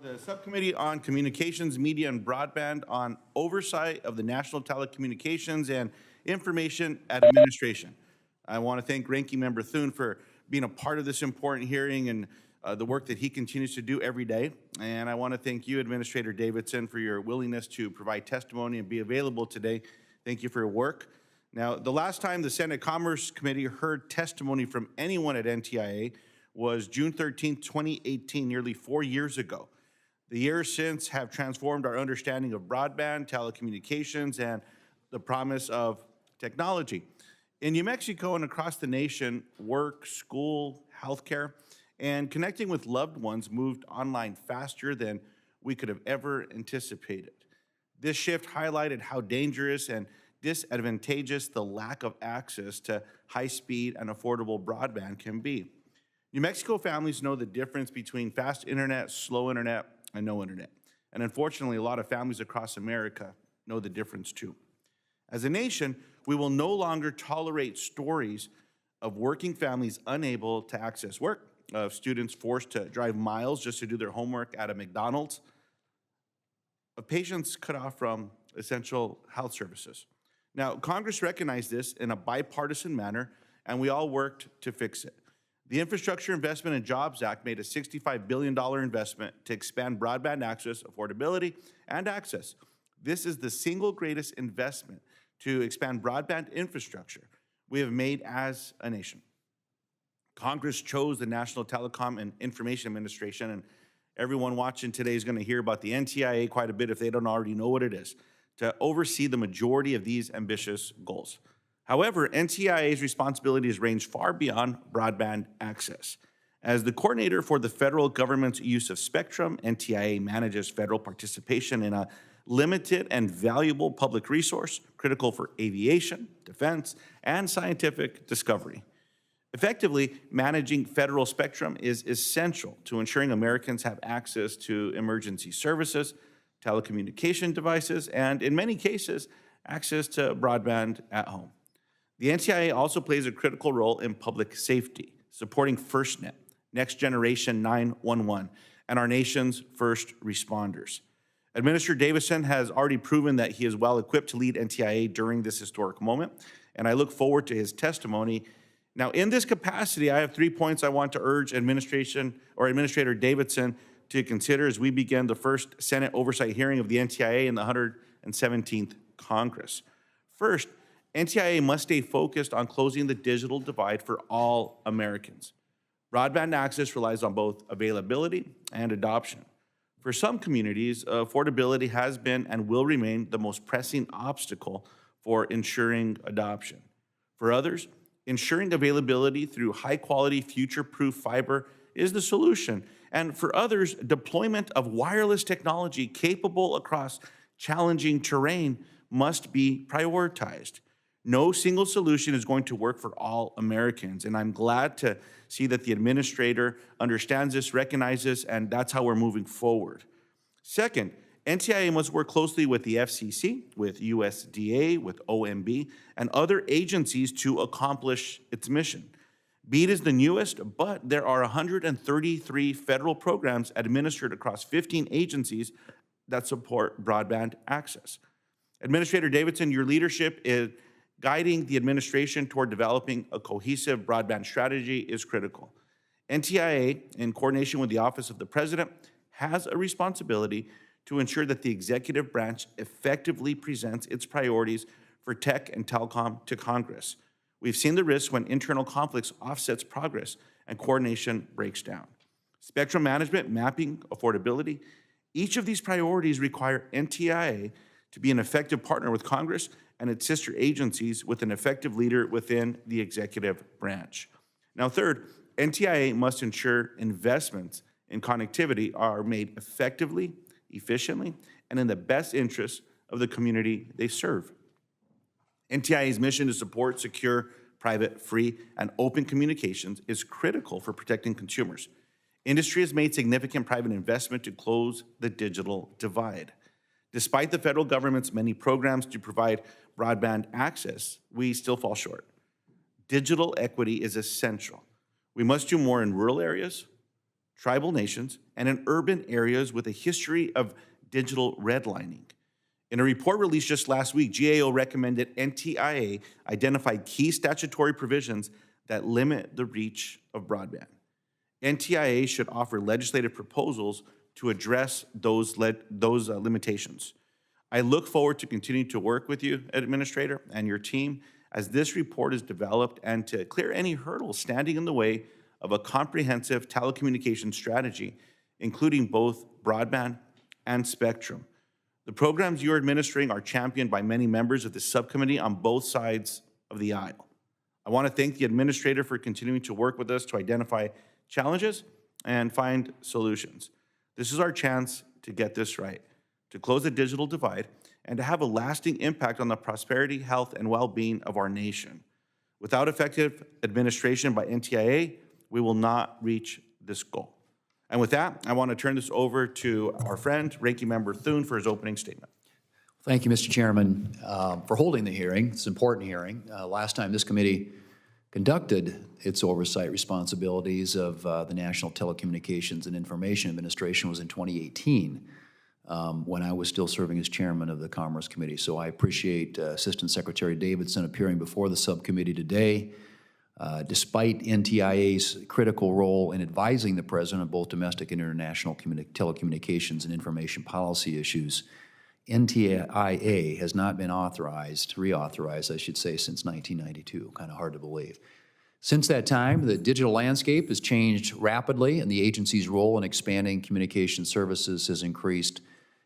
The Subcommittee on Communications, Media, and Broadband on oversight of the National Telecommunications and Information Administration. I want to thank Ranking Member Thune for being a part of this important hearing and the work that he continues to do every day. And I want to thank you, Administrator Davidson, for your willingness to provide testimony and be available today. Thank you for your work. Now, the last time the Senate Commerce Committee heard testimony from anyone at Ntia was June 13, 2018, nearly 4 years ago. The years since have transformed our understanding of broadband, telecommunications, and the promise of technology. In New Mexico and across the nation, work, school, healthcare, and connecting with loved ones moved online faster than we could have ever anticipated. This shift highlighted how dangerous and disadvantageous the lack of access to high-speed and affordable broadband can be. New Mexico families know the difference between fast internet, slow internet, and no internet. And unfortunately, a lot of families across America know the difference too. As a nation, we will no longer tolerate stories of working families unable to access work, of students forced to drive miles just to do their homework at a McDonald's, of patients cut off from essential health services. Now, Congress recognized this in a bipartisan manner, and we all worked to fix it. The Infrastructure Investment and Jobs Act made a $65 billion investment to expand broadband access, affordability, and access. This is the single greatest investment to expand broadband infrastructure we have made as a nation. Congress chose the National Telecom and Information Administration, and everyone watching today is going to hear about the NTIA quite a bit if they don't already know what it is, to oversee the majority of these ambitious goals. However, NTIA's responsibilities range far beyond broadband access. As the coordinator for the federal government's use of spectrum, NTIA manages federal participation in a limited and valuable public resource critical for aviation, defense, and scientific discovery. Effectively, managing federal spectrum is essential to ensuring Americans have access to emergency services, telecommunication devices, and in many cases, access to broadband at home. The NTIA also plays a critical role in public safety, supporting FirstNet, Next Generation 911, and our nation's first responders. Administrator Davidson has already proven that he is well equipped to lead NTIA during this historic moment, and I look forward to his testimony. Now, in this capacity, I have 3 points I want to urge Administrator Davidson to consider as we begin the first Senate oversight hearing of the NTIA in the 117th Congress. First, NTIA must stay focused on closing the digital divide for all Americans. Broadband access relies on both availability and adoption. For some communities, affordability has been and will remain the most pressing obstacle for ensuring adoption. For others, ensuring availability through high-quality, future-proof fiber is the solution. And for others, deployment of wireless technology capable across challenging terrain must be prioritized. No single solution is going to work for all Americans, and I'm glad to see that the administrator understands this, recognizes, and that's how we're moving forward. Second, NTIA must work closely with the FCC, with USDA, with OMB, and other agencies to accomplish its mission. Bead is the newest, but there are 133 federal programs administered across 15 agencies that support broadband access. Administrator Davidson, your leadership in guiding the administration toward developing a cohesive broadband strategy is critical. NTIA, in coordination with the Office of the President, has a responsibility to ensure that the executive branch effectively presents its priorities for tech and telecom to Congress. We've seen the risks when internal conflicts offsets progress and coordination breaks down. Spectrum management, mapping, affordability, each of these priorities require NTIA to be an effective partner with Congress and its sister agencies with an effective leader within the executive branch. Now, third, NTIA must ensure investments in connectivity are made effectively, efficiently, and in the best interest of the community they serve. NTIA's mission to support secure, private, free, and open communications is critical for protecting consumers. Industry has made significant private investment to close the digital divide. Despite the federal government's many programs to provide broadband access, we still fall short. Digital equity is essential. We must do more in rural areas, tribal nations, and in urban areas with a history of digital redlining. In a report released just last week, GAO recommended NTIA identify key statutory provisions that limit the reach of broadband. NTIA should offer legislative proposals to address those limitations. I look forward to continuing to work with you, Administrator, and your team as this report is developed and to clear any hurdles standing in the way of a comprehensive telecommunications strategy, including both broadband and spectrum. The programs you're administering are championed by many members of the subcommittee on both sides of the aisle. I want to thank the Administrator for continuing to work with us to identify challenges and find solutions. This is our chance to get this right, to close the digital divide, and to have a lasting impact on the prosperity, health, and well-being of our nation. Without effective administration by NTIA, we will not reach this goal. And with that, I want to turn this over to our friend, Ranking Member Thune, for his opening statement. Thank you, Mr. Chairman, for holding the hearing. It's an important hearing. Last time this committee conducted its oversight responsibilities of the National Telecommunications and Information Administration was in 2018, when I was still serving as chairman of the Commerce Committee. So I appreciate Assistant Secretary Davidson appearing before the subcommittee today. Despite NTIA's critical role in advising the President of both domestic and international telecommunications and information policy issues, NTIA has not been reauthorized, I should say, since 1992. Kind of hard to believe. Since that time, the digital landscape has changed rapidly, and the agency's role in expanding communication services has increased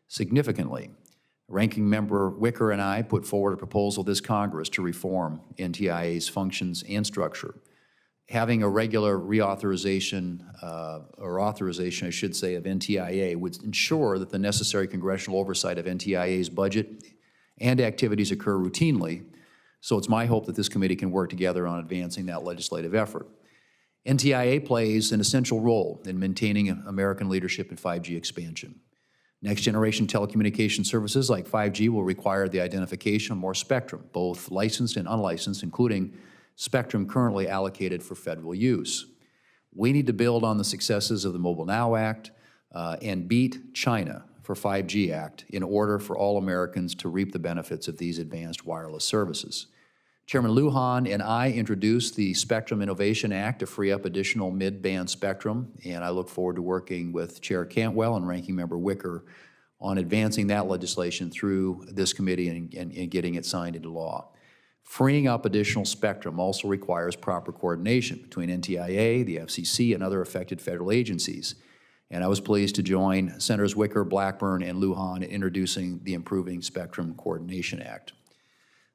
significantly. Ranking Member Wicker and I put forward a proposal this Congress to reform NTIA's functions and structure. Having a regular reauthorization, or authorization, I should say, of NTIA would ensure that the necessary congressional oversight of NTIA's budget and activities occur routinely. So it's my hope that this committee can work together on advancing that legislative effort. NTIA plays an essential role in maintaining American leadership in 5G expansion. Next-generation telecommunication services like 5G will require the identification of more spectrum, both licensed and unlicensed, including spectrum currently allocated for federal use. We need to build on the successes of the Mobile Now Act and beat China for 5G Act in order for all Americans to reap the benefits of these advanced wireless services. Chairman Lujan and I introduced the Spectrum Innovation Act to free up additional mid-band spectrum, and I look forward to working with Chair Cantwell and Ranking Member Wicker on advancing that legislation through this committee and getting it signed into law. Freeing up additional spectrum also requires proper coordination between NTIA, the FCC, and other affected federal agencies. And I was pleased to join Senators Wicker, Blackburn, and Lujan in introducing the Improving Spectrum Coordination Act.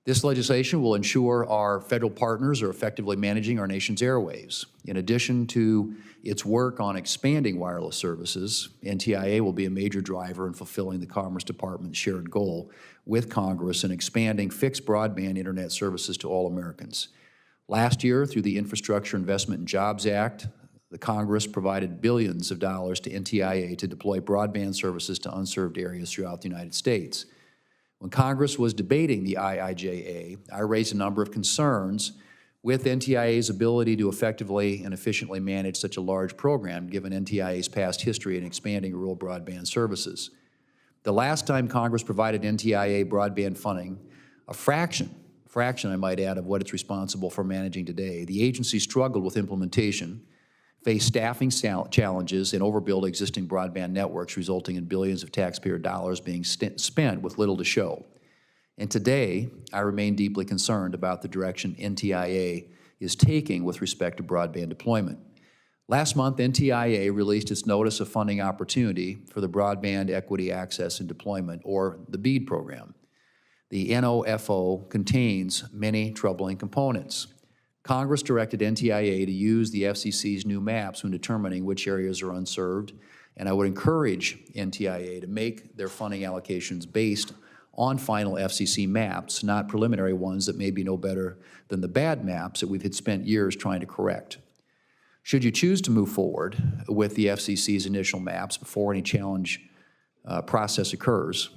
This legislation will ensure our federal partners are effectively managing our nation's airwaves. In addition to its work on expanding wireless services, NTIA will be a major driver in fulfilling the Commerce Department's shared goal with Congress in expanding fixed broadband internet services to all Americans. Last year, through the Infrastructure Investment and Jobs Act, the Congress provided billions of dollars to NTIA to deploy broadband services to unserved areas throughout the United States. When Congress was debating the IIJA, I raised a number of concerns with NTIA's ability to effectively and efficiently manage such a large program, given NTIA's past history in expanding rural broadband services. The last time Congress provided NTIA broadband funding, a fraction I might add, of what it's responsible for managing today, the agency struggled with implementation, faced staffing challenges, and overbuilt existing broadband networks, resulting in billions of taxpayer dollars being spent with little to show. And today, I remain deeply concerned about the direction NTIA is taking with respect to broadband deployment. Last month, NTIA released its Notice of Funding Opportunity for the Broadband Equity Access and Deployment, or the Bead program. The NOFO contains many troubling components. Congress directed NTIA to use the FCC's new maps when determining which areas are unserved, and I would encourage NTIA to make their funding allocations based on final FCC maps, not preliminary ones that may be no better than the bad maps that we've had spent years trying to correct. Should you choose to move forward with the FCC's initial maps before any challenge process occurs,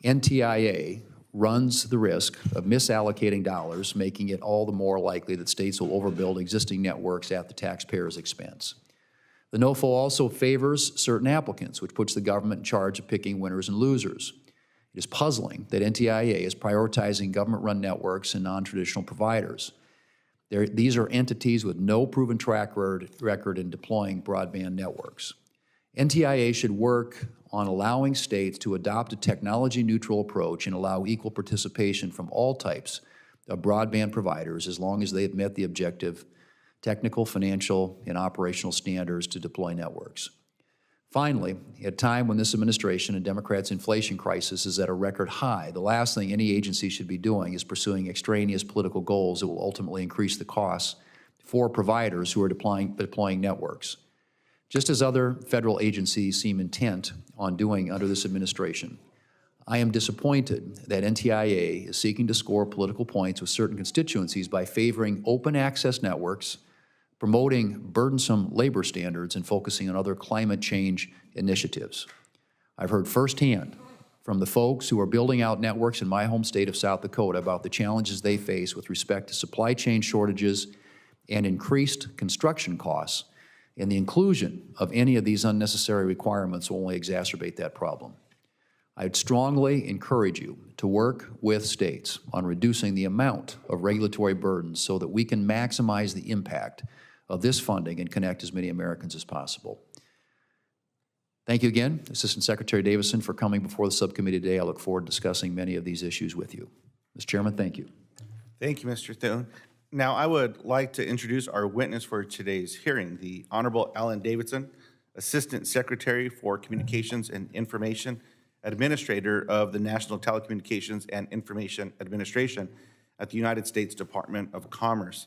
NTIA runs the risk of misallocating dollars, making it all the more likely that states will overbuild existing networks at the taxpayer's expense. The NOFO also favors certain applicants, which puts the government in charge of picking winners and losers. It is puzzling that NTIA is prioritizing government-run networks and non-traditional providers. These are entities with no proven track record in deploying broadband networks. NTIA should work on allowing states to adopt a technology-neutral approach and allow equal participation from all types of broadband providers as long as they have met the objective technical, financial, and operational standards to deploy networks. Finally, at a time when this administration and Democrats' inflation crisis is at a record high, the last thing any agency should be doing is pursuing extraneous political goals that will ultimately increase the costs for providers who are deploying networks. Just as other federal agencies seem intent on doing under this administration, I am disappointed that NTIA is seeking to score political points with certain constituencies by favoring open access networks, promoting burdensome labor standards, and focusing on other climate change initiatives. I've heard firsthand from the folks who are building out networks in my home state of South Dakota about the challenges they face with respect to supply chain shortages and increased construction costs, and the inclusion of any of these unnecessary requirements will only exacerbate that problem. I'd strongly encourage you to work with states on reducing the amount of regulatory burdens so that we can maximize the impact of this funding and connect as many Americans as possible. Thank you again, Assistant Secretary Davison, for coming before the subcommittee today. I look forward to discussing many of these issues with you. Mr. Chairman, thank you. Thank you, Mr. Thune. Now, I would like to introduce our witness for today's hearing, the Honorable Alan Davidson, Assistant Secretary for Communications and Information, Administrator of the National Telecommunications and Information Administration at the United States Department of Commerce.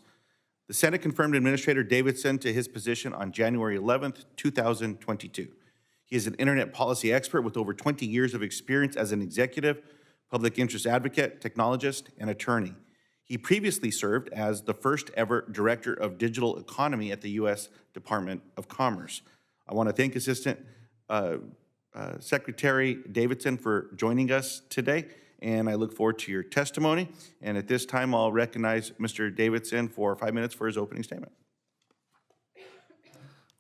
The Senate confirmed Administrator Davidson to his position on January 11th, 2022. He is an internet policy expert with over 20 years of experience as an executive, public interest advocate, technologist, and attorney. He previously served as the first ever Director of Digital Economy at the U.S. Department of Commerce. I want to thank Assistant Secretary Davidson for joining us today, and I look forward to your testimony. And at this time, I'll recognize Mr. Davidson for 5 minutes for his opening statement.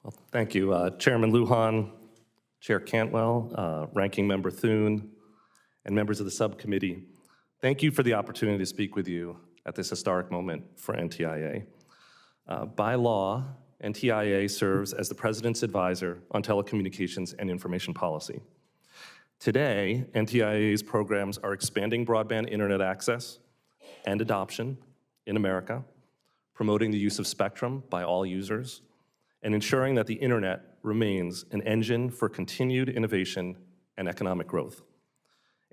Well, thank you, Chairman Lujan, Chair Cantwell, Ranking Member Thune, and members of the subcommittee. Thank you for the opportunity to speak with you at this historic moment for NTIA. By law, NTIA serves as the President's advisor on telecommunications and information policy. Today, NTIA's programs are expanding broadband internet access and adoption in America, promoting the use of spectrum by all users, and ensuring that the internet remains an engine for continued innovation and economic growth.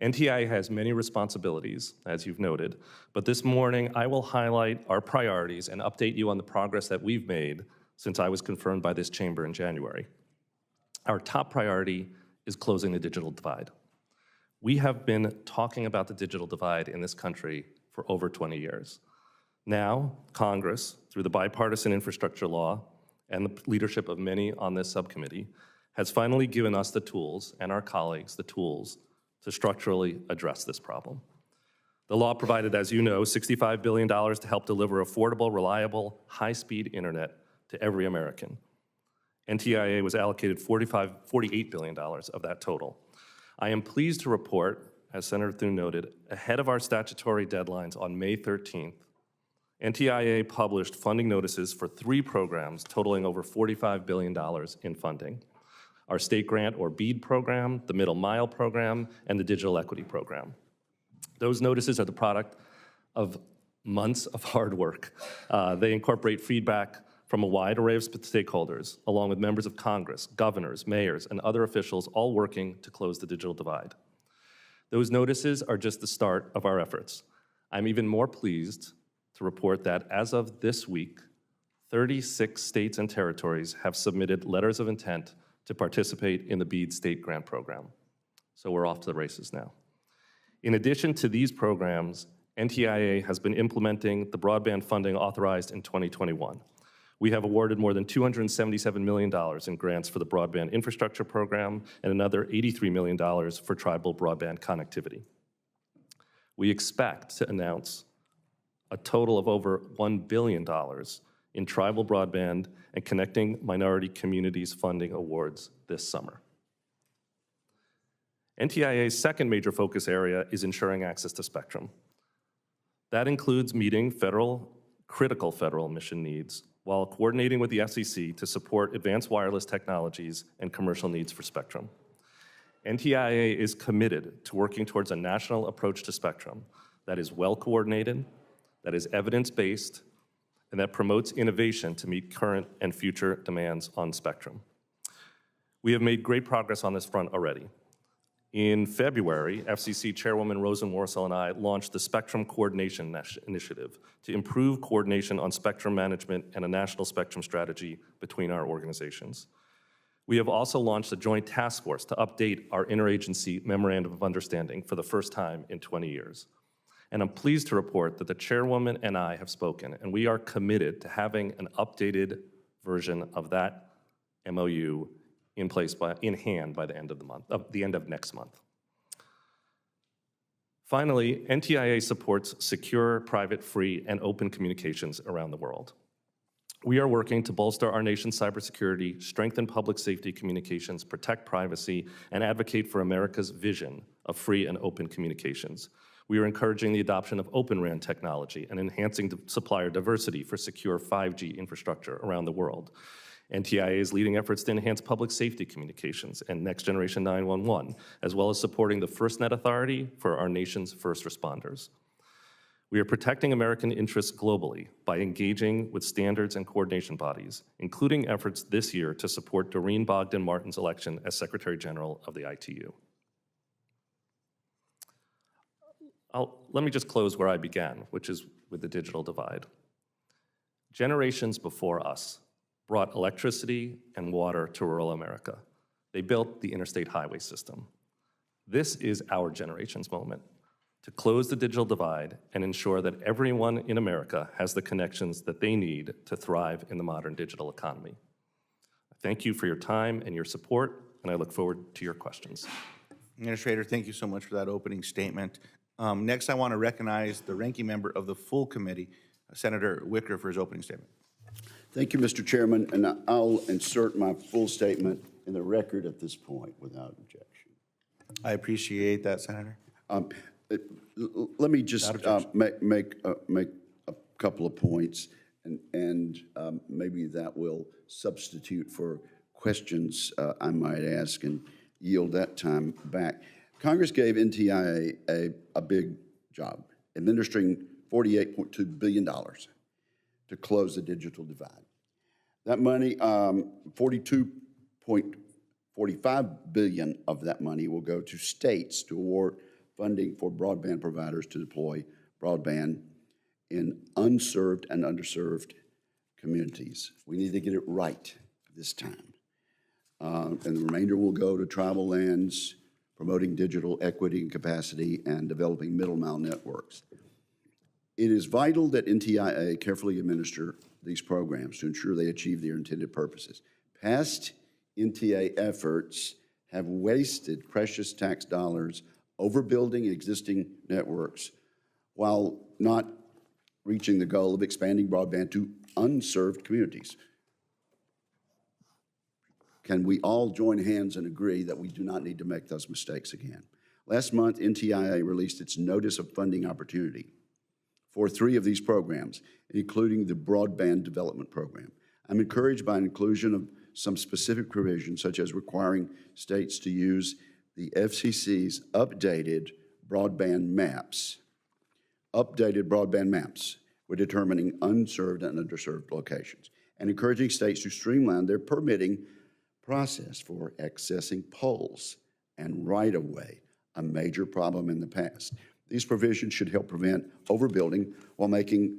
NTIA has many responsibilities, as you've noted, but this morning I will highlight our priorities and update you on the progress that we've made since I was confirmed by this chamber in January. Our top priority is closing the digital divide. We have been talking about the digital divide in this country for over 20 years. Now, Congress, through the bipartisan infrastructure law and the leadership of many on this subcommittee, has finally given us the tools, and our colleagues the tools, to structurally address this problem. The law provided, as you know, $65 billion to help deliver affordable, reliable, high-speed internet to every American. NTIA was allocated $48 billion of that total. I am pleased to report, as Senator Thune noted, ahead of our statutory deadlines on May 13th, NTIA published funding notices for 3 programs totaling over $45 billion in funding: our state grant or Bead program, the Middle Mile program, and the Digital Equity program. Those notices are the product of months of hard work. They incorporate feedback from a wide array of stakeholders, along with members of Congress, governors, mayors, and other officials, all working to close the digital divide. Those notices are just the start of our efforts. I'm even more pleased to report that as of this week, 36 states and territories have submitted letters of intent to participate in the Bead state grant program. So we're off to the races now. In addition to these programs, NTIA has been implementing the broadband funding authorized in 2021. We have awarded more than $277 million in grants for the broadband infrastructure program and another $83 million for tribal broadband connectivity. We expect to announce a total of over $1 billion in tribal broadband and Connecting Minority Communities funding awards this summer. NTIA's second major focus area is ensuring access to spectrum. That includes meeting critical federal mission needs while coordinating with the FCC to support advanced wireless technologies and commercial needs for spectrum. NTIA is committed to working towards a national approach to spectrum that is well-coordinated, that is evidence-based, and that promotes innovation to meet current and future demands on spectrum. We have made great progress on this front already. In February, FCC Chairwoman Rosen Worcel and I launched the Spectrum Coordination Initiative to improve coordination on spectrum management and a national spectrum strategy between our organizations. We have also launched a joint task force to update our interagency memorandum of understanding for the first time in 20 years. And I'm pleased to report that the Chairwoman and I have spoken, and we are committed to having an updated version of that MOU in hand by the end of next month. Finally, NTIA supports secure, private, free, and open communications around the world. We are working to bolster our nation's cybersecurity, strengthen public safety communications, protect privacy, and advocate for America's vision of free and open communications. We are encouraging the adoption of Open RAN technology and enhancing supplier diversity for secure 5G infrastructure around the world. NTIA is leading efforts to enhance public safety communications and Next Generation 911, as well as supporting the FirstNet Authority for our nation's first responders. We are protecting American interests globally by engaging with standards and coordination bodies, including efforts this year to support Doreen Bogdan-Martin's election as Secretary General of the ITU. Let me just close where I began, which is with the digital divide. Generations before us brought electricity and water to rural America. They built the interstate highway system. This is our generation's moment to close the digital divide and ensure that everyone in America has the connections that they need to thrive in the modern digital economy. Thank you for your time and your support, and I look forward to your questions. Administrator, thank you so much for that opening statement. Next, I want to recognize the ranking member of the full committee, Senator Wicker, for his opening statement. Thank you, Mr. Chairman, and I'll insert my full statement in the record at this point without objection. I appreciate that, Senator. Let me just make a couple of points, and maybe that will substitute for questions I might ask and yield that time back. Congress gave NTIA a big job, administering $48.2 billion to close the digital divide. That money, $42.45 billion of that money will go to states to award funding for broadband providers to deploy broadband in unserved and underserved communities. We need to get it right this time. And the remainder will go to tribal lands, promoting digital equity and capacity, and developing middle-mile networks. It is vital that NTIA carefully administer these programs to ensure they achieve their intended purposes. Past NTIA efforts have wasted precious tax dollars overbuilding existing networks while not reaching the goal of expanding broadband to unserved communities. Can we all join hands and agree that we do not need to make those mistakes again? Last month, NTIA released its Notice of Funding Opportunity for 3 of these programs, including the Broadband Development Program. I'm encouraged by an inclusion of some specific provisions, such as requiring states to use the FCC's updated broadband maps for determining unserved and underserved locations, and encouraging states to streamline their permitting process for accessing poles and right-of-way, a major problem in the past. These provisions should help prevent overbuilding while making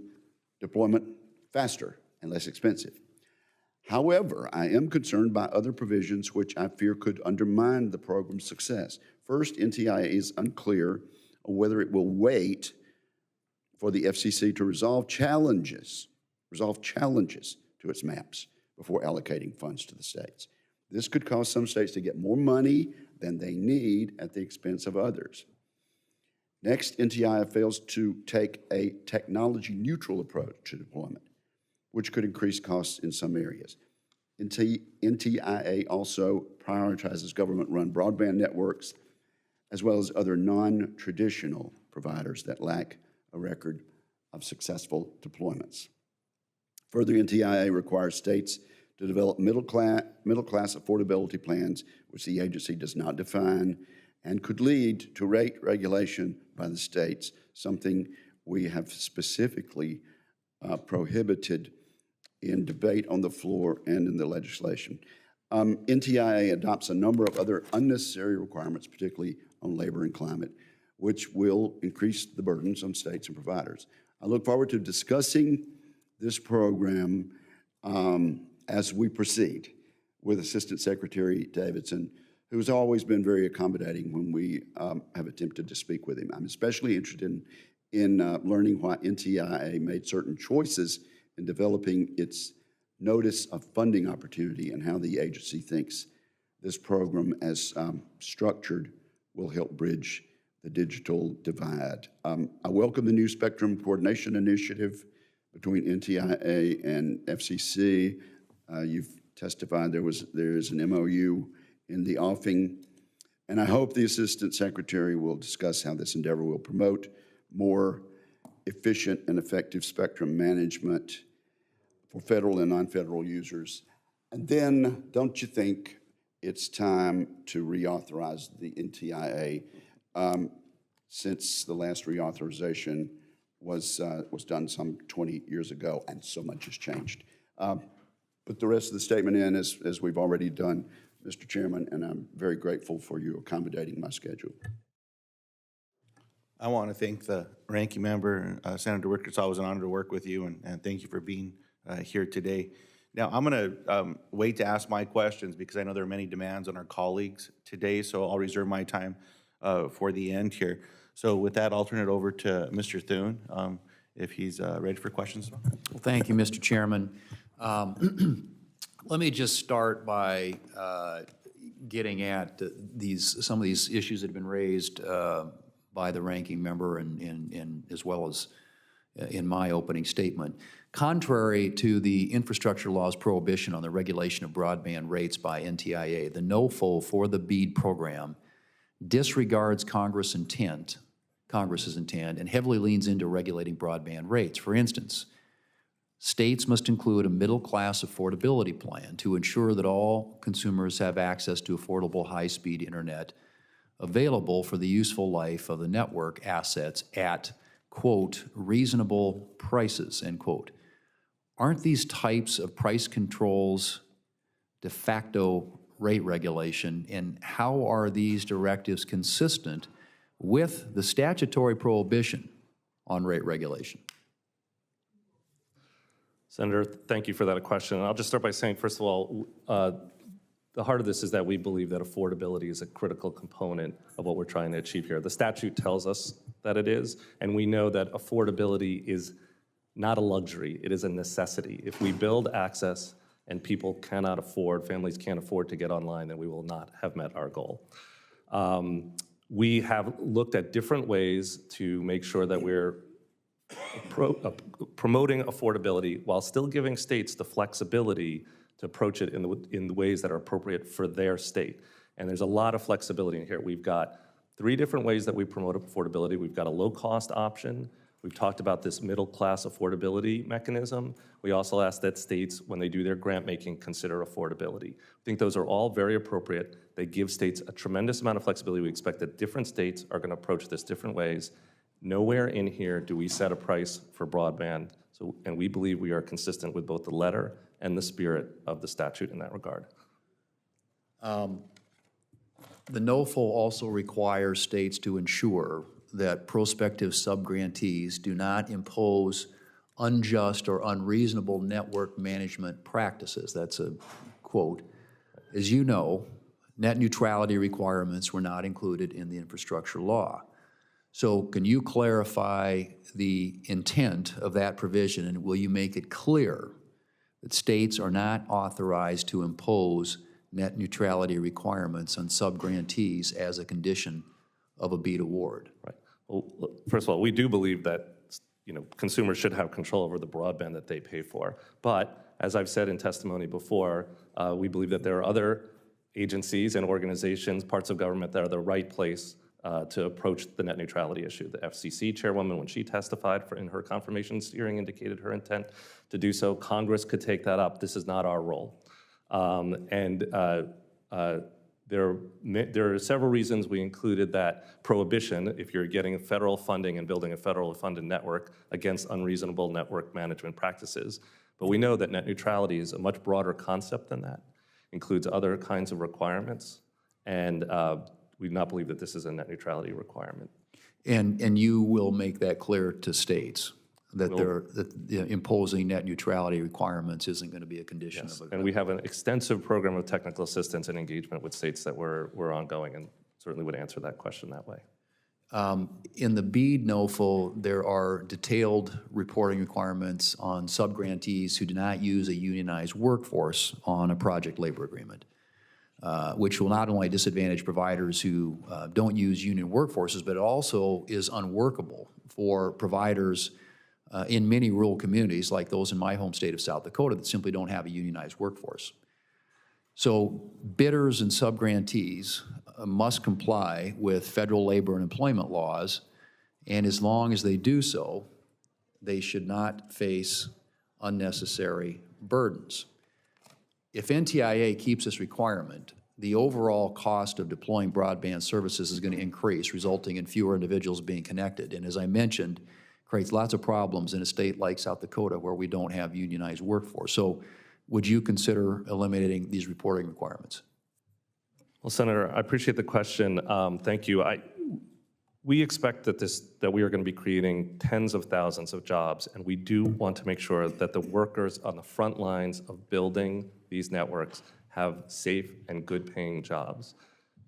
deployment faster and less expensive. However, I am concerned by other provisions which I fear could undermine the program's success. First, NTIA is unclear on whether it will wait for the FCC to resolve challenges to its maps before allocating funds to the states. This could cause some states to get more money than they need at the expense of others. Next, NTIA fails to take a technology-neutral approach to deployment. which could increase costs in some areas. NTIA also prioritizes government-run broadband networks, as well as other non-traditional providers that lack a record of successful deployments. Further, NTIA requires states to develop middle-class affordability plans, which the agency does not define, and could lead to rate regulation by the states, something we have specifically prohibited in debate on the floor and in the legislation. NTIA adopts a number of other unnecessary requirements, particularly on labor and climate, which will increase the burdens on states and providers. I look forward to discussing this program as we proceed with Assistant Secretary Davidson, who has always been very accommodating when we have attempted to speak with him. I'm especially interested in learning why NTIA made certain choices in developing its notice of funding opportunity and how the agency thinks this program, as structured, will help bridge the digital divide. I welcome the new Spectrum Coordination Initiative between NTIA and FCC. You've testified there is an MOU in the offing, and I hope the Assistant Secretary will discuss how this endeavor will promote more efficient and effective spectrum management for federal and non-federal users. And then, don't you think it's time to reauthorize the NTIA, since the last reauthorization was done some 20 years ago, and so much has changed. Put the rest of the statement in as we've already done, Mr. Chairman, and I'm very grateful for you accommodating my schedule. I want to thank the ranking member, Senator Wicker. It's always an honor to work with you, and thank you for being here today. Now, I'm going to wait to ask my questions because I know there are many demands on our colleagues today, so I'll reserve my time for the end here. So with that, I'll turn it over to Mr. Thune, if he's ready for questions. Well, thank you, Mr. Chairman. Let me just start by getting at some of these issues that have been raised by the ranking member and as well as in my opening statement. Contrary to the infrastructure law's prohibition on the regulation of broadband rates by NTIA, the NOFO for the Bead program disregards Congress's intent and heavily leans into regulating broadband rates. For instance, states must include a middle-class affordability plan to ensure that all consumers have access to affordable high-speed internet available for the useful life of the network assets at, quote, reasonable prices, end quote. Aren't these types of price controls de facto rate regulation, and how are these directives consistent with the statutory prohibition on rate regulation? Senator, thank you for that question. And I'll just start by saying, first of all, the heart of this is that we believe that affordability is a critical component of what we're trying to achieve here. The statute tells us that it is, and we know that affordability is not a luxury, it is a necessity. If we build access and people cannot afford, families can't afford to get online, then we will not have met our goal. We have looked at different ways to make sure that we're promoting affordability while still giving states the flexibility to approach it in the ways that are appropriate for their state. And there's a lot of flexibility in here. We've got 3 different ways that we promote affordability. We've got a low-cost option. We've talked about this middle-class affordability mechanism. We also ask that states, when they do their grant-making, consider affordability. I think those are all very appropriate. They give states a tremendous amount of flexibility. We expect that different states are going to approach this different ways. Nowhere in here do we set a price for broadband, and we believe we are consistent with both the letter and the spirit of the statute in that regard. The NOFO also requires states to ensure that prospective subgrantees do not impose unjust or unreasonable network management practices. That's a quote. As you know, net neutrality requirements were not included in the infrastructure law. So can you clarify the intent of that provision, and will you make it clear that states are not authorized to impose net neutrality requirements on subgrantees as a condition of a Bead award? Right. Well, first of all, we do believe that consumers should have control over the broadband that they pay for. But as I've said in testimony before, we believe that there are other agencies and organizations, parts of government that are the right place to approach the net neutrality issue. The FCC chairwoman, when she testified in her confirmation hearing, indicated her intent to do so. Congress could take that up. This is not our role. There are several reasons we included that prohibition, if you're getting federal funding and building a federally funded network, against unreasonable network management practices. But we know that net neutrality is a much broader concept than that, includes other kinds of requirements, and we do not believe that this is a net neutrality requirement. And you will make that clear to states, that imposing net neutrality requirements isn't going to be a condition of a... And we have an extensive program of technical assistance and engagement with states that we're ongoing, and certainly would answer that question that way. In the Bead NOFO, there are detailed reporting requirements on subgrantees who do not use a unionized workforce on a project labor agreement, which will not only disadvantage providers who don't use union workforces, but it also is unworkable for providers in many rural communities, like those in my home state of South Dakota, that simply don't have a unionized workforce. So bidders and subgrantees must comply with federal labor and employment laws, and as long as they do so, they should not face unnecessary burdens. If NTIA keeps this requirement, the overall cost of deploying broadband services is going to increase, resulting in fewer individuals being connected. And as I mentioned, creates lots of problems in a state like South Dakota where we don't have unionized workforce. So would you consider eliminating these reporting requirements? Well, Senator, I appreciate the question. Thank you. We expect that we are going to be creating tens of thousands of jobs, and we do want to make sure that the workers on the front lines of building these networks have safe and good-paying jobs.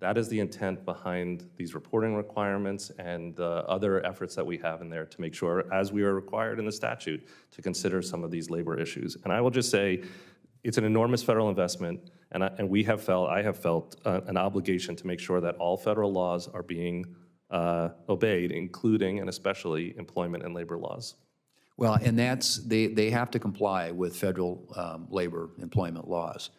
That is the intent behind these reporting requirements and the other efforts that we have in there to make sure, as we are required in the statute, to consider some of these labor issues. And I will just say, it's an enormous federal investment, and I have felt an obligation to make sure that all federal laws are being obeyed, including and especially employment and labor laws. Well, and they have to comply with federal labor employment laws.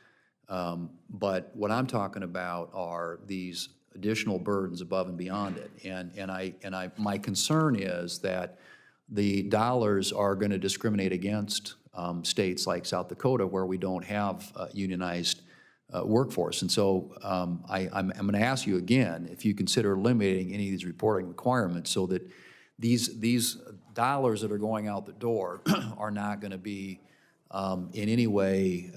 But what I'm talking about are these additional burdens above and beyond it. And my concern is that the dollars are going to discriminate against states like South Dakota, where we don't have unionized workforce. And so I'm going to ask you again if you consider eliminating any of these reporting requirements so that these dollars that are going out the door are not going to be in any way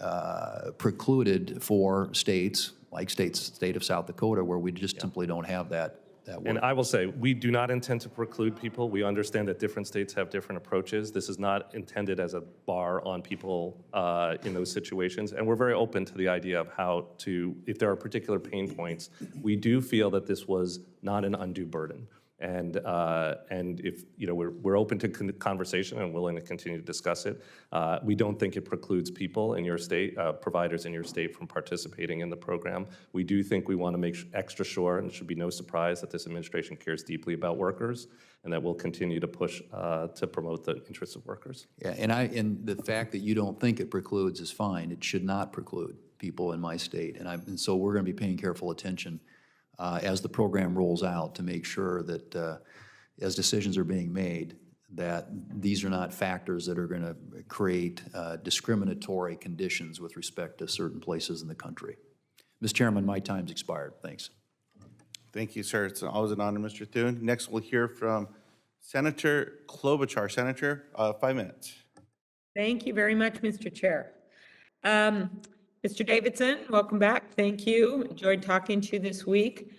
precluded for states like state of South Dakota, where we just simply don't have that work. And I will say, we do not intend to preclude people. We understand that different states have different approaches. This is not intended as a bar on people in those situations. And we're very open to the idea of how to, if there are particular pain points, we do feel that this was not an undue burden. And if, we're open to conversation and willing to continue to discuss it. We don't think it precludes people in your state, providers in your state, from participating in the program. We do think we want to make extra sure, and it should be no surprise that this administration cares deeply about workers, and that we'll continue to push to promote the interests of workers. Yeah, and the fact that you don't think it precludes is fine. It should not preclude people in my state, and so we're going to be paying careful attention as the program rolls out to make sure that as decisions are being made, that these are not factors that are going to create discriminatory conditions with respect to certain places in the country. Mr. Chairman, my time's expired. Thanks. Thank you, sir. It's always an honor, Mr. Thune. Next, we'll hear from Senator Klobuchar. Senator, 5 minutes. Thank you very much, Mr. Chair. Mr. Davidson, welcome back. Thank you. Enjoyed talking to you this week.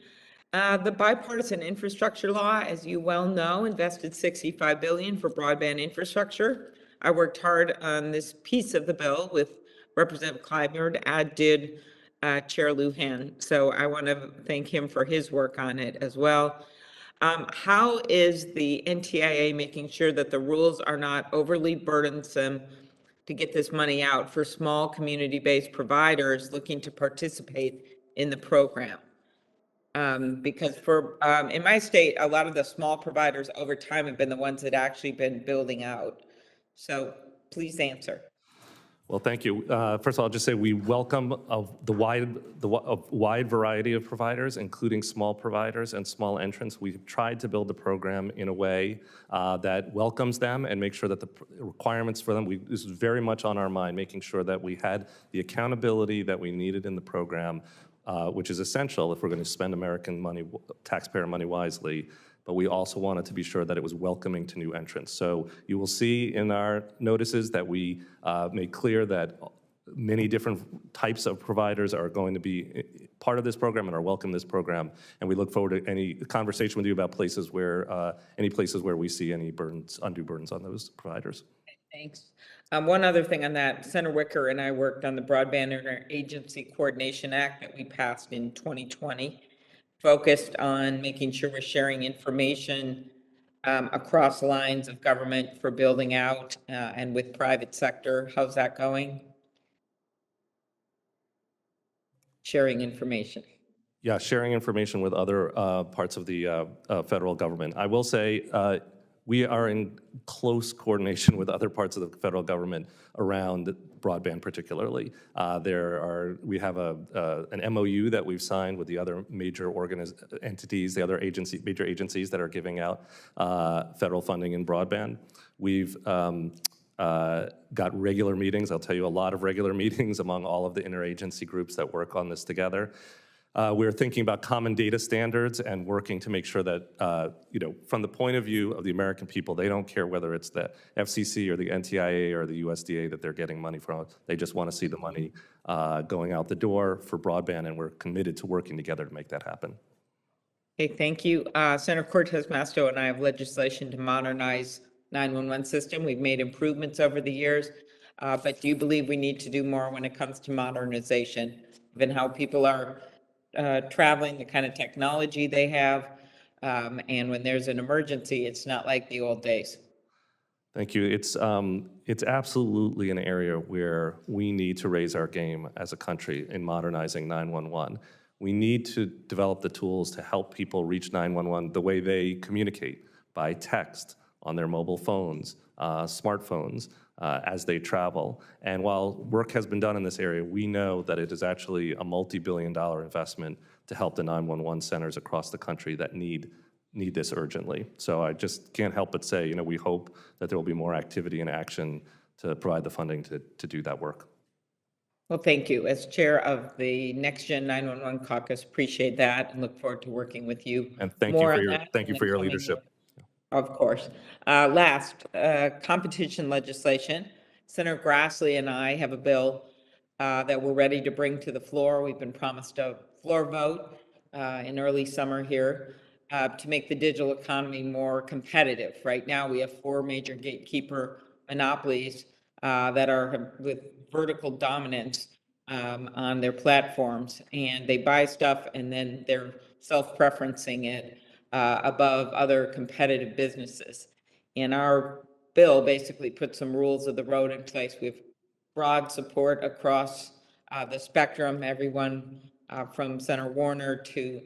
The bipartisan infrastructure law, as you well know, invested $65 billion for broadband infrastructure. I worked hard on this piece of the bill with Representative Clyburn, as did Chair Lujan. So I want to thank him for his work on it as well. How is the NTIA making sure that the rules are not overly burdensome to get this money out for small community-based providers looking to participate in the program? Because in my state, a lot of the small providers over time have been the ones that actually been building out. So please answer. Well, thank you. First of all, I'll just say we welcome a wide variety of providers, including small providers and small entrants. We've tried to build the program in a way that welcomes them and make sure that the requirements for them, this is very much on our mind, making sure that we had the accountability that we needed in the program, which is essential if we're going to spend American money, taxpayer money wisely. But we also wanted to be sure that it was welcoming to new entrants. So you will see in our notices that we made clear that many different types of providers are going to be part of this program and are welcome to this program. And we look forward to any conversation with you about places where, any places where we see any burdens, undue burdens on those providers. Thanks. One other thing on that, Senator Wicker and I worked on the Broadband Interagency Coordination Act that we passed in 2020. Focused on making sure we're sharing information across lines of government for building out and with private sector. How's that going? Sharing information. Yeah, sharing information with other parts of the federal government. I will say we are in close coordination with other parts of the federal government around broadband particularly. We have an MOU that we've signed with the other major entities, the other major agencies that are giving out federal funding in broadband. We've got regular meetings. I'll tell you a lot of regular meetings among all of the interagency groups that work on this together. We're thinking about common data standards and working to make sure that, from the point of view of the American people, they don't care whether it's the FCC or the Ntia or the USDA that they're getting money from. They just want to see the money going out the door for broadband, and we're committed to working together to make that happen. Okay, thank you. Senator Cortez Masto and I have legislation to modernize 911 system. We've made improvements over the years, but do you believe we need to do more when it comes to modernization, given how people are traveling, the kind of technology they have, and when there's an emergency, it's not like the old days? Thank you. It's absolutely an area where we need to raise our game as a country in modernizing 911. We need to develop the tools to help people reach 911 the way they communicate, by text, on their mobile phones, smartphones, as they travel. And while work has been done in this area, we know that it is actually a multi-billion-dollar investment to help the 911 centers across the country that need this urgently. So I just can't help but say, we hope that there will be more activity and action to provide the funding to do that work. Well, thank you. As chair of the Next Gen 911 Caucus, appreciate that and look forward to working with you. And thank you for your leadership. Of course. Last, competition legislation. Senator Grassley and I have a bill that we're ready to bring to the floor. We've been promised a floor vote in early summer here to make the digital economy more competitive. Right now, we have 4 major gatekeeper monopolies that are with vertical dominance on their platforms, and they buy stuff and then they're self-preferencing it above other competitive businesses. And our bill basically puts some rules of the road in place. We have broad support across the spectrum, everyone from Senator Warner to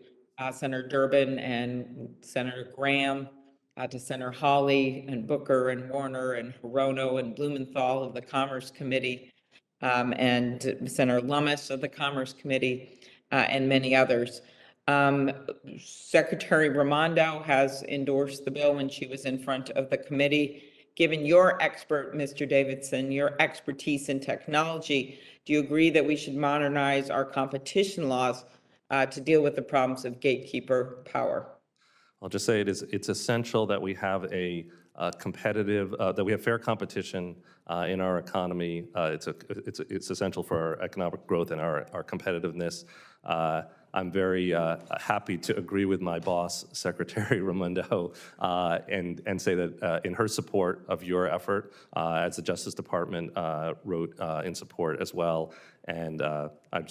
Senator Durbin and Senator Graham to Senator Hawley and Booker and Warner and Hirono and Blumenthal of the Commerce Committee and Senator Lummis of the Commerce Committee and many others. Secretary Raimondo has endorsed the bill when she was in front of the committee. Given your Mr. Davidson, your expertise in technology, do you agree that we should modernize our competition laws to deal with the problems of gatekeeper power? I'll just say it's essential that we have a competitive, that we have fair competition in our economy. It's essential for our economic growth and our competitiveness. I'm very happy to agree with my boss, Secretary Raimondo, and say that in her support of your effort, as the Justice Department wrote in support as well. And I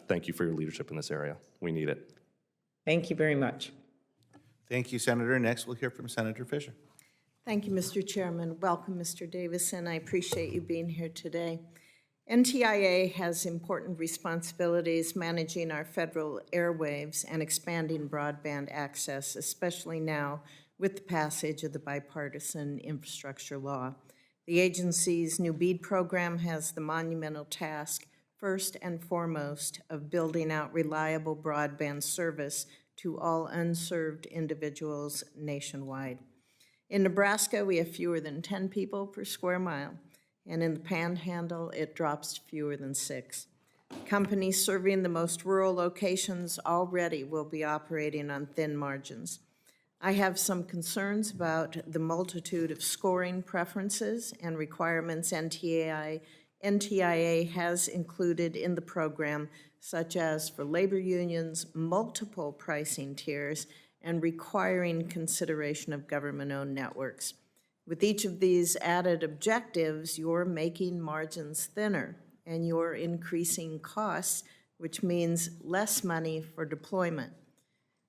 thank you for your leadership in this area. We need it. Thank you very much. Thank you, Senator. Next, we'll hear from Senator Fisher. Thank you, Mr. Chairman. Welcome, Mr. Davison. I appreciate you being here today. NTIA has important responsibilities managing our federal airwaves and expanding broadband access, especially now with the passage of the bipartisan infrastructure law. The agency's new Bead program has the monumental task, first and foremost, of building out reliable broadband service to all unserved individuals nationwide. In Nebraska, we have fewer than 10 people per square mile, and in the Panhandle, it drops to fewer than 6. Companies serving the most rural locations already will be operating on thin margins. I have some concerns about the multitude of scoring preferences and requirements NTIA has included in the program, such as for labor unions, multiple pricing tiers, and requiring consideration of government-owned networks. With each of these added objectives, you're making margins thinner and you're increasing costs, which means less money for deployment.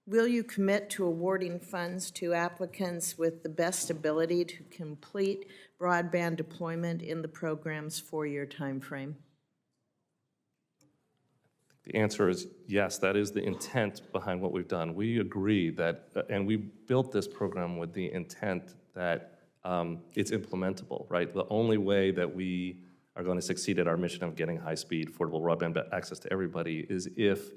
Will you commit to awarding funds to applicants with the best ability to complete broadband deployment in the program's 4-year timeframe? The answer is yes, that is the intent behind what we've done. We agree that, and we built this program with the intent that it's implementable, right? The only way that we are going to succeed at our mission of getting high-speed, affordable broadband access to everybody is if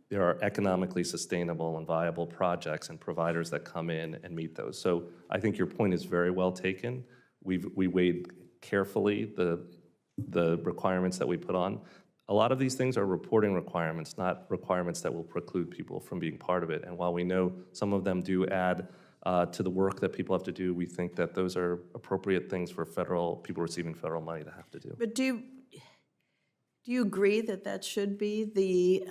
there are economically sustainable and viable projects and providers that come in and meet those. So I think your point is very well taken. We weighed carefully the requirements that we put on. A lot of these things are reporting requirements, not requirements that will preclude people from being part of it. And while we know some of them do add to the work that people have to do, we think that those are appropriate things for people receiving federal money to have to do. But do you agree that that should be the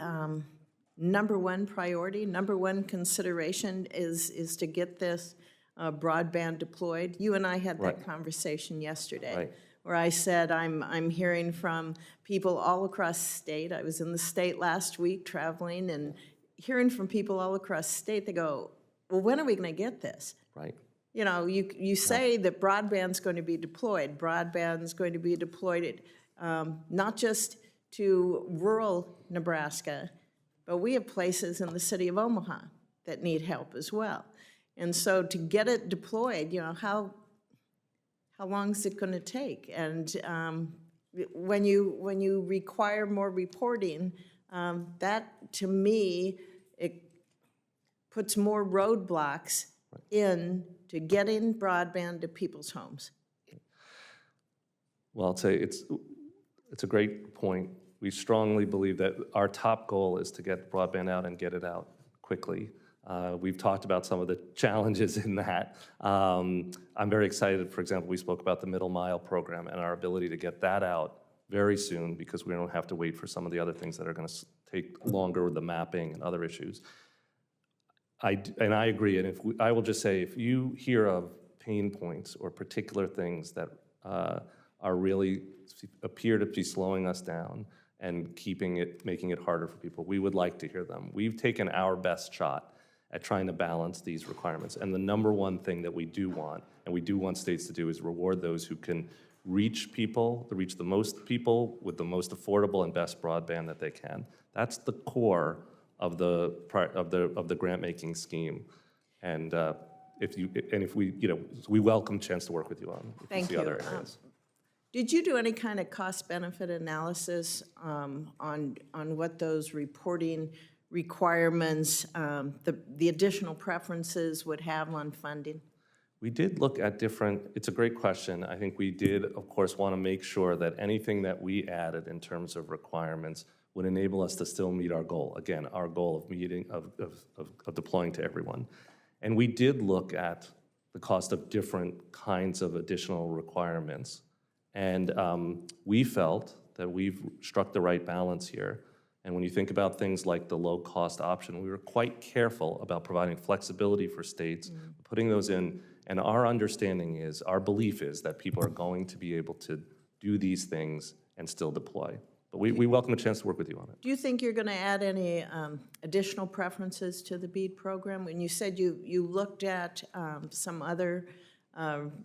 number one priority, number one consideration is to get this broadband deployed? You and I had that conversation yesterday, where I said I'm hearing from people all across the state. I was in the state last week traveling and hearing from people all across the state. They go, well, when are we going to get this? Right. You know, you say that broadband's going to be deployed. Broadband's going to be deployed not just to rural Nebraska, but we have places in the city of Omaha that need help as well. And so to get it deployed, you know, how long is it going to take? And when you require more reporting, that to me, it puts more roadblocks in to getting broadband to people's homes. Well, I'll say it's a great point. We strongly believe that our top goal is to get broadband out and get it out quickly. We've talked about some of the challenges in that. I'm very excited, for example, we spoke about the Middle Mile program and our ability to get that out very soon because we don't have to wait for some of the other things that are going to take longer with the mapping and other issues. I agree, and I will just say, if you hear of pain points or particular things that are really appear to be slowing us down and making it harder for people, we would like to hear them. We've taken our best shot at trying to balance these requirements. And the number one thing that we do want, and we do want states to do, is reward those who can reach the most people with the most affordable and best broadband that they can. That's the core of the grant-making scheme. And we welcome chance to work with you on the other areas. Did you do any kind of cost-benefit analysis on what those reporting requirements, the additional preferences would have on funding? We did look at it's a great question. I think we did, of course, want to make sure that anything that we added in terms of requirements would enable us to still meet our goal. Again, our goal of deploying to everyone. And we did look at the cost of different kinds of additional requirements. And we felt that we've struck the right balance here. And when you think about things like the low-cost option, we were quite careful about providing flexibility for states, putting those in. And our belief is that people are going to be able to do these things and still deploy. But we welcome a chance to work with you on it. Do you think you're going to add any additional preferences to the Bead program? When you said you looked at some other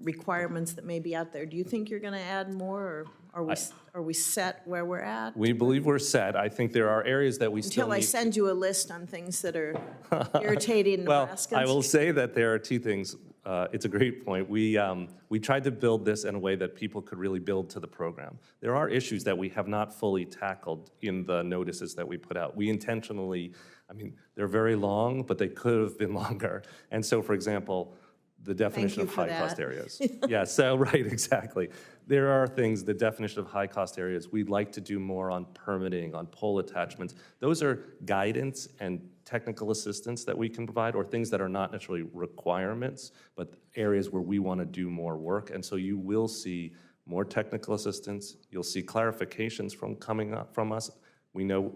requirements that may be out there. Do you think you're going to add more, or are we set where we're at? We believe we're set. I think there are areas that we still Until I need. send you a list on things that are irritating Well, Nebraskans? I will say that there are two things. It's a great point. We tried to build this in a way that people could really build to the program. There are issues that we have not fully tackled in the notices that we put out. We intentionally, I mean, they're very long, but they could have been longer. And so, for example, the definition you of for high-cost that. areas. Yeah, so, right, exactly. There are things, the definition of high-cost areas, we'd like to do more on permitting, on pole attachments. Those are guidance and technical assistance that we can provide, or things that are not necessarily requirements, but areas where we want to do more work. And so you will see more technical assistance. You'll see clarifications coming up from us. We know,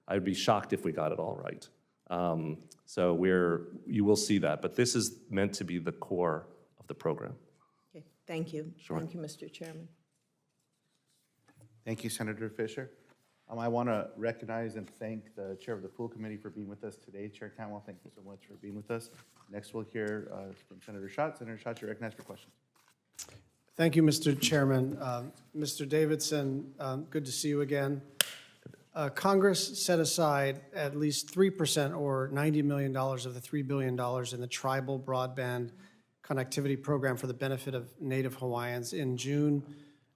I'd be shocked if we got it all right. So you will see that, but this is meant to be the core of the program. Okay, thank you. Sure. Thank you, Mr. Chairman. Thank you, Senator Fisher. I want to recognize and thank the chair of the full committee for being with us today. Chair Cantwell, thank you so much for being with us. Next, we'll hear from Senator Schatz. Senator Schatz, you're recognized for questions. Thank you, Mr. Chairman. Mr. Davidson, good to see you again. Congress set aside at least 3% or $90 million of the $3 billion in the tribal broadband connectivity program for the benefit of Native Hawaiians. In June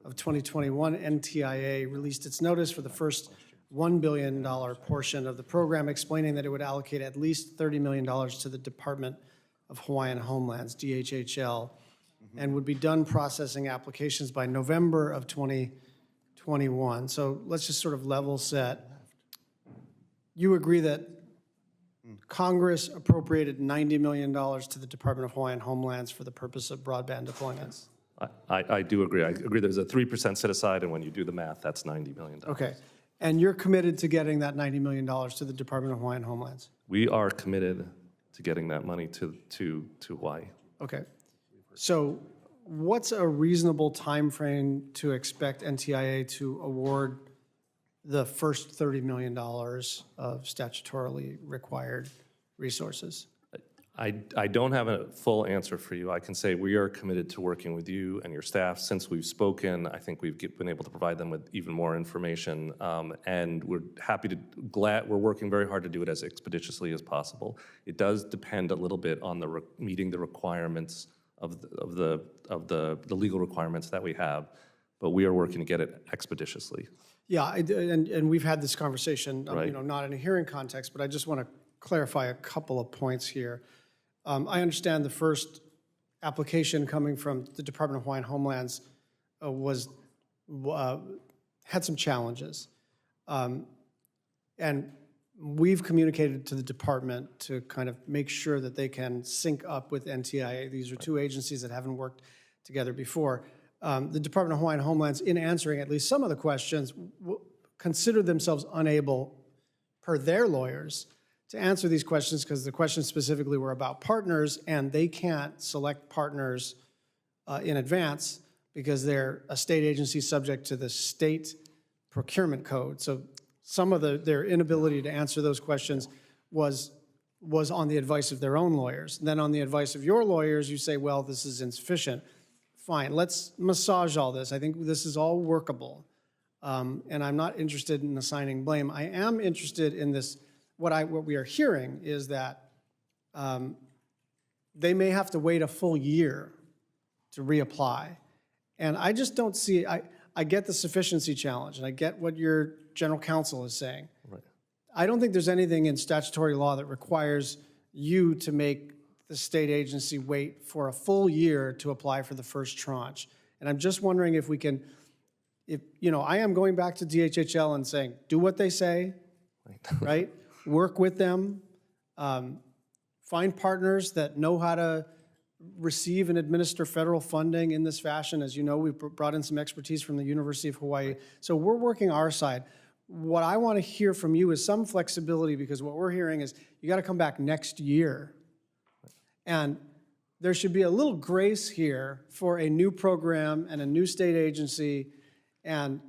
of 2021, NTIA released its notice for the first $1 billion portion of the program, explaining that it would allocate at least $30 million to the Department of Hawaiian Homelands, DHHL, and would be done processing applications by November of 2021. So let's just sort of level set. You agree that Congress appropriated $90 million to the Department of Hawaiian Homelands for the purpose of broadband deployments? I do agree. I agree there's a 3% set aside, and when you do the math, that's $90 million. Okay. And you're committed to getting that $90 million to the Department of Hawaiian Homelands? We are committed to getting that money to Hawaii. Okay. So what's a reasonable time frame to expect NTIA to award the first $30 million of statutorily required resources? I don't have a full answer for you. I can say we are committed to working with you and your staff. Since we've spoken, I think we've been able to provide them with even more information, and we're we're working very hard to do it as expeditiously as possible. It does depend a little bit on meeting the requirements of the legal requirements that we have, but we are working to get it expeditiously. Yeah, and we've had this conversation, Right. Not in a hearing context, but I just want to clarify a couple of points here. I understand the first application coming from the Department of Hawaiian Homelands had some challenges. And we've communicated to the department to kind of make sure that they can sync up with NTIA. These are two agencies that haven't worked together before. The Department of Hawaiian Homelands, in answering at least some of the questions, considered themselves unable, per their lawyers, to answer these questions because the questions specifically were about partners, and they can't select partners in advance because they're a state agency subject to the state procurement code. So some of their inability to answer those questions was on the advice of their own lawyers. And then on the advice of your lawyers, you say, well, this is insufficient. Fine, let's massage all this. I think this is all workable. And I'm not interested in assigning blame. I am interested in this. What we are hearing is that they may have to wait a full year to reapply. And I just don't see, I get the sufficiency challenge, and I get what your general counsel is saying. Right. I don't think there's anything in statutory law that requires you to make the state agency wait for a full year to apply for the first tranche. And I'm just wondering if we can, I am going back to DHHL and saying, do what they say, right? Work with them, find partners that know how to receive and administer federal funding in this fashion. As you know, we've brought in some expertise from the University of Hawaii. So we're working our side. What I want to hear from you is some flexibility, because what we're hearing is you got to come back next year. And there should be a little grace here for a new program and a new state agency and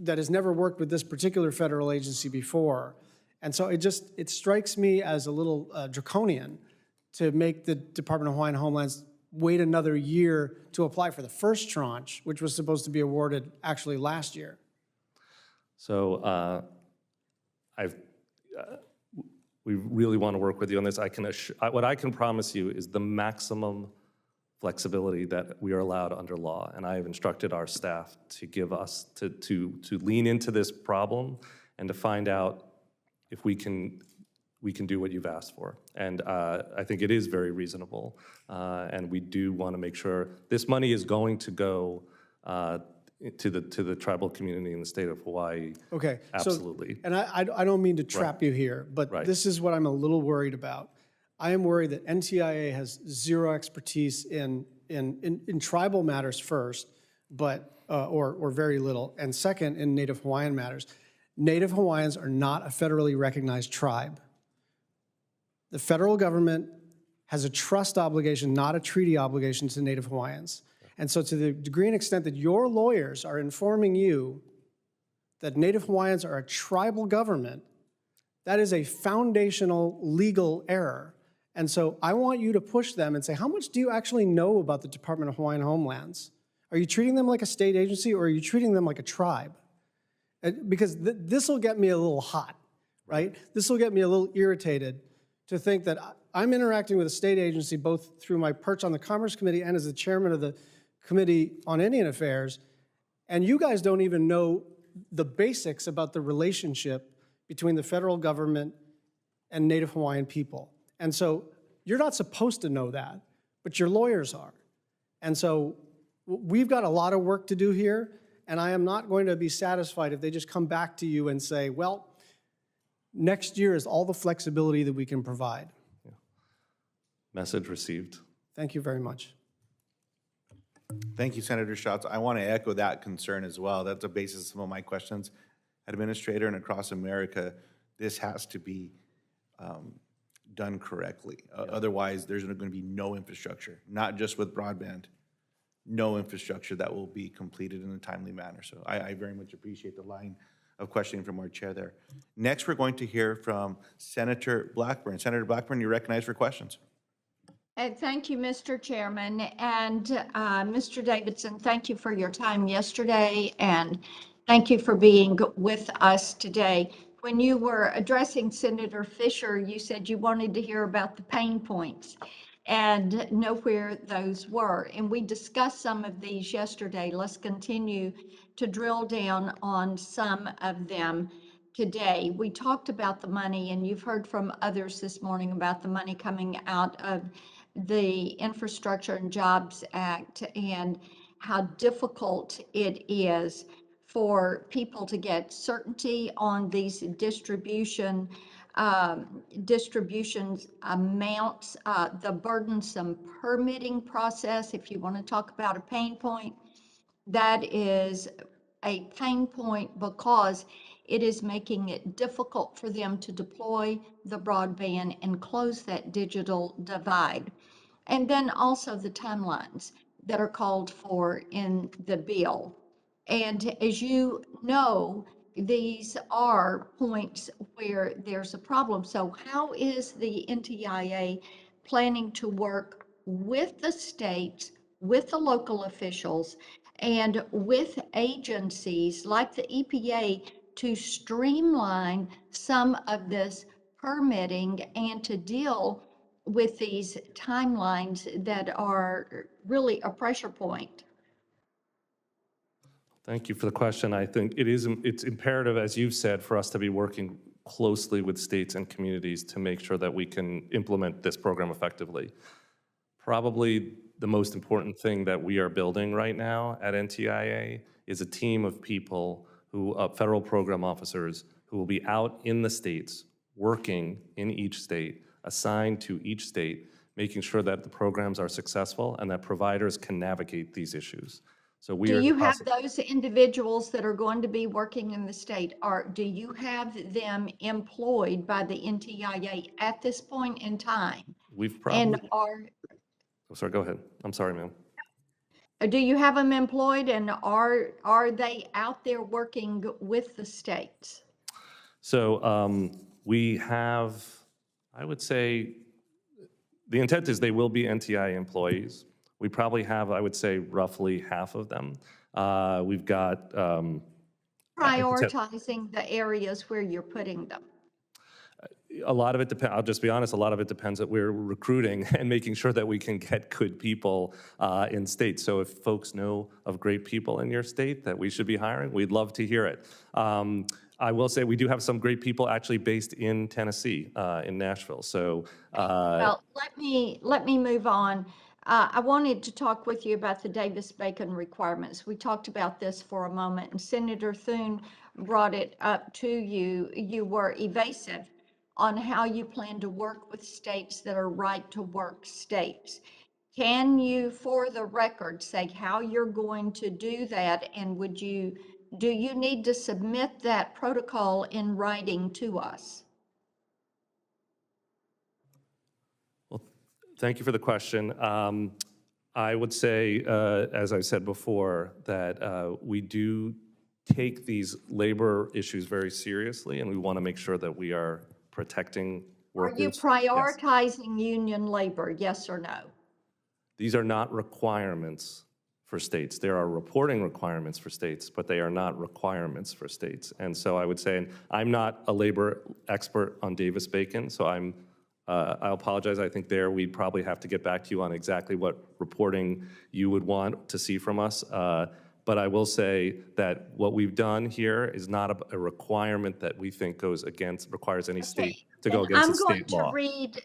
that has never worked with this particular federal agency before. And so it strikes me as a little draconian to make the Department of Hawaiian Homelands wait another year to apply for the first tranche, which was supposed to be awarded actually last year? So we really want to work with you on this. What I can promise you is the maximum flexibility that we are allowed under law. And I have instructed our staff to give us, to lean into this problem and to find out if we can do what you've asked for. And I think it is very reasonable. And we do want to make sure this money is going to go to the tribal community in the state of Hawaii. Okay. Absolutely. So, and I don't mean to trap you here, but this is what I'm a little worried about. I am worried that NTIA has zero expertise in tribal matters first, but or very little, and second, in Native Hawaiian matters. Native Hawaiians are not a federally recognized tribe. The federal government has a trust obligation, not a treaty obligation to Native Hawaiians. And so to the degree and extent that your lawyers are informing you that Native Hawaiians are a tribal government, that is a foundational legal error. And so I want you to push them and say, how much do you actually know about the Department of Hawaiian Homelands? Are you treating them like a state agency, or are you treating them like a tribe? Because this will get me a little hot, right? This will get me a little irritated to think that I'm interacting with a state agency both through my perch on the Commerce Committee and as the chairman of the Committee on Indian Affairs, and you guys don't even know the basics about the relationship between the federal government and Native Hawaiian people. And so you're not supposed to know that, but your lawyers are. And so we've got a lot of work to do here, and I am not going to be satisfied if they just come back to you and say, well, next year is all the flexibility that we can provide. Yeah. Message received. Thank you very much. Thank you, Senator Schatz. I want to echo that concern as well. That's the basis of some of my questions. Administrator and across America, this has to be done correctly. Otherwise, there's going to be no infrastructure, not just with broadband, no infrastructure that will be completed in a timely manner. So I very much appreciate the line of questioning from our chair there. Next, we're going to hear from Senator Blackburn. Senator Blackburn, you're recognized for questions. Thank you, Mr. Chairman. And Mr. Davidson, thank you for your time yesterday, and thank you for being with us today. When you were addressing Senator Fisher, you said you wanted to hear about the pain points and know where those were. And we discussed some of these yesterday. Let's continue to drill down on some of them today. We talked about the money, and you've heard from others this morning about the money coming out of the Infrastructure and Jobs Act and how difficult it is for people to get certainty on these distributions amounts, the burdensome permitting process. If you want to talk about a pain point, that is a pain point because it is making it difficult for them to deploy the broadband and close that digital divide. And then also the timelines that are called for in the bill. And as you know, these are points where there's a problem. So how is the NTIA planning to work with the states, with the local officials, and with agencies like the EPA to streamline some of this permitting and to deal with these timelines that are really a pressure point? Thank you for the question. I think it's imperative, as you've said, for us to be working closely with states and communities to make sure that we can implement this program effectively. Probably the most important thing that we are building right now at NTIA is a team of people federal program officers who will be out in the states, working in each state, assigned to each state, making sure that the programs are successful and that providers can navigate these issues. So do you have those individuals that are going to be working in the state, or do you have them employed by the NTIA at this point in time? We've probably. Oh, sorry, go ahead. I'm sorry, ma'am. Do you have them employed, and are they out there working with the states? So we have, I would say, the intent is they will be NTIA employees. We probably have, I would say, roughly half of them. We've got Prioritizing the areas where you're putting them. a lot of it depends, I'll just be honest, a lot of it depends that we're recruiting and making sure that we can get good people in state. So if folks know of great people in your state that we should be hiring, we'd love to hear it. I will say we do have some great people actually based in Tennessee, in Nashville. So Well, let me move on. I wanted to talk with you about the Davis-Bacon requirements. We talked about this for a moment, and Senator Thune brought it up to you. You were evasive on how you plan to work with states that are right-to-work states. Can you, for the record, say how you're going to do that, and do you need to submit that protocol in writing to us? thank you for the question. I would say, as I said before, that we do take these labor issues very seriously, and we want to make sure that we are protecting Are workers. you Yes. prioritizing union labor, yes or no? These are not requirements for states. There are reporting requirements for states, but they are not requirements for states. And so I would say, and I'm not a labor expert on Davis-Bacon, so I apologize. I think there we'd probably have to get back to you on exactly what reporting you would want to see from us. But I will say that what we've done here is not a requirement that we think requires any state to go against the state law. I'm going to read,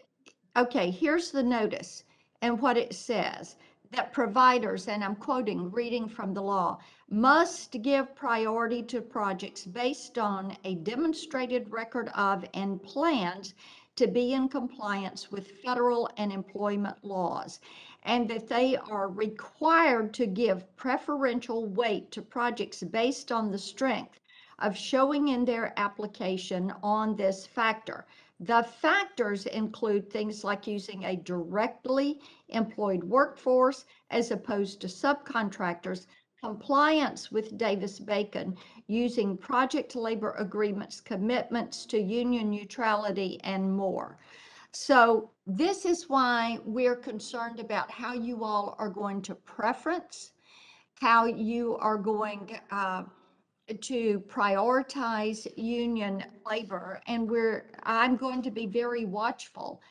okay, here's the notice and what it says, that providers, and I'm quoting, reading from the law, must give priority to projects based on a demonstrated record of and plans to be in compliance with federal and employment laws, and that they are required to give preferential weight to projects based on the strength of showing in their application on this factor. The factors include things like using a directly employed workforce as opposed to subcontractors, compliance with Davis-Bacon, using project labor agreements, commitments to union neutrality, and more. So this is why we're concerned about how you all are going to preference, how you are going to prioritize union labor, and I'm going to be very watchful.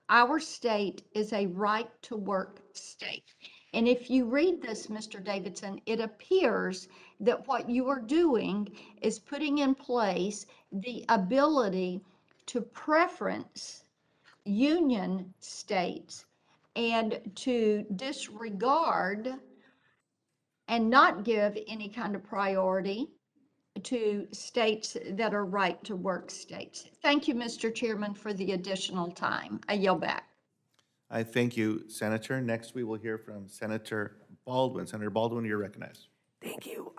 Our state is a right-to-work state. And if you read this, Mr. Davidson, it appears that what you are doing is putting in place the ability to preference union states and to disregard and not give any kind of priority to states that are right-to-work states. Thank you, Mr. Chairman, for the additional time. I yield back. I thank you, Senator. Next, we will hear from Senator Baldwin. Senator Baldwin, you're recognized. Thank you.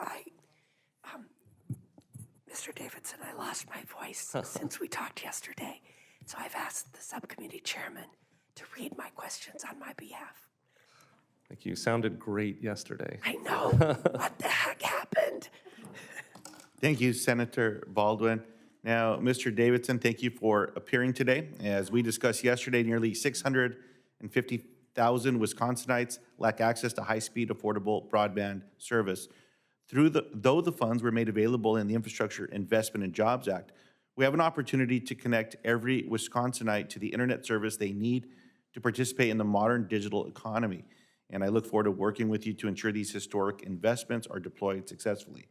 Mr. Davidson, I lost my voice since we talked yesterday, so I've asked the subcommittee chairman to read my questions on my behalf. Thank you. You sounded great yesterday. I know. What the heck happened? Thank you, Senator Baldwin. Now, Mr. Davidson, thank you for appearing today. As we discussed yesterday, nearly 650,000 Wisconsinites lack access to high-speed, affordable broadband service. Though the funds were made available in the Infrastructure Investment and Jobs Act, we have an opportunity to connect every Wisconsinite to the internet service they need to participate in the modern digital economy. And I look forward to working with you to ensure these historic investments are deployed successfully.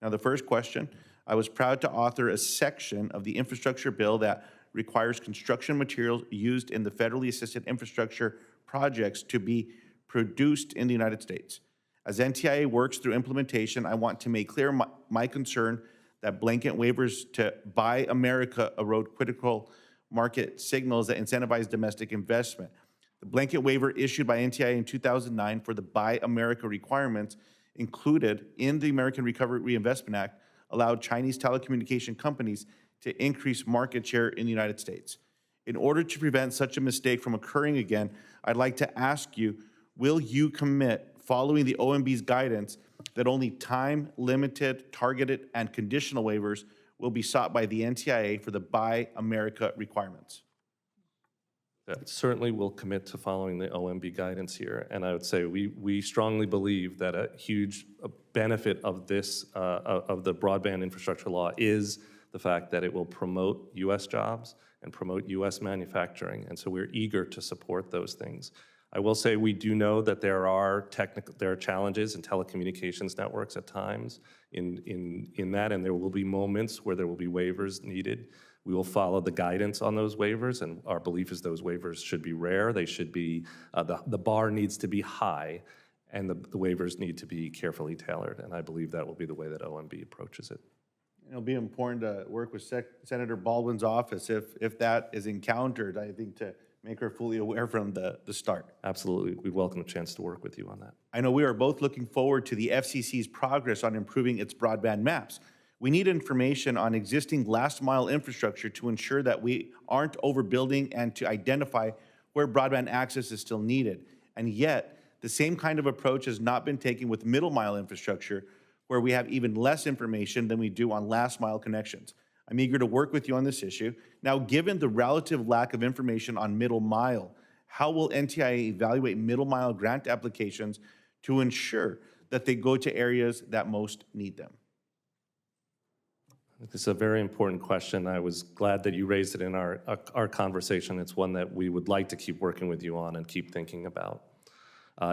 Now, the first question, I was proud to author a section of the infrastructure bill that requires construction materials used in the federally assisted infrastructure projects to be produced in the United States. As NTIA works through implementation, I want to make clear my concern that blanket waivers to Buy America erode critical market signals that incentivize domestic investment. The blanket waiver issued by NTIA in 2009 for the Buy America requirements included in the American Recovery Reinvestment Act allowed Chinese telecommunication companies to increase market share in the United States. In order to prevent such a mistake from occurring again, I'd like to ask you, will you commit, following the OMB's guidance, that only time-limited, targeted, and conditional waivers will be sought by the NTIA for the Buy America requirements? Certainly will commit to following the OMB guidance here, and I would say we strongly believe that a huge benefit of this, of the broadband infrastructure law is the fact that it will promote U.S. jobs and promote U.S. manufacturing, and so we're eager to support those things. I will say we do know that there are challenges in telecommunications networks at times in that, and there will be moments where there will be waivers needed. We will follow the guidance on those waivers, and our belief is those waivers should be rare. They should be, the bar needs to be high, and the waivers need to be carefully tailored, and I believe that will be the way that OMB approaches it. It'll be important to work with Senator Baldwin's office if that is encountered, I think, to make her fully aware from the start. Absolutely, we'd welcome a chance to work with you on that. I know we are both looking forward to the FCC's progress on improving its broadband maps. We need information on existing last-mile infrastructure to ensure that we aren't overbuilding and to identify where broadband access is still needed. And yet, the same kind of approach has not been taken with middle-mile infrastructure, where we have even less information than we do on last-mile connections. I'm eager to work with you on this issue. Now, given the relative lack of information on middle-mile, how will NTIA evaluate middle-mile grant applications to ensure that they go to areas that most need them? This is a very important question. I was glad that you raised it in our conversation. It's one that we would like to keep working with you on and keep thinking about.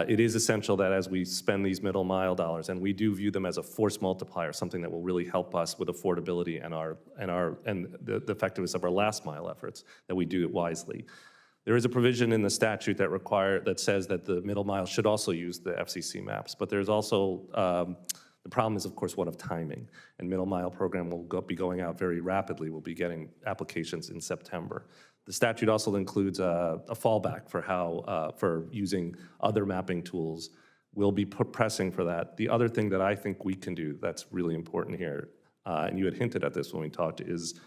It is essential that as we spend these middle mile dollars, and we do view them as a force multiplier, something that will really help us with affordability and the effectiveness of our last mile efforts, that we do it wisely. There is a provision in the statute that says that the middle mile should also use the FCC maps, but there's also the problem is, of course, one of timing, and middle mile program will be going out very rapidly. We'll be getting applications in September. The statute also includes a fallback for using other mapping tools. We'll be pressing for that. The other thing that I think we can do that's really important here, and you had hinted at this when we talked, is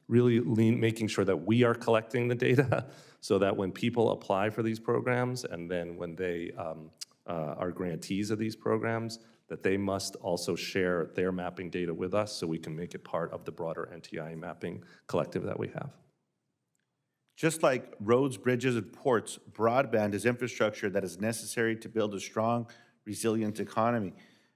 really making sure that we are collecting the data so that when people apply for these programs and then when they are grantees of these programs, that they must also share their mapping data with us so we can make it part of the broader NTIA mapping collective that we have. Just like roads, bridges, and ports, broadband is infrastructure that is necessary to build a strong, resilient economy.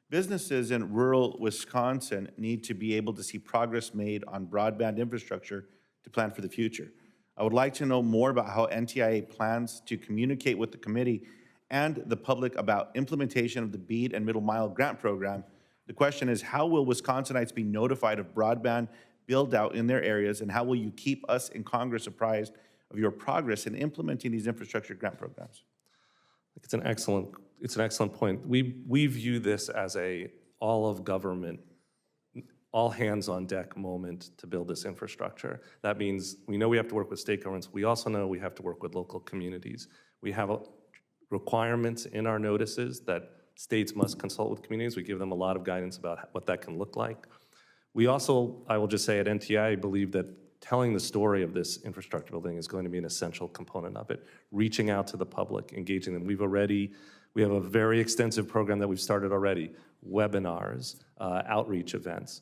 Businesses in rural Wisconsin need to be able to see progress made on broadband infrastructure to plan for the future. I would like to know more about how NTIA plans to communicate with the committee and the public about implementation of the Bead and Middle Mile Grant Program. The question is, how will Wisconsinites be notified of broadband build out in their areas, and how will you keep us in Congress apprised of your progress in implementing these infrastructure grant programs? It's an excellent point. We view this as a all of government, all hands on deck moment to build this infrastructure. That means we know we have to work with state governments. We also know we have to work with local communities. We have requirements in our notices that states must consult with communities. We give them a lot of guidance about what that can look like. We also, I will just say at NTIA, believe that telling the story of this infrastructure building is going to be an essential component of it. Reaching out to the public, engaging them. We have a very extensive program that we've started already. Webinars, outreach events,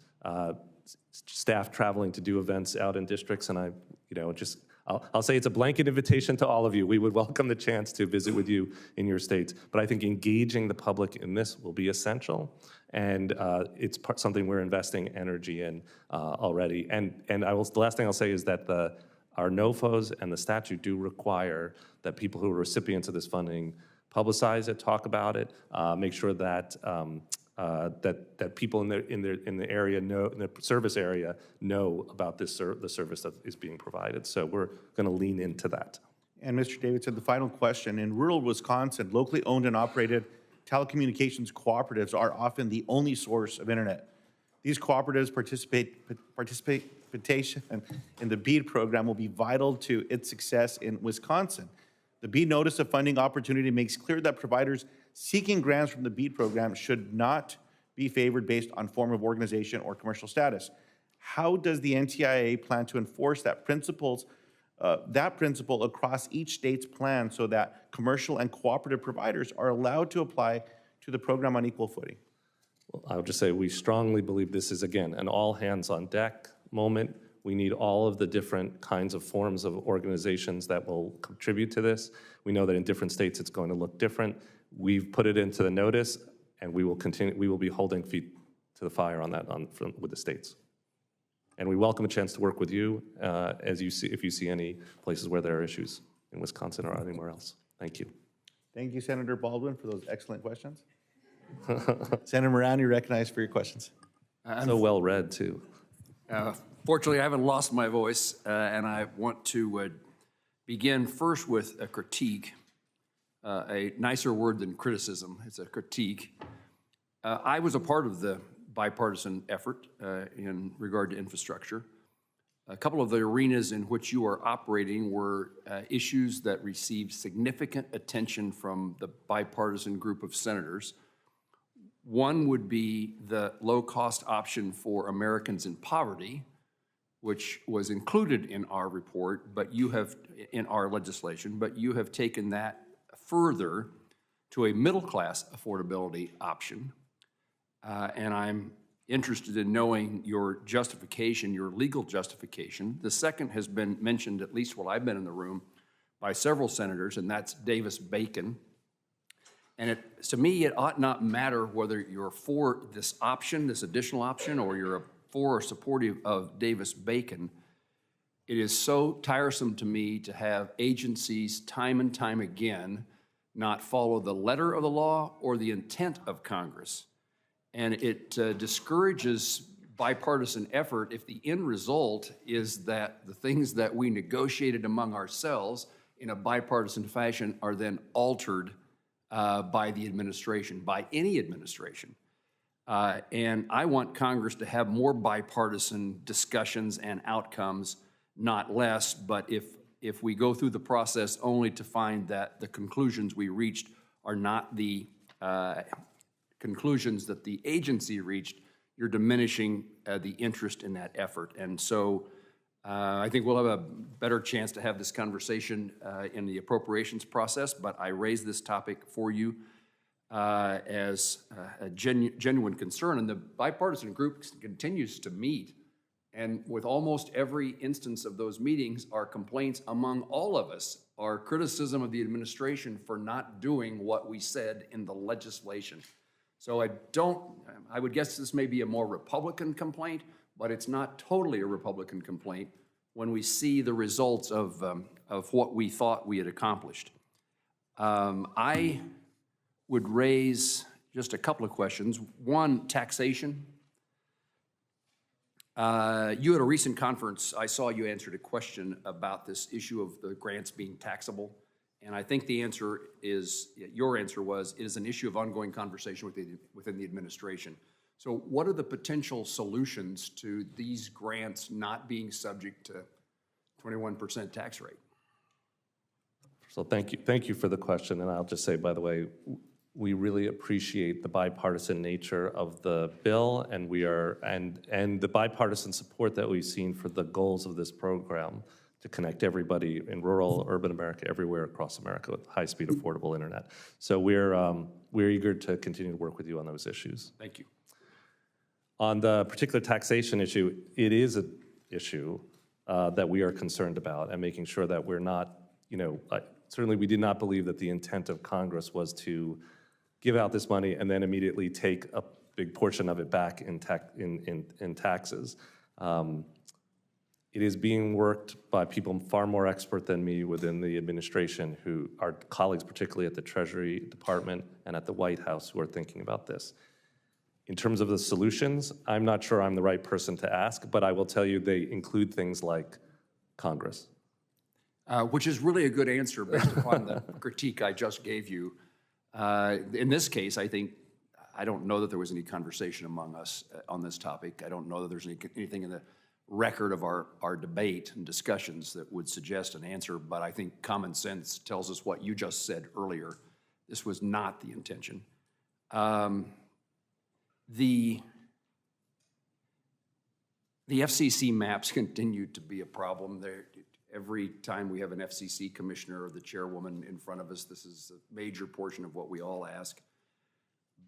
staff traveling to do events out in districts, and I'll say it's a blanket invitation to all of you. We would welcome the chance to visit with you in your states, but I think engaging the public in this will be essential, and it's something we're investing energy in already. And the last thing I'll say is that our NOFOs and the statute do require that people who are recipients of this funding publicize it, talk about it, make sure that that people in the area know, in the service area, know about the service that is being provided. So we're going to lean into that. And Mr. Davidson, the final question: in rural Wisconsin, locally owned and operated telecommunications cooperatives are often the only source of internet. These cooperatives' participation in the Bead program will be vital to its success in Wisconsin. The Bead Notice of Funding Opportunity makes clear that providers seeking grants from the Bead program should not be favored based on form of organization or commercial status. How does the NTIA plan to enforce that principle across each state's plan so that commercial and cooperative providers are allowed to apply to the program on equal footing? Well, I would just say we strongly believe this is, again, an all hands on deck moment. We need all of the different kinds of forms of organizations that will contribute to this. We know that in different states it's going to look different. We've put it into the notice, and we will continue. We will be holding feet to the fire on that with the states. And we welcome a chance to work with you as you see, if you see any places where there are issues in Wisconsin or anywhere else. Thank you. Thank you, Senator Baldwin, for those excellent questions. Senator Moran, you're recognized for your questions. So well read, too. Fortunately, I haven't lost my voice, and I want to begin first with a critique, a nicer word than criticism. It's a critique. I was a part of the bipartisan effort in regard to infrastructure. A couple of the arenas in which you are operating were issues that received significant attention from the bipartisan group of senators. One would be the low-cost option for Americans in poverty, which was included in our report, but you have, in our legislation, but you have taken that further to a middle-class affordability option. And I'm interested in knowing your justification, your legal justification. The second has been mentioned, at least while I've been in the room, by several senators, and that's Davis-Bacon. And to me, it ought not matter whether you're for this option, this additional option, or you're for or supportive of Davis-Bacon. It is so tiresome to me to have agencies time and time again not follow the letter of the law or the intent of Congress. And it discourages bipartisan effort if the end result is that the things that we negotiated among ourselves in a bipartisan fashion are then altered by the administration, by any administration. And I want Congress to have more bipartisan discussions and outcomes, not less. But if we go through the process only to find that the conclusions we reached are not the conclusions that the agency reached, you're diminishing the interest in that effort. And so I think we'll have a better chance to have this conversation in the appropriations process, but I raise this topic for you as a genuine concern. And the bipartisan group continues to meet. And with almost every instance of those meetings, our complaints among all of us are criticism of the administration for not doing what we said in the legislation. So I would guess this may be a more Republican complaint, but it's not totally a Republican complaint when we see the results of what we thought we had accomplished. I would raise just a couple of questions. One, taxation. You at a recent conference, I saw you answered a question about this issue of the grants being taxable. And I think the answer is, your answer was, it is an issue of ongoing conversation within the administration. So what are the potential solutions to these grants not being subject to 21% tax rate? So thank you for the question. And I'll just say, by the way, we really appreciate the bipartisan nature of the bill, and and the bipartisan support that we've seen for the goals of this program to connect everybody in rural, urban America, everywhere across America with high-speed, affordable internet. So we're eager to continue to work with you on those issues. Thank you. On the particular taxation issue, it is an issue that we are concerned about, and making sure that we're not, certainly we did not believe that the intent of Congress was to give out this money and then immediately take a big portion of it back in taxes. It is being worked by people far more expert than me within the administration, who are colleagues, particularly at the Treasury Department and at the White House, who are thinking about this. In terms of the solutions, I'm not sure I'm the right person to ask, but I will tell you they include things like Congress. Which is really a good answer based upon the critique I just gave you. In this case, I don't know that there was any conversation among us on this topic. I don't know that there's anything in the record of our debate and discussions that would suggest an answer, but I think common sense tells us what you just said earlier. This was not the intention. The FCC maps continue to be a problem. Every time we have an FCC commissioner or the chairwoman in front of us, this is a major portion of what we all ask.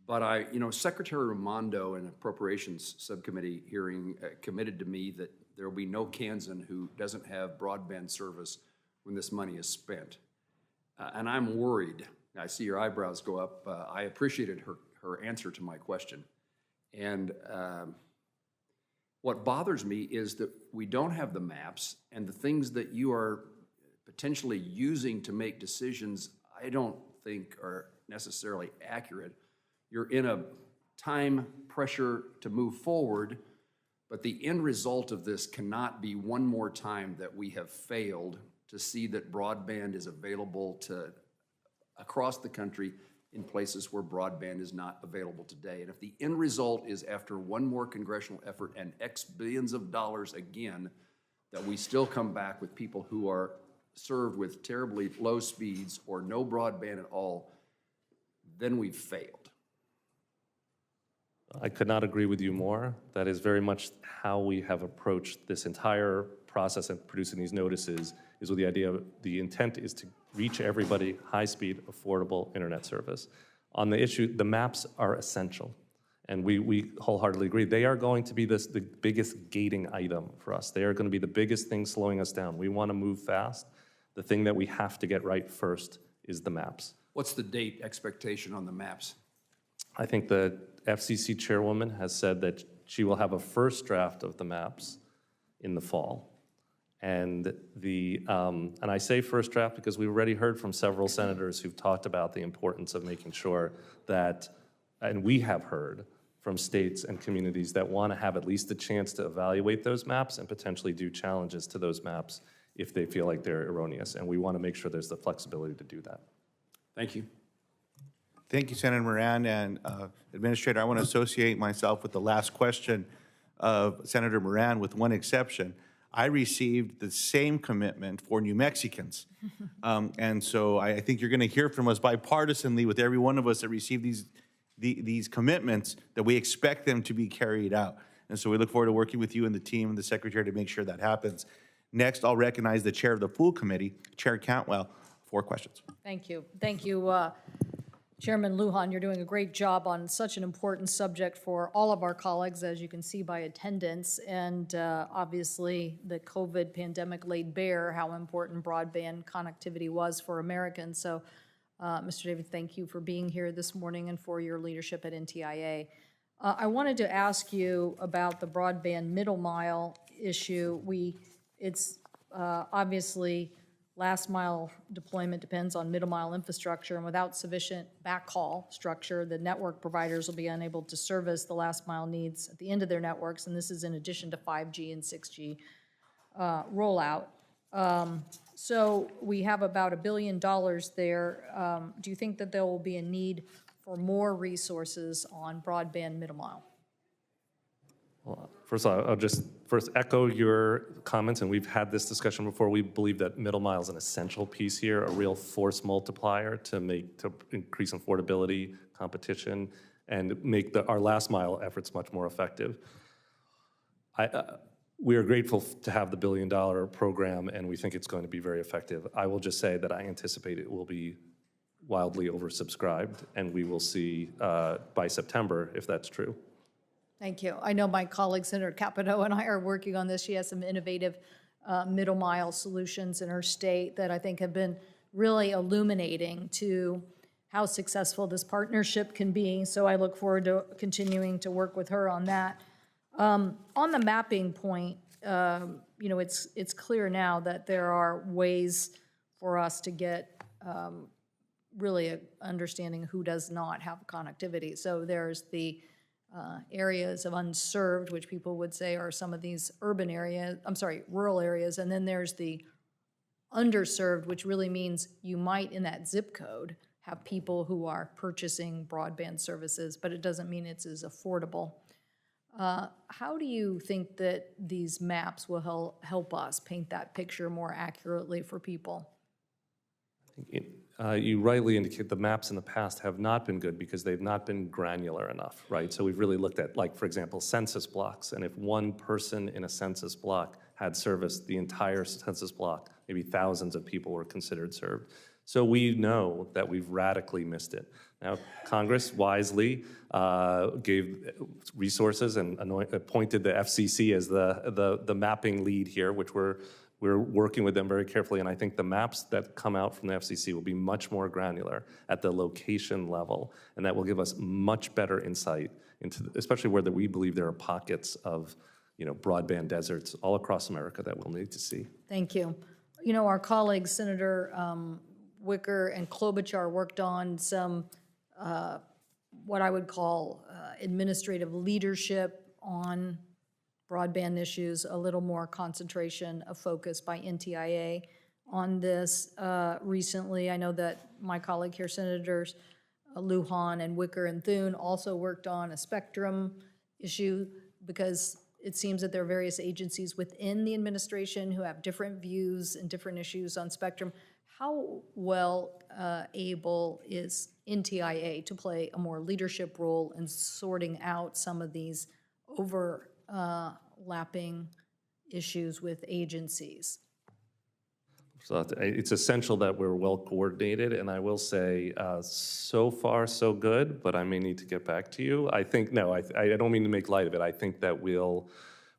But Secretary Raimondo in Appropriations Subcommittee hearing committed to me that there will be no Kansan who doesn't have broadband service when this money is spent. And I'm worried. I see your eyebrows go up. I appreciated her answer to my question. And what bothers me is that we don't have the maps, and the things that you are potentially using to make decisions, I don't think are necessarily accurate. You're in a time pressure to move forward, but the end result of this cannot be one more time that we have failed to see that broadband is available to across the country in places where broadband is not available today. And if the end result is after one more congressional effort and X billions of dollars again, that we still come back with people who are served with terribly low speeds or no broadband at all, then we've failed. I could not agree with you more. That is very much how we have approached this entire process of producing these notices, is with the idea of the intent is to reach everybody high-speed, affordable internet service. On the issue, the maps are essential, and we wholeheartedly agree. They are going to be the biggest gating item for us. They are going to be the biggest thing slowing us down. We want to move fast. The thing that we have to get right first is the maps. What's the date expectation on the maps? I think the FCC chairwoman has said that she will have a first draft of the maps in the fall. And and I say first draft because we've already heard from several senators who've talked about the importance of making sure that, and we have heard from states and communities that want to have at least a chance to evaluate those maps and potentially do challenges to those maps if they feel like they're erroneous. And we want to make sure there's the flexibility to do that. Thank you. Thank you, Senator Moran. And Administrator, I want to associate myself with the last question of Senator Moran with one exception. I received the same commitment for New Mexicans. And so I think you're going to hear from us bipartisanly with every one of us that receive these commitments, that we expect them to be carried out. And so we look forward to working with you and the team and the Secretary to make sure that happens. Next, I'll recognize the Chair of the Full Committee, Chair Cantwell, for questions. Thank you. Thank you, Chairman Lujan. You're doing a great job on such an important subject for all of our colleagues, as you can see by attendance. And obviously, the COVID pandemic laid bare how important broadband connectivity was for Americans. So, Mr. David, thank you for being here this morning and for your leadership at NTIA. I wanted to ask you about the broadband middle mile issue. It's obviously last mile deployment depends on middle mile infrastructure, and without sufficient backhaul structure, the network providers will be unable to service the last mile needs at the end of their networks, and this is in addition to 5G and 6G rollout. So we have about $1 billion there. Do you think that there will be a need for more resources on broadband middle mile? Well, first of all, I'll just first echo your comments, and we've had this discussion before. We believe that middle mile is an essential piece here, a real force multiplier to increase affordability, competition, and make our last mile efforts much more effective. We are grateful to have the $1 billion program, and we think it's going to be very effective. I will just say that I anticipate it will be wildly oversubscribed, and we will see by September if that's true. Thank you. I know my colleague Senator Capito and I are working on this. She has some innovative middle mile solutions in her state that I think have been really illuminating to how successful this partnership can be. So I look forward to continuing to work with her on that. On the mapping point, you know, it's clear now that there are ways for us to get really an understanding who does not have connectivity. So there's the areas of unserved, which people would say are some of these urban areas, rural areas, and then there's the underserved, which really means you might in that zip code have people who are purchasing broadband services, but it doesn't mean it's as affordable. How do you think that these maps will help us paint that picture more accurately for people? You rightly indicate the maps in the past have not been good because they've not been granular enough, right? So we've really looked at, like, for example, census blocks, and if one person in a census block had service the entire census block. Maybe thousands of people were considered served. So we know that we've radically missed it. Now, Congress wisely gave resources and appointed the FCC as the mapping lead here, which we're working with them very carefully. And I think the maps that come out from the FCC will be much more granular at the location level, and that will give us much better insight into, especially where we believe there are pockets of, broadband deserts all across America that we'll need to see. Thank you. Our colleagues, Senator Wicker and Klobuchar, worked on some, what I would call administrative leadership on broadband issues, a little more concentration of focus by NTIA on this recently. I know that my colleague here, Senators Lujan and Wicker and Thune, also worked on a spectrum issue, because it seems that there are various agencies within the administration who have different views and different issues on spectrum. How well able is NTIA to play a more leadership role in sorting out some of these overlapping issues with agencies? So it's essential that we're well coordinated, and I will say, so far so good, but I may need to get back to you. I think, no, I don't mean to make light of it. I think that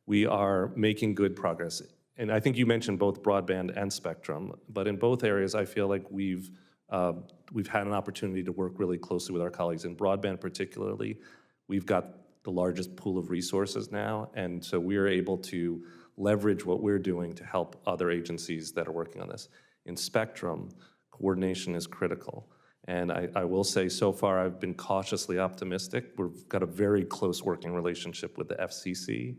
we are making good progress. And I think you mentioned both broadband and spectrum, but in both areas, I feel like we've had an opportunity to work really closely with our colleagues. In broadband particularly, we've got the largest pool of resources now, and so we are able to leverage what we're doing to help other agencies that are working on this. In spectrum, coordination is critical. And I will say, so far, I've been cautiously optimistic. We've got a very close working relationship with the FCC.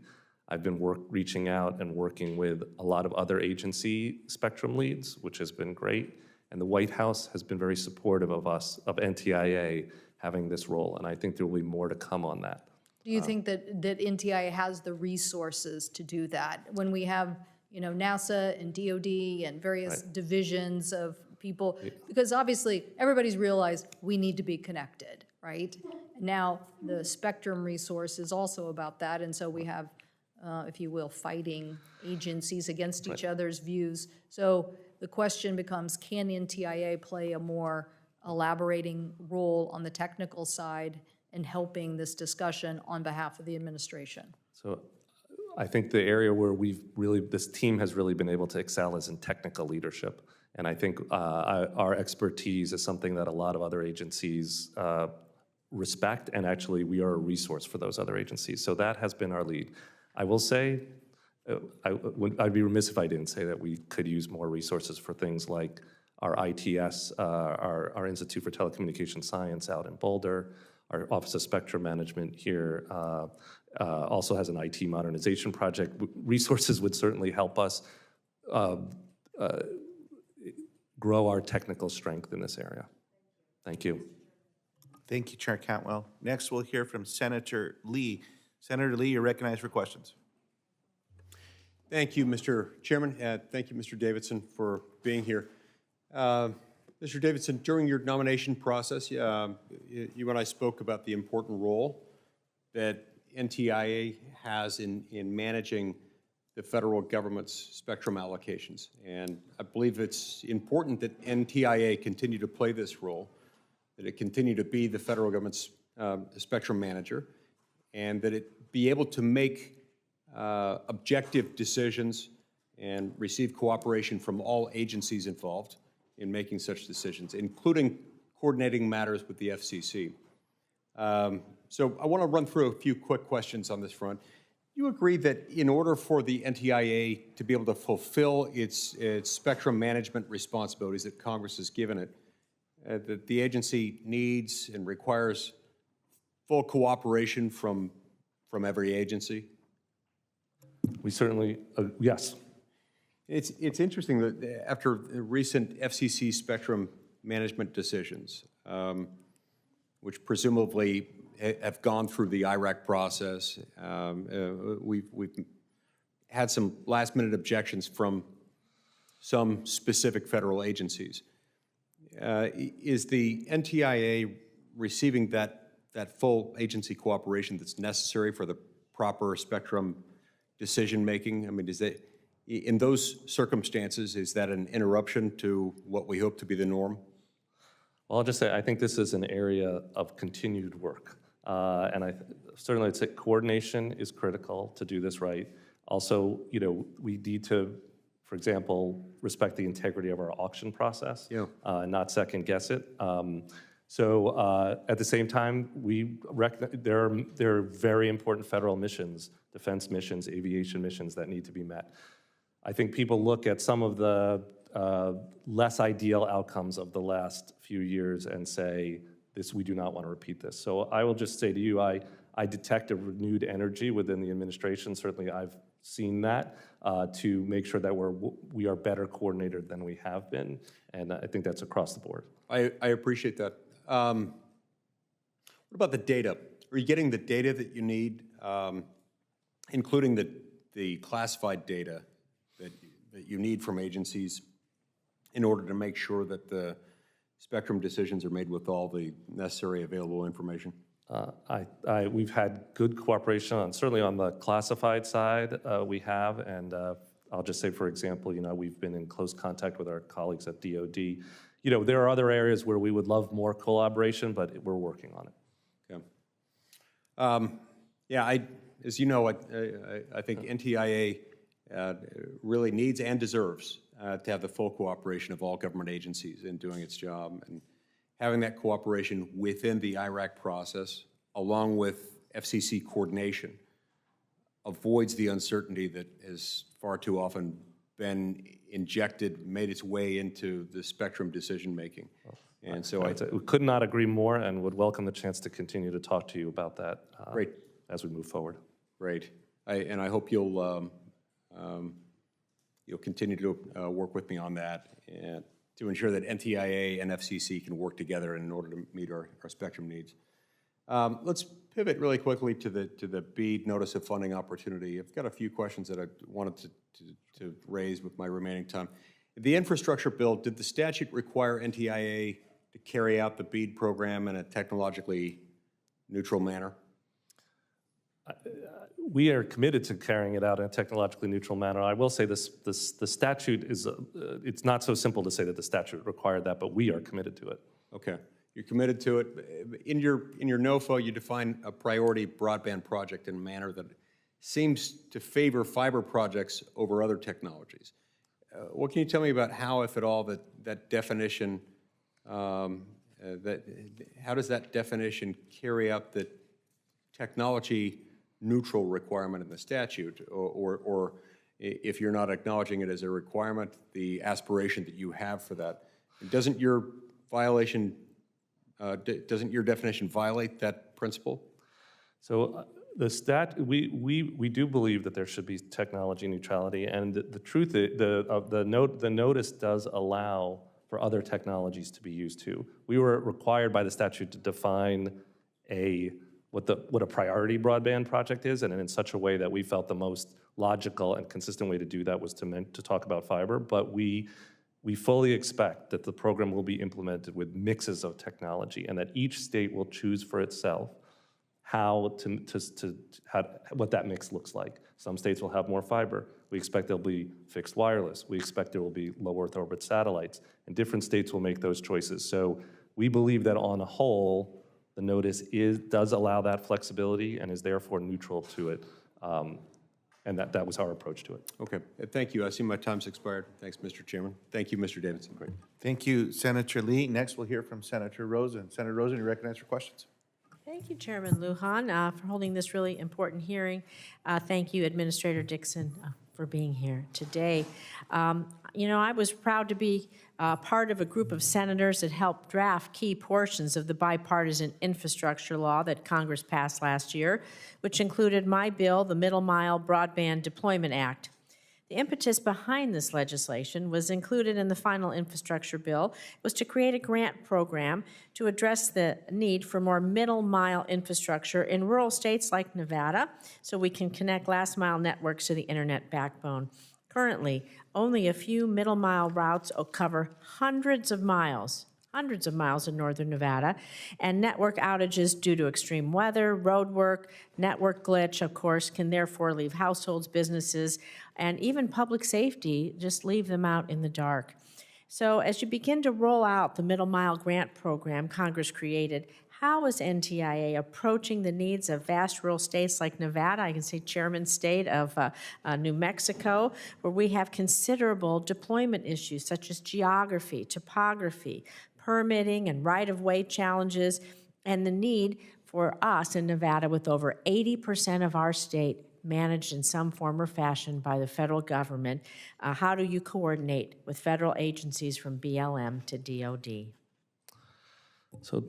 I've been reaching out and working with a lot of other agency spectrum leads, which has been great. And the White House has been very supportive of us, of NTIA, having this role. And I think there will be more to come on that. Do you think that NTIA has the resources to do that? When we have, NASA and DOD and various divisions of people, because obviously everybody's realized we need to be connected, right? Now, the spectrum resource is also about that, and so we have, if you will, fighting agencies against each other's views. So the question becomes, can NTIA play a more elaborating role on the technical side in helping this discussion on behalf of the administration? So I think the area where this team has really been able to excel is in technical leadership. And I think our expertise is something that a lot of other agencies respect, and actually we are a resource for those other agencies. So that has been our lead. I will say, I'd be remiss if I didn't say that we could use more resources for things like our ITS, our Institute for Telecommunications Science out in Boulder. Our Office of Spectrum Management here also has an IT modernization project. Resources would certainly help us grow our technical strength in this area. Thank you. Thank you, Chair Cantwell. Next, we'll hear from Senator Lee. Senator Lee, you're recognized for questions. Thank you, Mr. Chairman. Thank you, Mr. Davidson, for being here. Mr. Davidson, during your nomination process, you and I spoke about the important role that NTIA has in managing the federal government's spectrum allocations. And I believe it's important that NTIA continue to play this role, that it continue to be the federal government's spectrum manager, and that it be able to make objective decisions and receive cooperation from all agencies involved in making such decisions, including coordinating matters with the FCC. So I want to run through a few quick questions on this front. You agree that in order for the NTIA to be able to fulfill its spectrum management responsibilities that Congress has given it, that the agency needs and requires full cooperation from every agency? We certainly, yes. It's interesting that after recent FCC spectrum management decisions, which presumably have gone through the IRAC process, we've had some last-minute objections from some specific federal agencies. Is the NTIA receiving that full agency cooperation that's necessary for the proper spectrum decision-making? I mean, In those circumstances, is that an interruption to what we hope to be the norm? Well, I'll just say, I think this is an area of continued work. And certainly I'd say coordination is critical to do this right. Also, we need to, for example, respect the integrity of our auction process, and not second guess it. So at the same time, we recognize there are very important federal missions, defense missions, aviation missions that need to be met. I think people look at some of the less ideal outcomes of the last few years and say, we do not want to repeat this. So I will just say to you, I detect a renewed energy within the administration. Certainly I've seen that to make sure that we are better coordinated than we have been. And I think that's across the board. I appreciate that. What about the data? Are you getting the data that you need, including the classified data that you need from agencies in order to make sure that the spectrum decisions are made with all the necessary available information? We've had good cooperation certainly on the classified side we have, and I'll just say, for example, we've been in close contact with our colleagues at DOD. There are other areas where we would love more collaboration, but we're working on it. Okay. As you know, I think NTIA really needs and deserves to have the full cooperation of all government agencies in doing its job, and having that cooperation within the IRAC process, along with FCC coordination, avoids the uncertainty that has far too often been made its way into the spectrum decision-making. And so we could not agree more, and would welcome the chance to continue to talk to you about that as we move forward. Great. And I hope you'll continue to work with me on that and to ensure that NTIA and FCC can work together in order to meet our spectrum needs. Let's pivot really quickly to the Bead Notice of Funding Opportunity. I've got a few questions that I wanted to raise with my remaining time. The infrastructure bill, did the statute require NTIA to carry out the Bead program in a technologically neutral manner? We are committed to carrying it out in a technologically neutral manner. I will say the statute is, it's not so simple to say that the statute required that, but we are committed to it. Okay, you're committed to it. In your NOFO, you define a priority broadband project in a manner that seems to favor fiber projects over other technologies. What can you tell me about how, if at all, that definition, how does that definition carry out the technology neutral requirement in the statute, or if you're not acknowledging it as a requirement, the aspiration that you have for that? Doesn't your definition violate that principle? So we do believe that there should be technology neutrality, and the truth is, the notice does allow for other technologies to be used too. We were required by the statute to define what a priority broadband project is, and in such a way that we felt the most logical and consistent way to do that was to talk about fiber. But we fully expect that the program will be implemented with mixes of technology, and that each state will choose for itself what that mix looks like. Some states will have more fiber. We expect there'll be fixed wireless. We expect there will be low Earth orbit satellites, and different states will make those choices. So we believe that on a whole, the notice does allow that flexibility and is therefore neutral to it, and that was our approach to it. Okay, thank you. I see my time's expired. Thanks, Mr. Chairman. Thank you, Mr. Davidson. Great. Thank you, Senator Lee. Next, we'll hear from Senator Rosen. Senator Rosen, you're recognized for questions. Thank you, Chairman Lujan, for holding this really important hearing. Thank you, Administrator Dixon, for being here today. I was proud to be part of a group of senators that helped draft key portions of the bipartisan infrastructure law that Congress passed last year, which included my bill, the Middle Mile Broadband Deployment Act. The impetus behind this legislation was included in the final infrastructure bill, was to create a grant program to address the need for more middle mile infrastructure in rural states like Nevada, so we can connect last mile networks to the internet backbone. Currently, only a few middle mile routes cover hundreds of miles hundreds of miles in northern Nevada, and network outages due to extreme weather, road work, network glitch, of course, can therefore leave households, businesses, and even public safety, just leave them out in the dark. So as you begin to roll out the Middle Mile Grant Program Congress created, how is NTIA approaching the needs of vast rural states like Nevada, I can say Chairman's state of New Mexico, where we have considerable deployment issues such as geography, topography, permitting, and right-of-way challenges, and the need for us in Nevada with over 80% of our state managed in some form or fashion by the federal government? How do you coordinate with federal agencies from BLM to DOD? So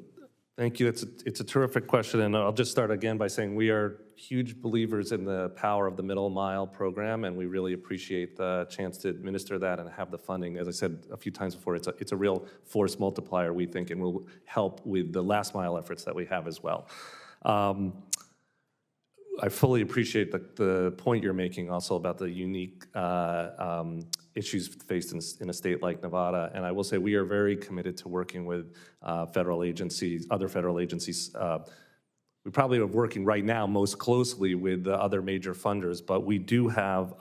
thank you. It's a terrific question, and I'll just start again by saying we are huge believers in the power of the Middle Mile program, and we really appreciate the chance to administer that and have the funding. As I said a few times before, it's a real force multiplier, we think, and will help with the last mile efforts that we have as well. I fully appreciate the point you're making also about the unique issues faced in a state like Nevada. And I will say we are very committed to working with federal agencies, other federal agencies. We probably are working right now most closely with the other major funders, but we do have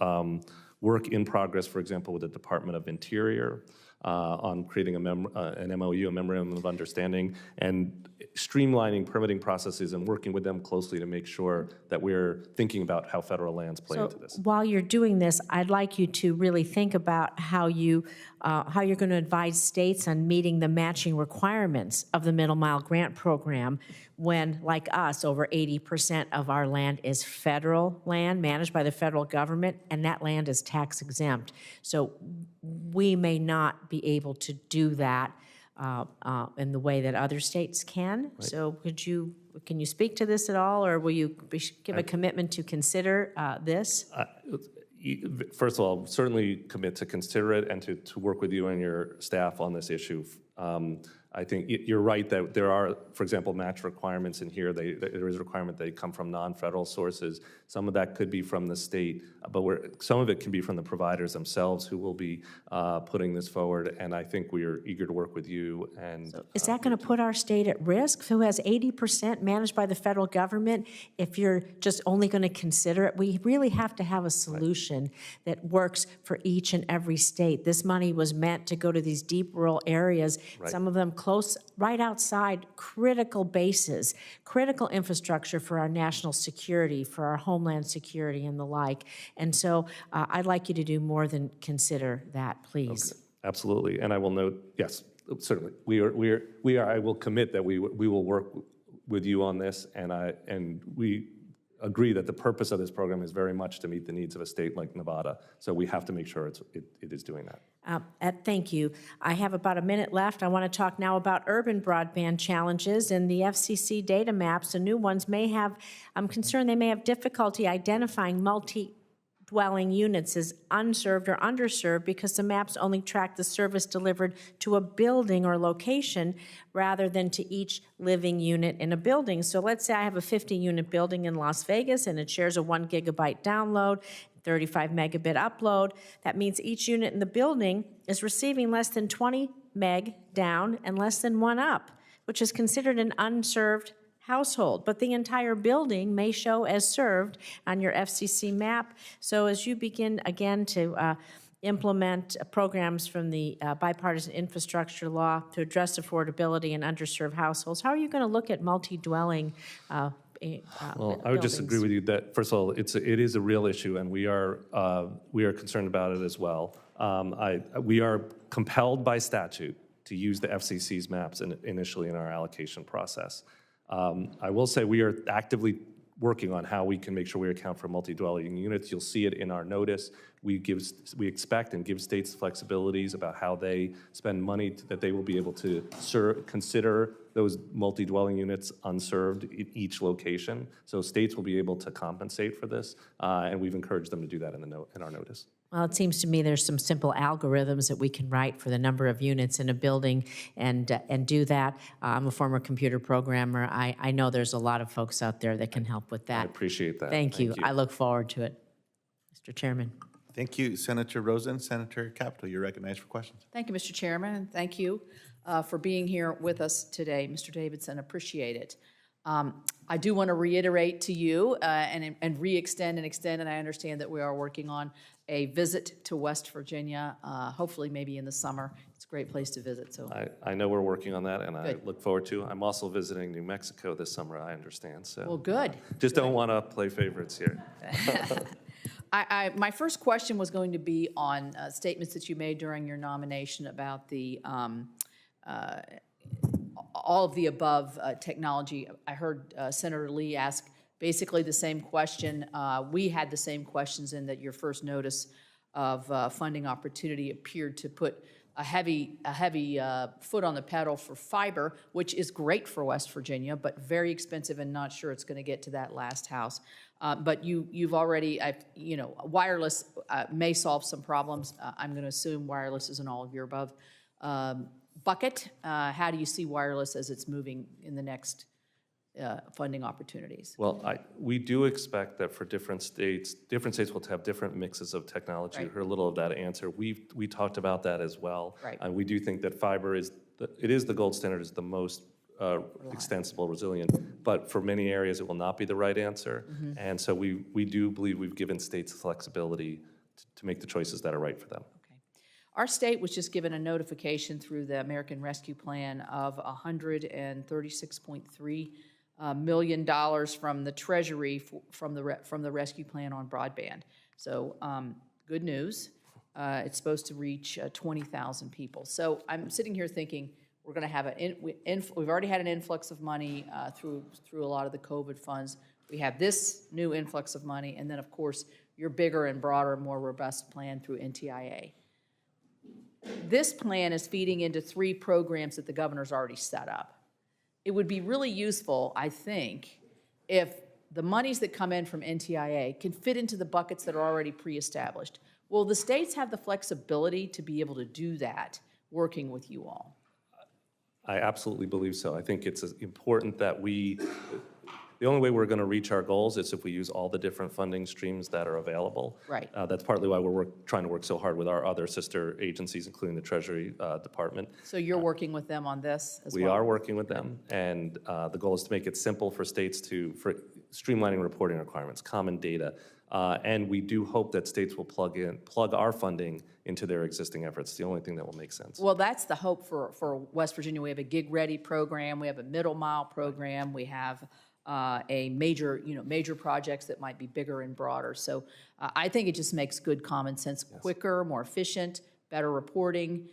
work in progress, for example, with the Department of Interior on creating an MOU, a Memorandum of Understanding, and streamlining permitting processes and working with them closely to make sure that we're thinking about how federal lands play into this. While you're doing this, I'd like you to really think about how you're going to advise states on meeting the matching requirements of the Middle Mile Grant Program when, like us, over 80% of our land is federal land managed by the federal government, and that land is tax exempt. So we may not be able to do that in the way that other states can. Right. So can you speak to this at all, or will you give a commitment to consider this? First of all, certainly commit to consider it and to work with you and your staff on this issue. I think you're right that there are, for example, match requirements in here. There is a requirement they come from non-federal sources. Some of that could be from the state, but some of it can be from the providers themselves who will be putting this forward. And I think we are eager to work with you. And so is that going to put our state at risk? Who has 80% managed by the federal government? If you're just only going to consider it, we really have to have a solution that works for each and every state. This money was meant to go to these deep rural areas. Some of them close, right outside critical bases, critical infrastructure for our national security, for our homeland security and the like. And so I'd like you to do more than consider that, please. Okay. Absolutely. And I will note, yes, certainly. We are, I will commit that we will work with you on this, and we agree that the purpose of this program is very much to meet the needs of a state like Nevada. So we have to make sure it is doing that. Thank you. I have about a minute left. I want to talk now about urban broadband challenges and the FCC data maps. The new ones I'm concerned they may have difficulty identifying multi-dwelling units as unserved or underserved because the maps only track the service delivered to a building or location rather than to each living unit in a building. So let's say I have a 50-unit building in Las Vegas and it shares a 1 gigabyte download, 35 megabit upload. That means each unit in the building is receiving less than 20 meg down and less than 1 up, which is considered an unserved household. But the entire building may show as served on your FCC map. So as you begin again to implement programs from the bipartisan infrastructure law to address affordability in underserved households, how are you going to look at multi-dwelling well, I would just agree with you that, first of all, it is a real issue, and we are concerned about it as well. We are compelled by statute to use the FCC's maps initially in our allocation process. I will say we are actively working on how we can make sure we account for multi-dwelling units. You'll see it in our notice. We expect and give states flexibilities about how they spend money that they will be able to consider those multi-dwelling units unserved at each location. So states will be able to compensate for this, and we've encouraged them to do that in our notice. Well, it seems to me there's some simple algorithms that we can write for the number of units in a building and do that. I'm a former computer programmer. I know there's a lot of folks out there that can help with that. I appreciate that. Thank you. I look forward to it. Mr. Chairman. Thank you, Senator Rosen. Senator Capito, you're recognized for questions. Thank you, Mr. Chairman, and thank you. for being here with us today, Mr. Davidson. Appreciate it. I do want to reiterate to you and re-extend and extend, and I understand that we are working on a visit to West Virginia, hopefully maybe in the summer. It's a great place to visit. So I know we're working on that, and I Good. look forward to. I'm also visiting New Mexico this summer, I understand. So Well, good. Just don't want to play favorites here. My first question was going to be on statements that you made during your nomination about the all of the above technology. I heard Senator Lee ask basically the same question. We had the same questions in that your first notice of funding opportunity appeared to put a heavy foot on the pedal for fiber, which is great for West Virginia, but very expensive and not sure it's going to get to that last house. But you've already, wireless may solve some problems. I'm going to assume wireless is in all of your above bucket. How do you see wireless as it's moving in the next funding opportunities? Well, we do expect that for different states will have different mixes of technology. Right. You heard a little of that answer. We talked about that as well. Right. And we do think that fiber is the gold standard, is the most extensible, resilient, but for many areas it will not be the right answer. Mm-hmm. And so we do believe we've given states flexibility to make the choices that are right for them. Okay. Our state was just given a notification through the American Rescue Plan of $136.3 million from the Treasury from the Rescue Plan on broadband. So good news. It's supposed to reach 20,000 people. So I'm sitting here thinking we're going to have we've already had an influx of money through a lot of the COVID funds. We have this new influx of money, and then of course your bigger and broader, more robust plan through NTIA. This plan is feeding into 3 programs that the governor's already set up. It would be really useful, I think, if the monies that come in from NTIA can fit into the buckets that are already pre-established. Will the states have the flexibility to be able to do that, working with you all? I absolutely believe so. I think it's important that the only way we're going to reach our goals is if we use all the different funding streams that are available. Right. That's partly why we're trying to work so hard with our other sister agencies, including the Treasury Department. So you're working with them on this as well? We are working with them, and the goal is to make it simple for states for streamlining reporting requirements, common data, and we do hope that states will plug our funding into their existing efforts. It's the only thing that will make sense. Well, that's the hope for West Virginia. We have a Gig Ready program, we have a middle mile program, we have a major projects that might be bigger and broader. So I think it just makes good common sense, quicker, more efficient, better reporting.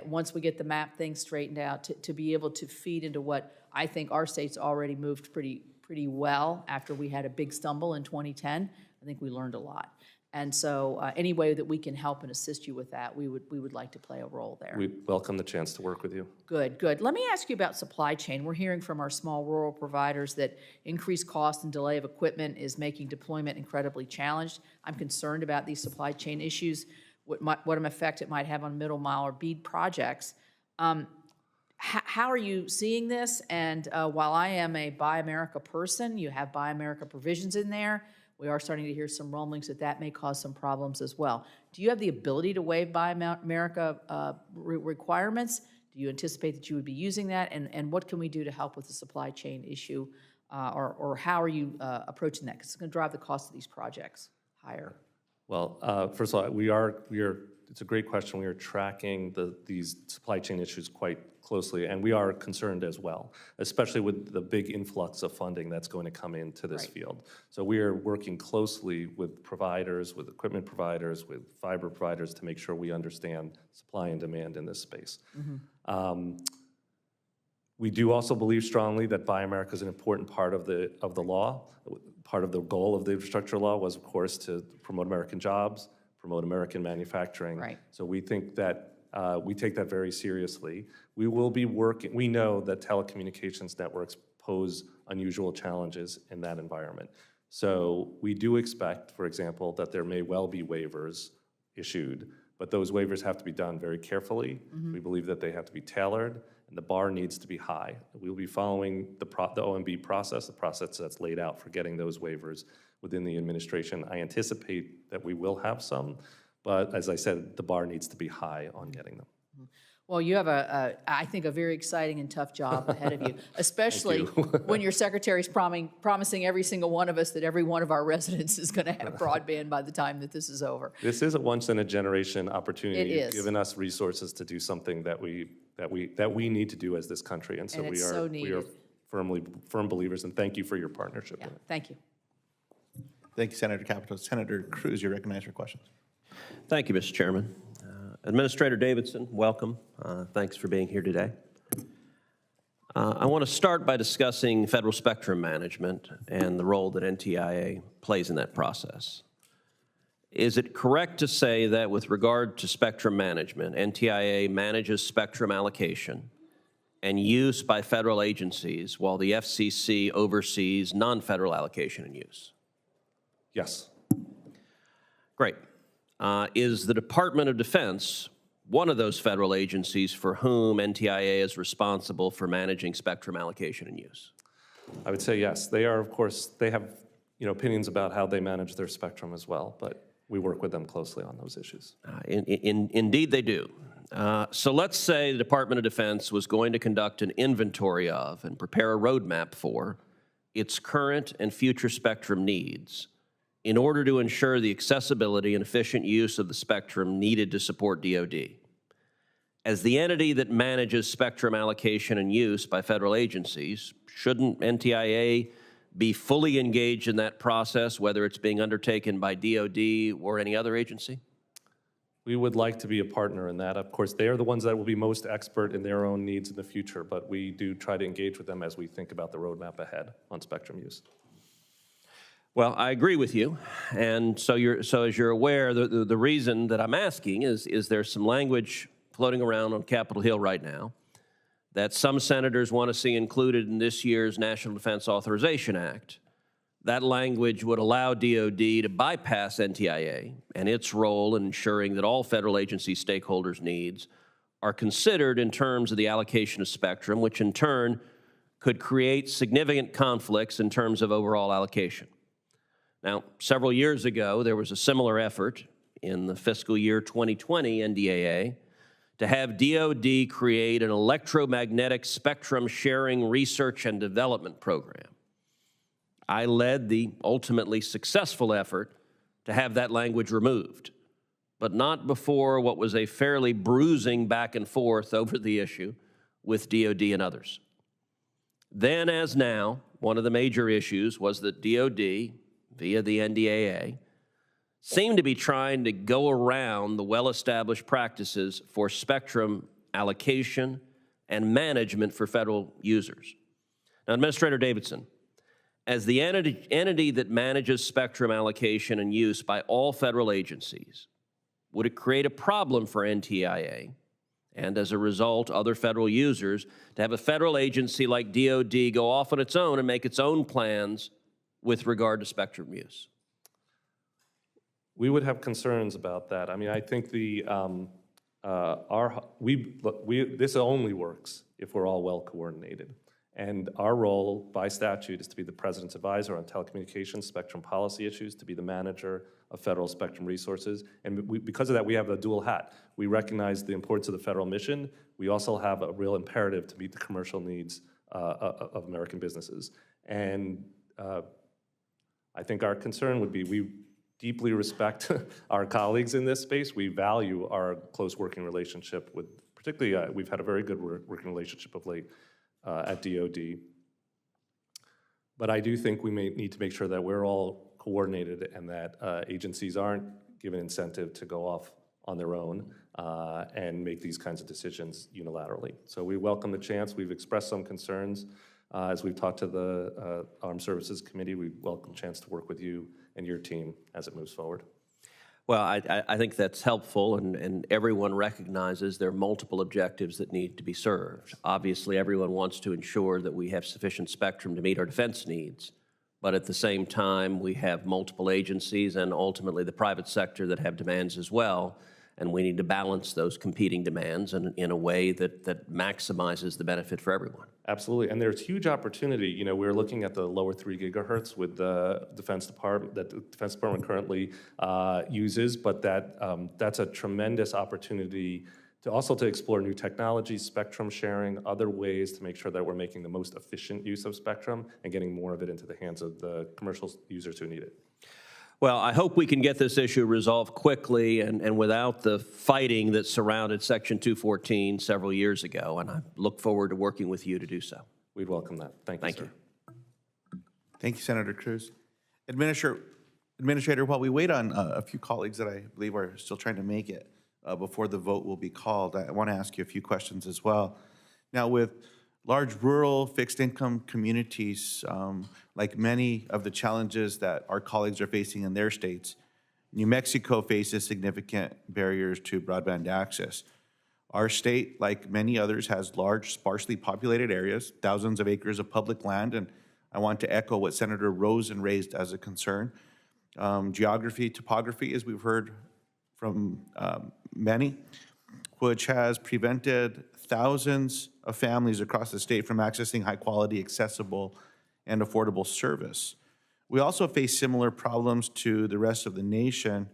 Once we get the map thing straightened out, to be able to feed into what I think our state's already moved pretty well after we had a big stumble in 2010. I think we learned a lot. And so any way that we can help and assist you with that, we would like to play a role there. We welcome the chance to work with you. Good, good. Let me ask you about supply chain. We're hearing from our small rural providers that increased cost and delay of equipment is making deployment incredibly challenged. I'm concerned about these supply chain issues, what an effect it might have on middle mile or Bead projects. How are you seeing this? And while I am a Buy America person, you have Buy America provisions in there. We are starting to hear some rumblings that may cause some problems as well. Do you have the ability to waive Buy America requirements? Do you anticipate that you would be using that? And what can we do to help with the supply chain issue? Or how are you approaching that? Because it's going to drive the cost of these projects higher. Well, first of all, it's a great question. We are tracking these supply chain issues quite closely, and we are concerned as well, especially with the big influx of funding that's going to come into this field. So we are working closely with providers, with equipment providers, with fiber providers to make sure we understand supply and demand in this space. Mm-hmm. We do also believe strongly that Buy America is an important part of the law. Part of the goal of the infrastructure law was, of course, to promote American jobs, promote American manufacturing. Right. So we think that we take that very seriously. We will be working. We know that telecommunications networks pose unusual challenges in that environment. So we do expect, for example, that there may well be waivers issued, but those waivers have to be done very carefully. Mm-hmm. We believe that they have to be tailored, and the bar needs to be high. We will be following the OMB process, the process that's laid out for getting those waivers within the administration. I anticipate that we will have some, but as I said, the bar needs to be high on getting them. Well, you have I think, a very exciting and tough job ahead of you, especially when your secretary's promising every single one of us that every one of our residents is going to have broadband by the time that this is over. This is a once-in-a-generation opportunity. It is. You've given us resources to do something that we need to do as this country, and so And we it's are so we are needed. firm believers. And thank you for your partnership. Yeah, with it. thank you. Thank you, Senator Capito. Senator Cruz, you're recognized for questions. Thank you, Mr. Chairman. Administrator Davidson, welcome. Thanks for being here today. I want to start by discussing federal spectrum management and the role that NTIA plays in that process. Is it correct to say that with regard to spectrum management, NTIA manages spectrum allocation and use by federal agencies while the FCC oversees non-federal allocation and use? Yes. Great. Is the Department of Defense one of those federal agencies for whom NTIA is responsible for managing spectrum allocation and use? I would say yes. They are, of course, they have opinions about how they manage their spectrum as well, but we work with them closely on those issues. Indeed they do. So let's say the Department of Defense was going to conduct an inventory of and prepare a roadmap for its current and future spectrum needs in order to ensure the accessibility and efficient use of the spectrum needed to support DoD. As the entity that manages spectrum allocation and use by federal agencies, shouldn't NTIA be fully engaged in that process, whether it's being undertaken by DoD or any other agency? We would like to be a partner in that. Of course, they are the ones that will be most expert in their own needs in the future, but we do try to engage with them as we think about the roadmap ahead on spectrum use. Well, I agree with you, and so as you're aware, the reason that I'm asking is there's some language floating around on Capitol Hill right now that some senators want to see included in this year's National Defense Authorization Act. That language would allow DoD to bypass NTIA and its role in ensuring that all federal agency stakeholders' needs are considered in terms of the allocation of spectrum, which in turn could create significant conflicts in terms of overall allocation. Now, several years ago, there was a similar effort in the fiscal year 2020 NDAA to have DoD create an electromagnetic spectrum sharing research and development program. I led the ultimately successful effort to have that language removed, but not before what was a fairly bruising back and forth over the issue with DoD and others. Then, as now, one of the major issues was that DoD, via the NDAA, seem to be trying to go around the well-established practices for spectrum allocation and management for federal users. Now, Administrator Davidson, as the entity that manages spectrum allocation and use by all federal agencies, would it create a problem for NTIA and, as a result, other federal users to have a federal agency like DoD go off on its own and make its own plans with regard to spectrum use? We would have concerns about that. I mean, I think this only works if we're all well coordinated. And our role by statute is to be the President's advisor on telecommunications, spectrum policy issues, to be the manager of federal spectrum resources. And because of that, we have a dual hat. We recognize the importance of the federal mission. We also have a real imperative to meet the commercial needs of American businesses. And I think our concern would be we deeply respect our colleagues in this space. We value our close working relationship with, particularly, we've had a very good working relationship of late at DoD. But I do think we may need to make sure that we're all coordinated and that agencies aren't given incentive to go off on their own and make these kinds of decisions unilaterally. So we welcome the chance. We've expressed some concerns. As we've talked to the Armed Services Committee, we welcome a chance to work with you and your team as it moves forward. Well, I think that's helpful, and everyone recognizes there are multiple objectives that need to be served. Obviously, everyone wants to ensure that we have sufficient spectrum to meet our defense needs, but at the same time, we have multiple agencies and ultimately the private sector that have demands as well, and we need to balance those competing demands in a way that maximizes the benefit for everyone. Absolutely, and there's huge opportunity. You know, we're looking at the lower 3 gigahertz with the Defense Department, that the Defense Department currently uses, but that's a tremendous opportunity to explore new technologies, spectrum sharing, other ways to make sure that we're making the most efficient use of spectrum and getting more of it into the hands of the commercial users who need it. Well, I hope we can get this issue resolved quickly and without the fighting that surrounded Section 214 several years ago, and I look forward to working with you to do so. We'd welcome that. Thank you, sir. Thank you, Senator Cruz. Administrator, while we wait on a few colleagues that I believe are still trying to make it before the vote will be called, I want to ask you a few questions as well. Now, with large rural fixed income communities, like many of the challenges that our colleagues are facing in their states, New Mexico faces significant barriers to broadband access. Our state, like many others, has large, sparsely populated areas, thousands of acres of public land, and I want to echo what Senator Rosen raised as a concern. Geography, topography, as we've heard from many, which has prevented thousands of families across the state from accessing high-quality, accessible, and affordable service. We also face similar problems to the rest of the nation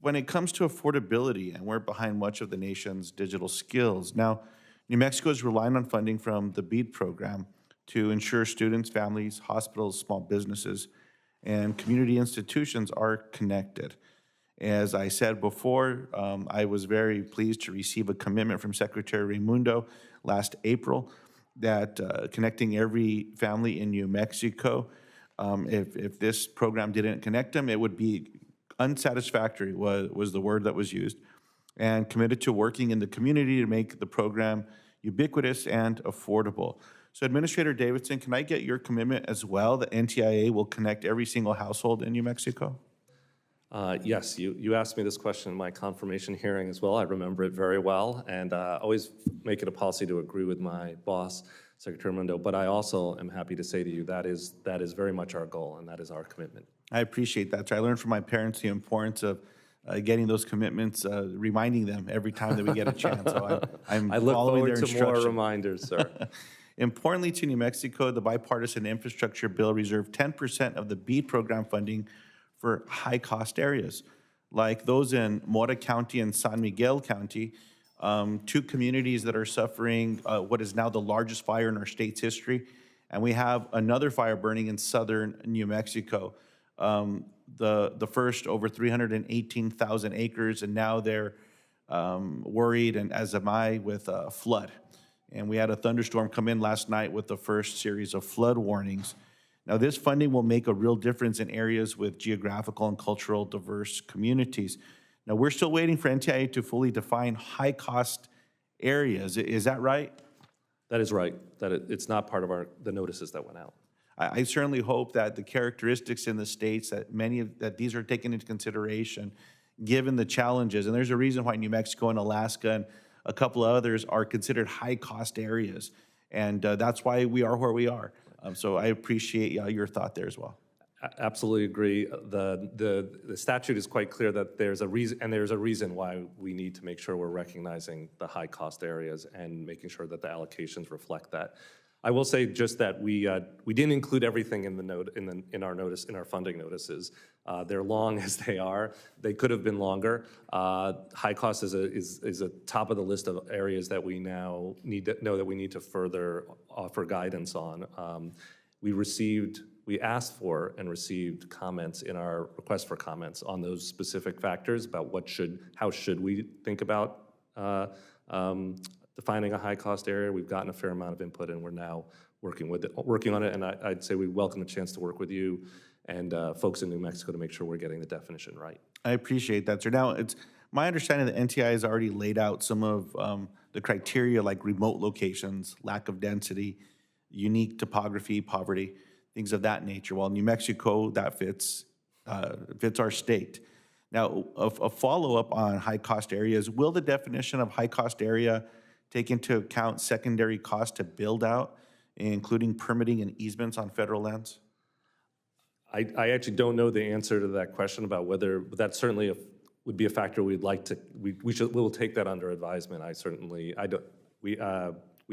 when it comes to affordability, and we're behind much of the nation's digital skills. Now, New Mexico is relying on funding from the Bead program to ensure students, families, hospitals, small businesses, and community institutions are connected. As I said before, I was very pleased to receive a commitment from Secretary Raimundo last April that connecting every family in New Mexico, if this program didn't connect them, it would be unsatisfactory, was the word that was used, and committed to working in the community to make the program ubiquitous and affordable. So Administrator Davidson, can I get your commitment as well that NTIA will connect every single household in New Mexico? Yes, you asked me this question in my confirmation hearing as well. I remember it very well, and always make it a policy to agree with my boss, Secretary Mundo, but I also am happy to say to you that is very much our goal, and that is our commitment. I appreciate that. So I learned from my parents the importance of getting those commitments, reminding them every time that we get a chance. So I'm I look following forward their to more instruction. reminders, sir. Importantly to New Mexico, the bipartisan infrastructure bill reserved 10% of the BEAD program funding for high-cost areas, like those in Mora County and San Miguel County, two communities that are suffering what is now the largest fire in our state's history. And we have another fire burning in southern New Mexico. The first over 318,000 acres, and now they're worried, and as am I, with a flood. And we had a thunderstorm come in last night with the first series of flood warnings. Now, this funding will make a real difference in areas with geographical and cultural diverse communities. Now, we're still waiting for NTIA to fully define high-cost areas. Is that right? That is right, that it's not part of the notices that went out. I certainly hope that the characteristics in the states, that these are taken into consideration, given the challenges. And there's a reason why New Mexico and Alaska and a couple of others are considered high-cost areas. And that's why we are where we are. So I appreciate your thought there as well. Absolutely agree. The statute is quite clear that there's a reason, and there's a reason why we need to make sure we're recognizing the high-cost areas and making sure that the allocations reflect that. I will say just that we didn't include everything in the note in our funding notices. They're long as they are. They could have been longer. High cost is a top of the list of areas that we now need to further offer guidance on. We asked for and received comments in our request for comments on those specific factors about how should we think about defining a high-cost area. We've gotten a fair amount of input, and we're now working on it. And I'd say we welcome the chance to work with you and folks in New Mexico to make sure we're getting the definition right. I appreciate that, sir. Now, it's my understanding that NTI has already laid out some of the criteria, like remote locations, lack of density, unique topography, poverty, things of that nature. While New Mexico, that fits our state. Now, a follow-up on high-cost areas, will the definition of high-cost area take into account secondary costs to build out, including permitting and easements on federal lands? I actually don't know the answer to that question about whether, but that certainly would be a factor we'd like to, we'll take that under advisement. We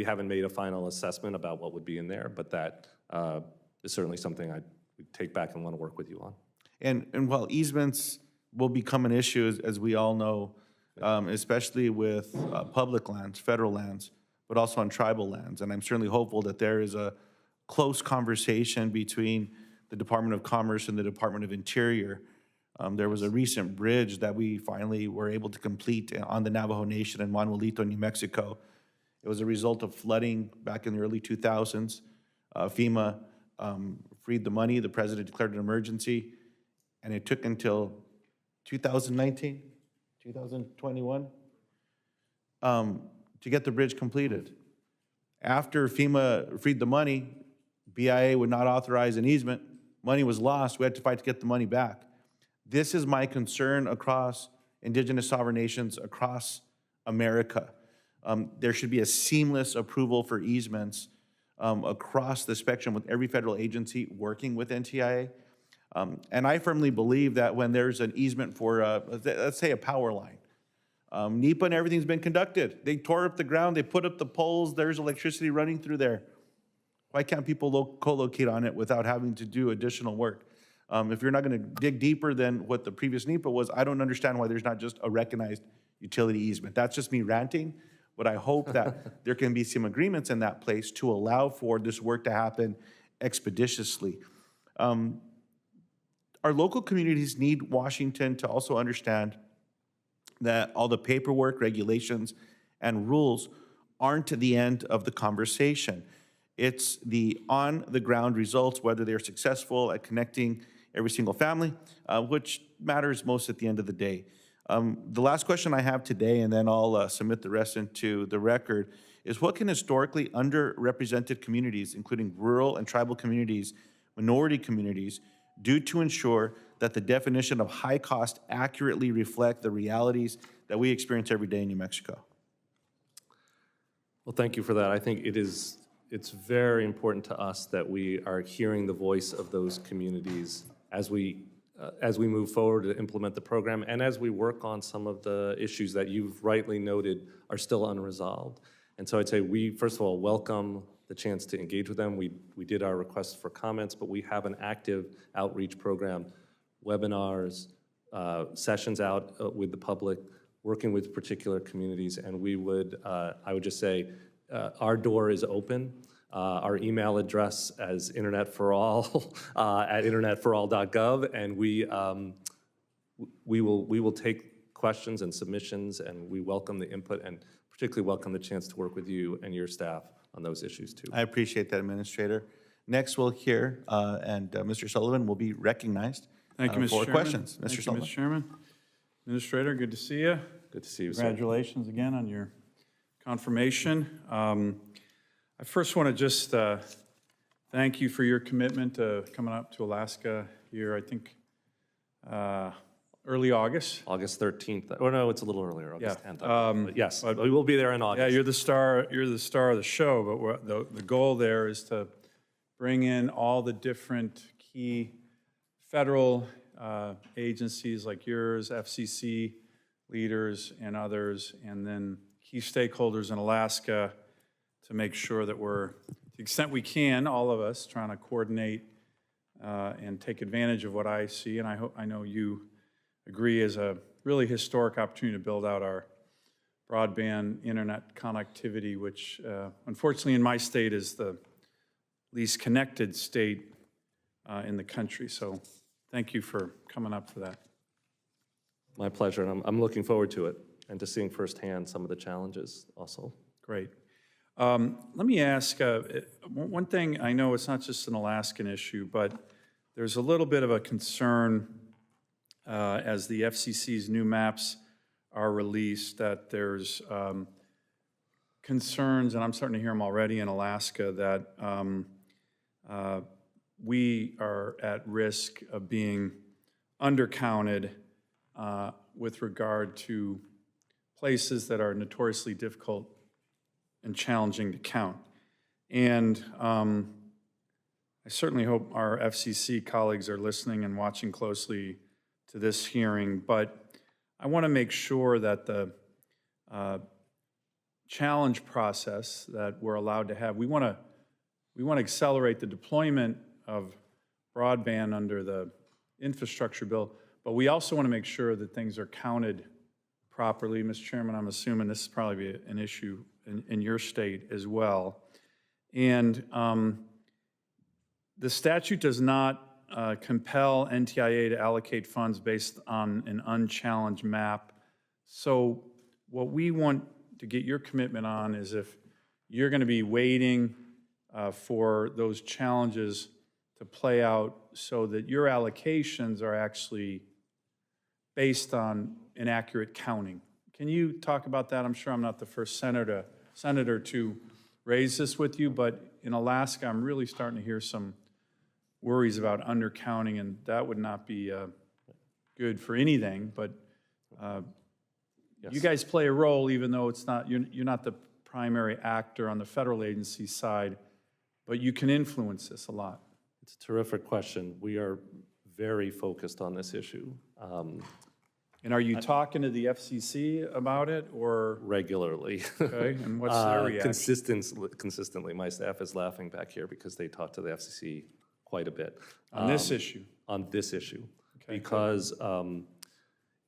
haven't made a final assessment about what would be in there, but that is certainly something I'd take back and want to work with you on. And while easements will become an issue, as we all know, especially with public lands, federal lands, but also on tribal lands. And I'm certainly hopeful that there is a close conversation between the Department of Commerce and the Department of Interior. There was a recent bridge that we finally were able to complete on the Navajo Nation in Manuelito, New Mexico. It was a result of flooding back in the early 2000s. FEMA freed the money, the president declared an emergency, and it took until 2019, 2021, to get the bridge completed. After FEMA freed the money, BIA would not authorize an easement. Money was lost. We had to fight to get the money back. This is my concern across indigenous sovereign nations across America. There should be a seamless approval for easements across the spectrum with every federal agency working with NTIA. And I firmly believe that when there's an easement for, let's say, a power line, NEPA and everything's been conducted. They tore up the ground, they put up the poles, there's electricity running through there. Why can't people co-locate on it without having to do additional work? If you're not going to dig deeper than what the previous NEPA was, I don't understand why there's not just a recognized utility easement. That's just me ranting, but I hope that there can be some agreements in that place to allow for this work to happen expeditiously. Our local communities need Washington to also understand that all the paperwork, regulations, and rules aren't the end of the conversation. It's the on-the-ground results, whether they're successful at connecting every single family, which matters most at the end of the day. The last question I have today, and then I'll submit the rest into the record, is what can historically underrepresented communities, including rural and tribal communities, minority communities, do to ensure that the definition of high cost accurately reflect the realities that we experience every day in New Mexico? Well, thank you for that. I think it's very important to us that we are hearing the voice of those communities as we move forward to implement the program and as we work on some of the issues that you've rightly noted are still unresolved. And so I'd say we, first of all, welcome the chance to engage with them. We did our requests for comments, but we have an active outreach program, webinars, sessions out with the public, working with particular communities, and we would, I would just say, our door is open. Our email address as Internet for All at internetforall.gov, and we will take questions and submissions, and we welcome the input and particularly welcome the chance to work with you and your staff on those issues too. I appreciate that, Administrator. Next, we'll hear, and Mr. Sullivan will be recognized Thank you, Mr. for Chairman. questions. Thank Mr. you, Sullivan. Mr. Chairman. Administrator, good to see you. Good to see you, sir. Congratulations again on your confirmation. I first want to just thank you for your commitment to coming up to Alaska here, I think, early August. August 13th. Oh, no, it's a little earlier, August 10th. But yes, but we will be there in August. Yeah, you're the star of the show, but the goal there is to bring in all the different key federal agencies like yours, FCC leaders and others, and then key stakeholders in Alaska to make sure that we're, to the extent we can, all of us, trying to coordinate and take advantage of what I see, and I know you agree, is a really historic opportunity to build out our broadband internet connectivity, which unfortunately in my state is the least connected state in the country. So thank you for coming up for that. My pleasure, and I'm looking forward to it and to seeing firsthand some of the challenges also. Great. Let me ask, one thing, I know it's not just an Alaskan issue, but there's a little bit of a concern as the FCC's new maps are released that there's concerns, and I'm starting to hear them already in Alaska, that we are at risk of being undercounted with regard to places that are notoriously difficult and challenging to count. And I certainly hope our FCC colleagues are listening and watching closely to this hearing, but I want to make sure that the challenge process that we're allowed to have, we want to accelerate the deployment of broadband under the infrastructure bill, but we also want to make sure that things are counted properly, Mr. Chairman, I'm assuming this is probably be an issue in your state as well. And the statute does not compel NTIA to allocate funds based on an unchallenged map. So what we want to get your commitment on is if you're going to be waiting for those challenges to play out so that your allocations are actually based on an accurate counting. Can you talk about that? I'm sure I'm not the first senator to raise this with you, but in Alaska, I'm really starting to hear some worries about undercounting, and that would not be good for anything, but you guys play a role, even though it's not, you're not the primary actor on the federal agency side, but you can influence this a lot. It's a terrific question. We are very focused on this issue. And are you talking to the FCC about it, or? Regularly. Okay, and what's their reaction? Consistently. My staff is laughing back here because they talk to the FCC quite a bit. On this issue? On this issue. Okay, because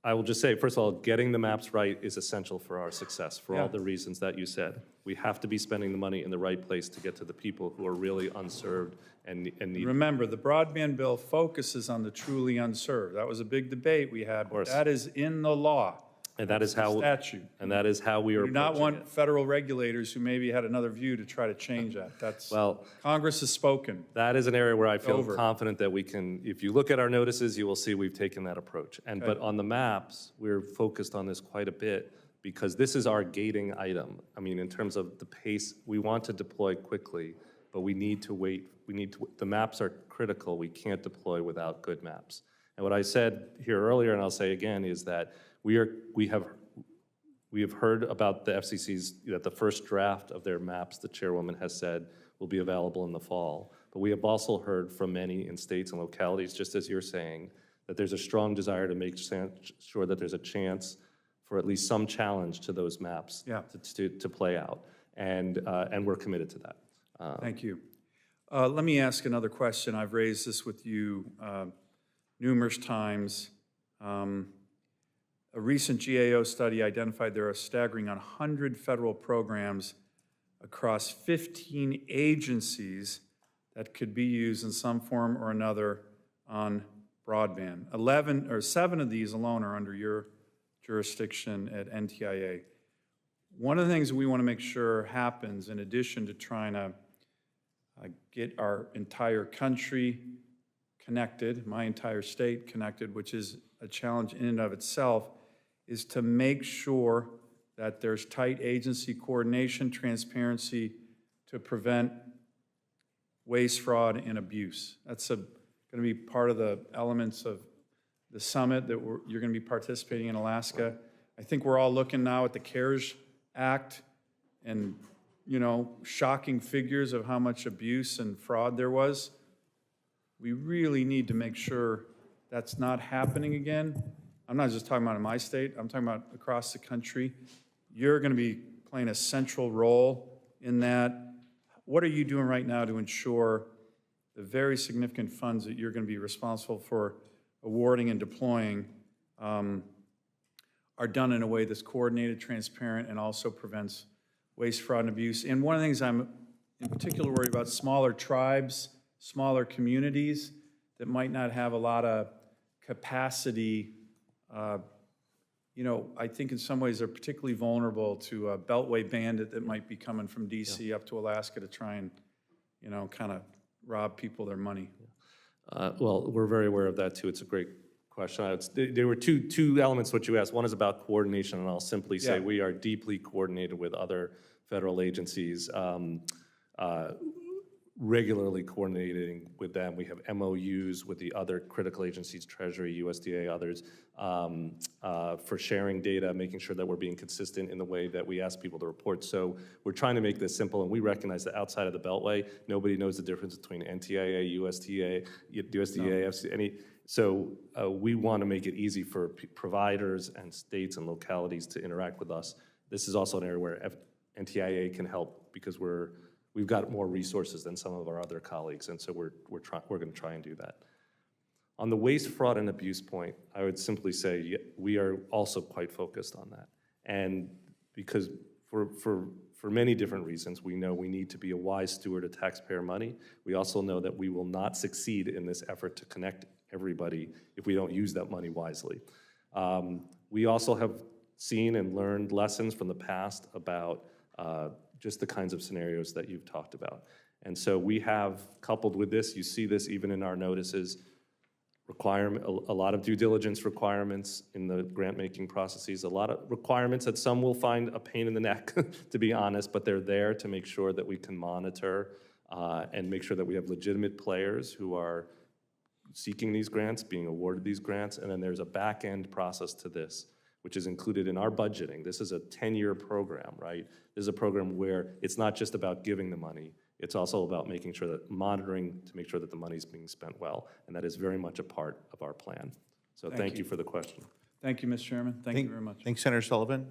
I will just say, first of all, getting the maps right is essential for our success, for all the reasons that you said. We have to be spending the money in the right place to get to the people who are really unserved and need. Remember, the broadband bill focuses on the truly unserved. That was a big debate we had. But that is in the law. And that is how statute. And that is how we are. We do not want federal regulators who maybe had another view to try to change that. That's Congress has spoken. That is an area where I feel confident that we can. If you look at our notices, you will see we've taken that approach. And but on the maps, we're focused on this quite a bit because this is our gating item. I mean, in terms of the pace, we want to deploy quickly, but we need to wait. The maps are critical. We can't deploy without good maps. And what I said here earlier, and I'll say again, is that we have heard about the FCC's, that the first draft of their maps, the chairwoman has said, will be available in the fall. But we have also heard from many in states and localities, just as you're saying, that there's a strong desire to make sure that there's a chance for at least some challenge to those maps to play out. And we're committed to that. Thank you. Let me ask another question. I've raised this with you numerous times. A recent GAO study identified there are a staggering 100 federal programs across 15 agencies that could be used in some form or another on broadband. 7 of these alone are under your jurisdiction at NTIA. One of the things we want to make sure happens, in addition to trying to get our entire country connected, my entire state connected, which is a challenge in and of itself, is to make sure that there's tight agency coordination, transparency to prevent waste, fraud, and abuse. That's going to be part of the elements of the summit that you're going to be participating in Alaska. I think we're all looking now at the CARES Act and, shocking figures of how much abuse and fraud there was. We really need to make sure that's not happening again. I'm not just talking about in my state, I'm talking about across the country. You're going to be playing a central role in that. What are you doing right now to ensure the very significant funds that you're going to be responsible for awarding and deploying are done in a way that's coordinated, transparent, and also prevents waste, fraud, and abuse? And one of the things I'm in particular worried about, smaller tribes, smaller communities that might not have a lot of capacity. I think in some ways they're particularly vulnerable to a beltway bandit that might be coming from DC up to Alaska to try and, kind of rob people their money. Well, we're very aware of that too. It's a great question. There were two elements what you asked. One is about coordination, and I'll simply say we are deeply coordinated with other federal agencies, regularly coordinating with them. We have MOUs with the other critical agencies, Treasury, USDA, others, for sharing data, making sure that we're being consistent in the way that we ask people to report. So we're trying to make this simple, and we recognize that outside of the Beltway, nobody knows the difference between NTIA, USDA, FCC, so we want to make it easy for providers and states and localities to interact with us. This is also an area where NTIA can help because we've got more resources than some of our other colleagues, and so we're going to try and do that. On the waste, fraud, and abuse point, I would simply say we are also quite focused on that. And because for many different reasons, we know we need to be a wise steward of taxpayer money. We also know that we will not succeed in this effort to connect everybody if we don't use that money wisely. We also have seen and learned lessons from the past about just the kinds of scenarios that you've talked about. And so we have, coupled with this, you see this even in our notices, a lot of due diligence requirements in the grant-making processes, a lot of requirements that some will find a pain in the neck, to be honest, but they're there to make sure that we can monitor and make sure that we have legitimate players who are seeking these grants, being awarded these grants, and then there's a back-end process to this, which is included in our budgeting. This is a 10-year program, right? This is a program where it's not just about giving the money, it's also about making sure that monitoring to make sure that the money is being spent well, and that is very much a part of our plan. So thank you for the question. Thank you, Mr. Chairman. Thank you very much. Thanks, Senator Sullivan.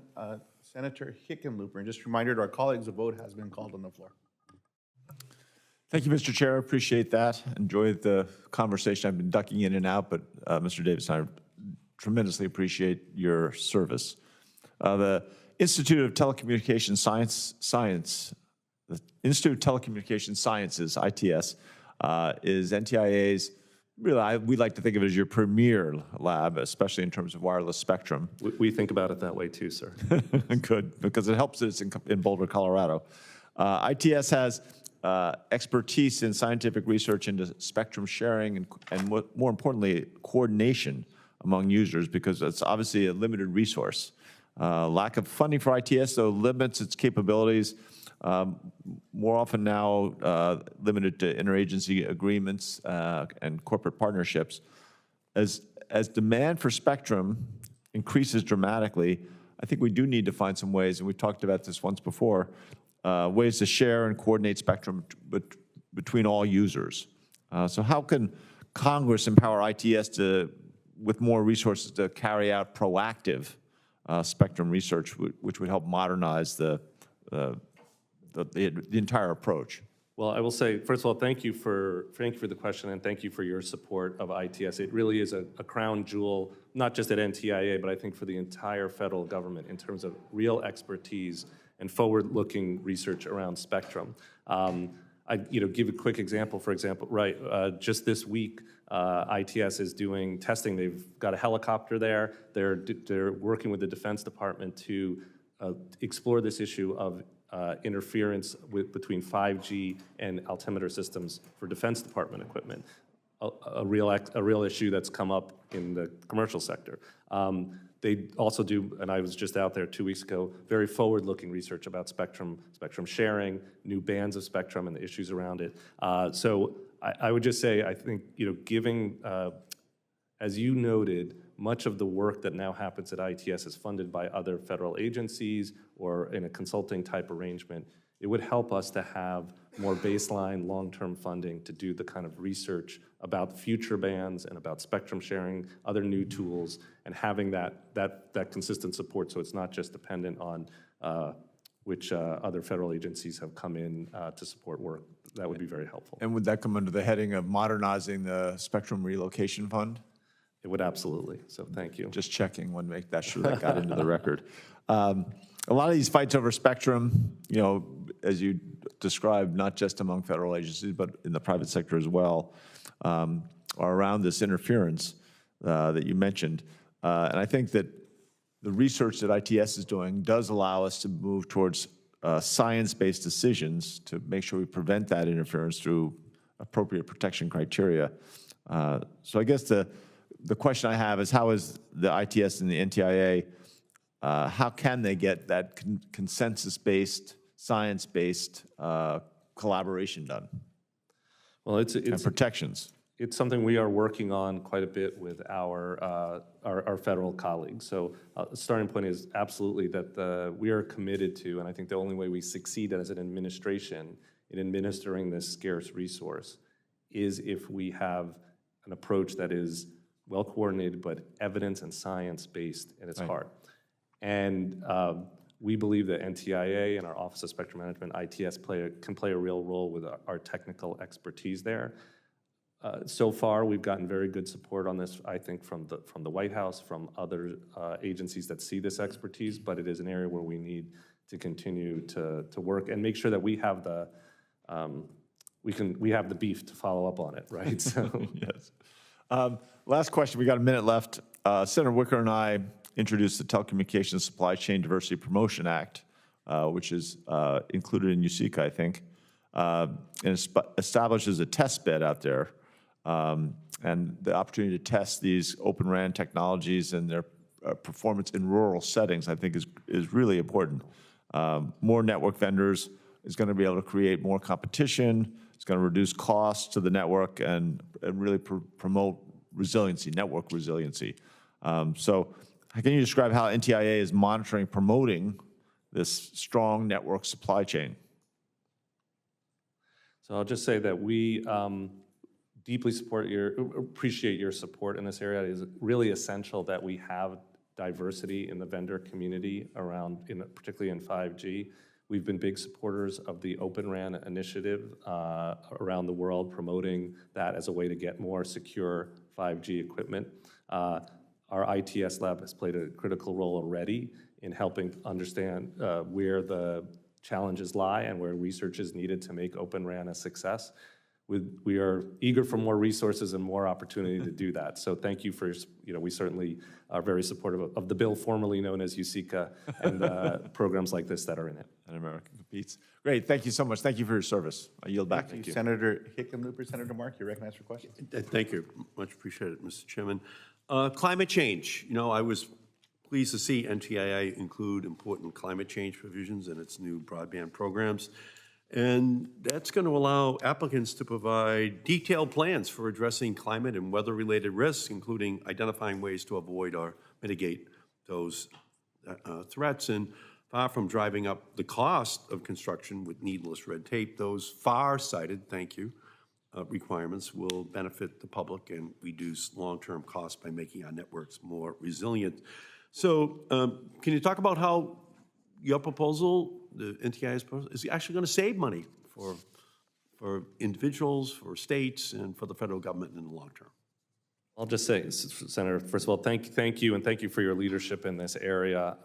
Senator Hickenlooper, and just a reminder to our colleagues, a vote has been called on the floor. Thank you, Mr. Chair. Appreciate that. Enjoyed the conversation. I've been ducking in and out, but Mr. Davis, I tremendously appreciate your service. The Institute of Telecommunications the Institute of Telecommunications Sciences, ITS, is NTIA's, really, we like to think of it as your premier lab, especially in terms of wireless spectrum. We think about it that way too, sir. Good, because it helps that it's in Boulder, Colorado. ITS has expertise in scientific research into spectrum sharing and what, more importantly, coordination among users, because it's obviously a limited resource. Lack of funding for ITS, though, limits its capabilities. More often now limited to interagency agreements and corporate partnerships. As demand for spectrum increases dramatically, I think we do need to find some ways, and we've talked about this once before, ways to share and coordinate spectrum between all users. So how can Congress empower ITS with more resources to carry out proactive spectrum research, which would help modernize the entire approach? Well, I will say, first of all, thank you for the question, and thank you for your support of ITS. It really is a crown jewel, not just at NTIA, but I think for the entire federal government in terms of real expertise and forward-looking research around spectrum. I give a quick example. For example, just this week, ITS is doing testing. They've got a helicopter there. They're working with the Defense Department to explore this issue of interference between 5G and altimeter systems for Defense Department equipment, a real issue that's come up in the commercial sector. They also do, and I was just out there 2 weeks ago, very forward-looking research about spectrum sharing, new bands of spectrum and the issues around it. So I would just say, I think, giving, as you noted, much of the work that now happens at ITS is funded by other federal agencies or in a consulting type arrangement. It would help us to have more baseline long-term funding to do the kind of research about future bands and about spectrum sharing, other new tools, and having that consistent support so it's not just dependent on which other federal agencies have come in to support work. That would be very helpful. And would that come under the heading of modernizing the Spectrum Relocation Fund? It would absolutely, so thank you. Just checking, want to make that sure that got into the record. A lot of these fights over spectrum, as you described, not just among federal agencies, but in the private sector as well, are around this interference that you mentioned. And I think that the research that ITS is doing does allow us to move towards science-based decisions to make sure we prevent that interference through appropriate protection criteria. So I guess the question I have is, how is the ITS and the NTIA, how can they get that consensus-based, science-based collaboration done? Well, it's and protections. It's something we are working on quite a bit with our federal colleagues. So the starting point is absolutely that we are committed to, and I think the only way we succeed as an administration in administering this scarce resource is if we have an approach that is well coordinated, but evidence and science based at its heart. And we believe that NTIA and our Office of Spectrum Management, ITS, can play a real role with our technical expertise there. So far, we've gotten very good support on this, I think, from the White House, from other agencies that see this expertise, but it is an area where we need to continue to work and make sure that we have the we have the beef to follow up on it, right? So. Yes. Last question, we got a minute left. Senator Wicker and I introduced the Telecommunications Supply Chain Diversity Promotion Act, which is included in USICA, I think, and establishes a test bed out there. And the opportunity to test these Open RAN technologies and their performance in rural settings, I think, is really important. More network vendors is going to be able to create more competition. It's going to reduce costs to the network and really promote resiliency, network resiliency. So how can you describe how NTIA is monitoring, promoting this strong network supply chain? So I'll just say that we deeply appreciate your support in this area. It is really essential that we have diversity in the vendor community around, particularly in 5G. We've been big supporters of the Open RAN initiative around the world, promoting that as a way to get more secure 5G equipment. Our ITS lab has played a critical role already in helping understand where the challenges lie and where research is needed to make Open RAN a success. We are eager for more resources and more opportunity to do that. So thank you for, we certainly are very supportive of the bill formerly known as USICA and programs like this that are in it. And America Competes. Great, thank you so much. Thank you for your service. I yield back. Thank you. Senator Hickenlooper, Senator Mark, you're recognized for questions. Thank you, much appreciated, Mr. Chairman. Climate change, I was pleased to see NTIA include important climate change provisions in its new broadband programs. And that's going to allow applicants to provide detailed plans for addressing climate and weather-related risks, including identifying ways to avoid or mitigate those threats. And far from driving up the cost of construction with needless red tape, those far-sighted, thank you, requirements will benefit the public and reduce long-term costs by making our networks more resilient. So can you talk about how your proposal, the NTIA's proposal, is actually going to save money for individuals, for states, and for the federal government in the long term? I'll just say, Senator, first of all, thank you, and thank you for your leadership in this area.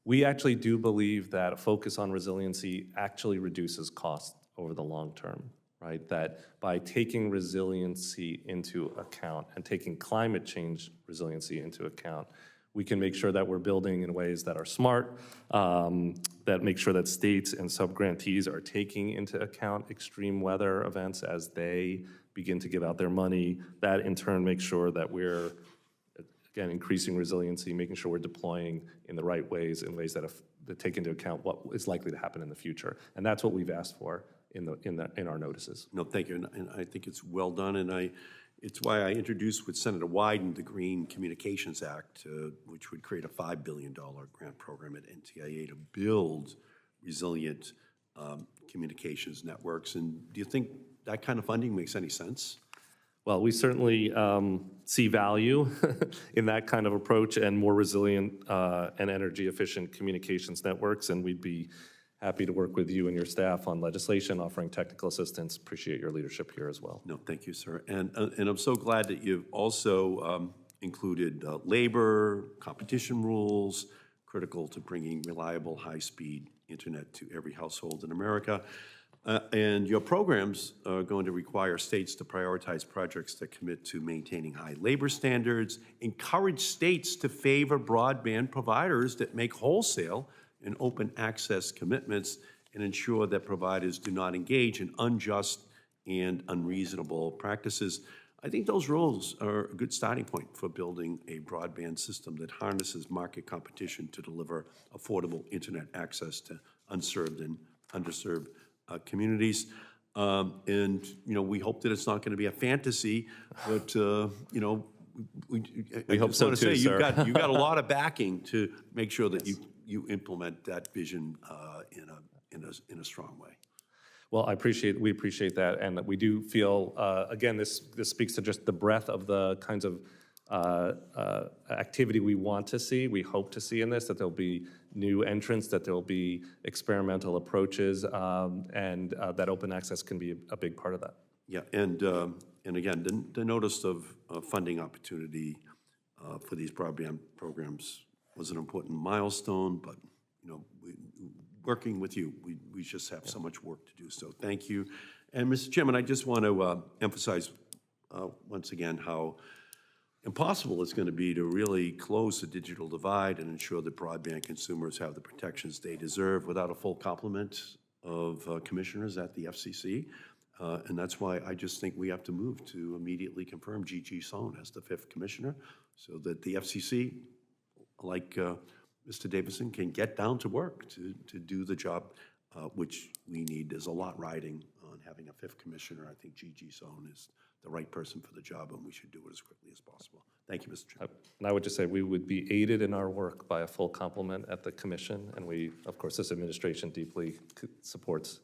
We actually do believe that a focus on resiliency actually reduces costs over the long term, right? That by taking resiliency into account and taking climate change resiliency into account, we can make sure that we're building in ways that are smart, that make sure that states and subgrantees are taking into account extreme weather events as they begin to give out their money. That in turn makes sure that we're, again, increasing resiliency, making sure we're deploying in the right ways, in ways that take into account what is likely to happen in the future. And that's what we've asked for in our notices. No, thank you, and I think it's well done, and it's why I introduced with Senator Wyden the Green Communications Act, which would create a $5 billion grant program at NTIA to build resilient communications networks. And do you think that kind of funding makes any sense? Well, we certainly see value in that kind of approach and more resilient and energy efficient communications networks, and we'd be happy to work with you and your staff on legislation, offering technical assistance. Appreciate your leadership here as well. No, thank you, sir. And I'm so glad that you've also included labor, competition rules, critical to bringing reliable, high-speed internet to every household in America. And your programs are going to require states to prioritize projects that commit to maintaining high labor standards, encourage states to favor broadband providers that make wholesale and open access commitments, and ensure that providers do not engage in unjust and unreasonable practices. I think those rules are a good starting point for building a broadband system that harnesses market competition to deliver affordable internet access to unserved and underserved communities. And we hope that it's not going to be a fantasy, but we hope so too, sir. You've got a lot of backing to make sure that you implement that vision in a strong way. Well, we appreciate that, and we do feel, again, this speaks to just the breadth of the kinds of activity we want to see, we hope to see in this, that there'll be new entrants, that there'll be experimental approaches, and that open access can be a big part of that. Yeah, and And again, the notice of funding opportunity for these broadband programs was an important milestone, but, you know, working with you, we just have so much work to do. So thank you. And Mr. Chairman, I just want to emphasize once again how impossible it's going to be to really close the digital divide and ensure that broadband consumers have the protections they deserve without a full complement of commissioners at the FCC. And that's why I just think we have to move to immediately confirm Gigi Sohn as the 5th commissioner so that the FCC, like Mr. Davidson, can get down to work to do the job, which we need. There's a lot riding on having a 5th commissioner. I think Gigi Sohn is the right person for the job, and we should do it as quickly as possible. Thank you, Mr. Chairman. And I would just say we would be aided in our work by a full complement at the commission, and we, of course, this administration deeply supports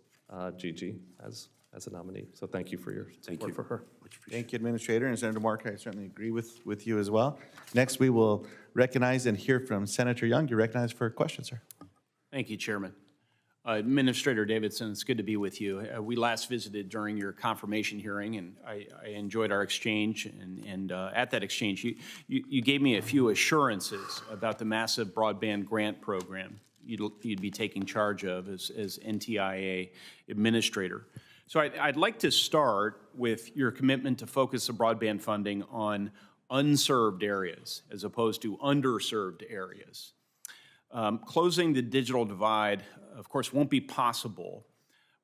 Gigi as a nominee. So thank you for your support for her. Thank you, Administrator. And Senator Mark, I certainly agree with you as well. Next, we will recognize and hear from Senator Young. You're recognized for a question, sir. Thank you, Chairman. Administrator Davidson, it's good to be with you. We last visited during your confirmation hearing, and I enjoyed our exchange. And at that exchange, you gave me a few assurances about the massive broadband grant program you'd be taking charge of as NTIA administrator. So I'd like to start with your commitment to focus the broadband funding on unserved areas as opposed to underserved areas. Closing the digital divide, of course, won't be possible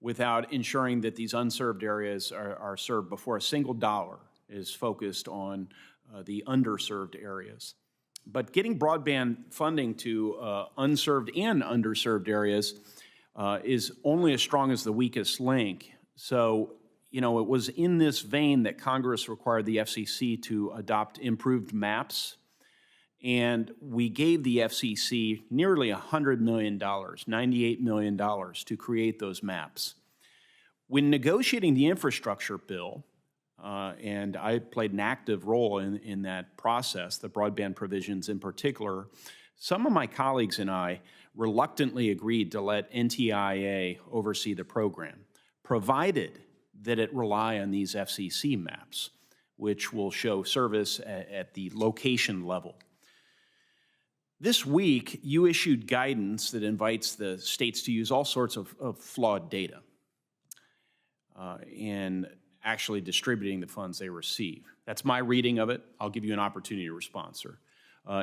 without ensuring that these unserved areas are served before a single dollar is focused on the underserved areas. But getting broadband funding to unserved and underserved areas is only as strong as the weakest link. So, you know, it was in this vein that Congress required the FCC to adopt improved maps. And we gave the FCC nearly $100 million, $98 million, to create those maps. When negotiating the infrastructure bill, and I played an active role in that process, the broadband provisions in particular, some of my colleagues and I reluctantly agreed to let NTIA oversee the program, provided that it rely on these FCC maps, which will show service at the location level. This week, you issued guidance that invites the states to use all sorts of flawed data in actually distributing the funds they receive. That's my reading of it. I'll give you an opportunity to respond, sir.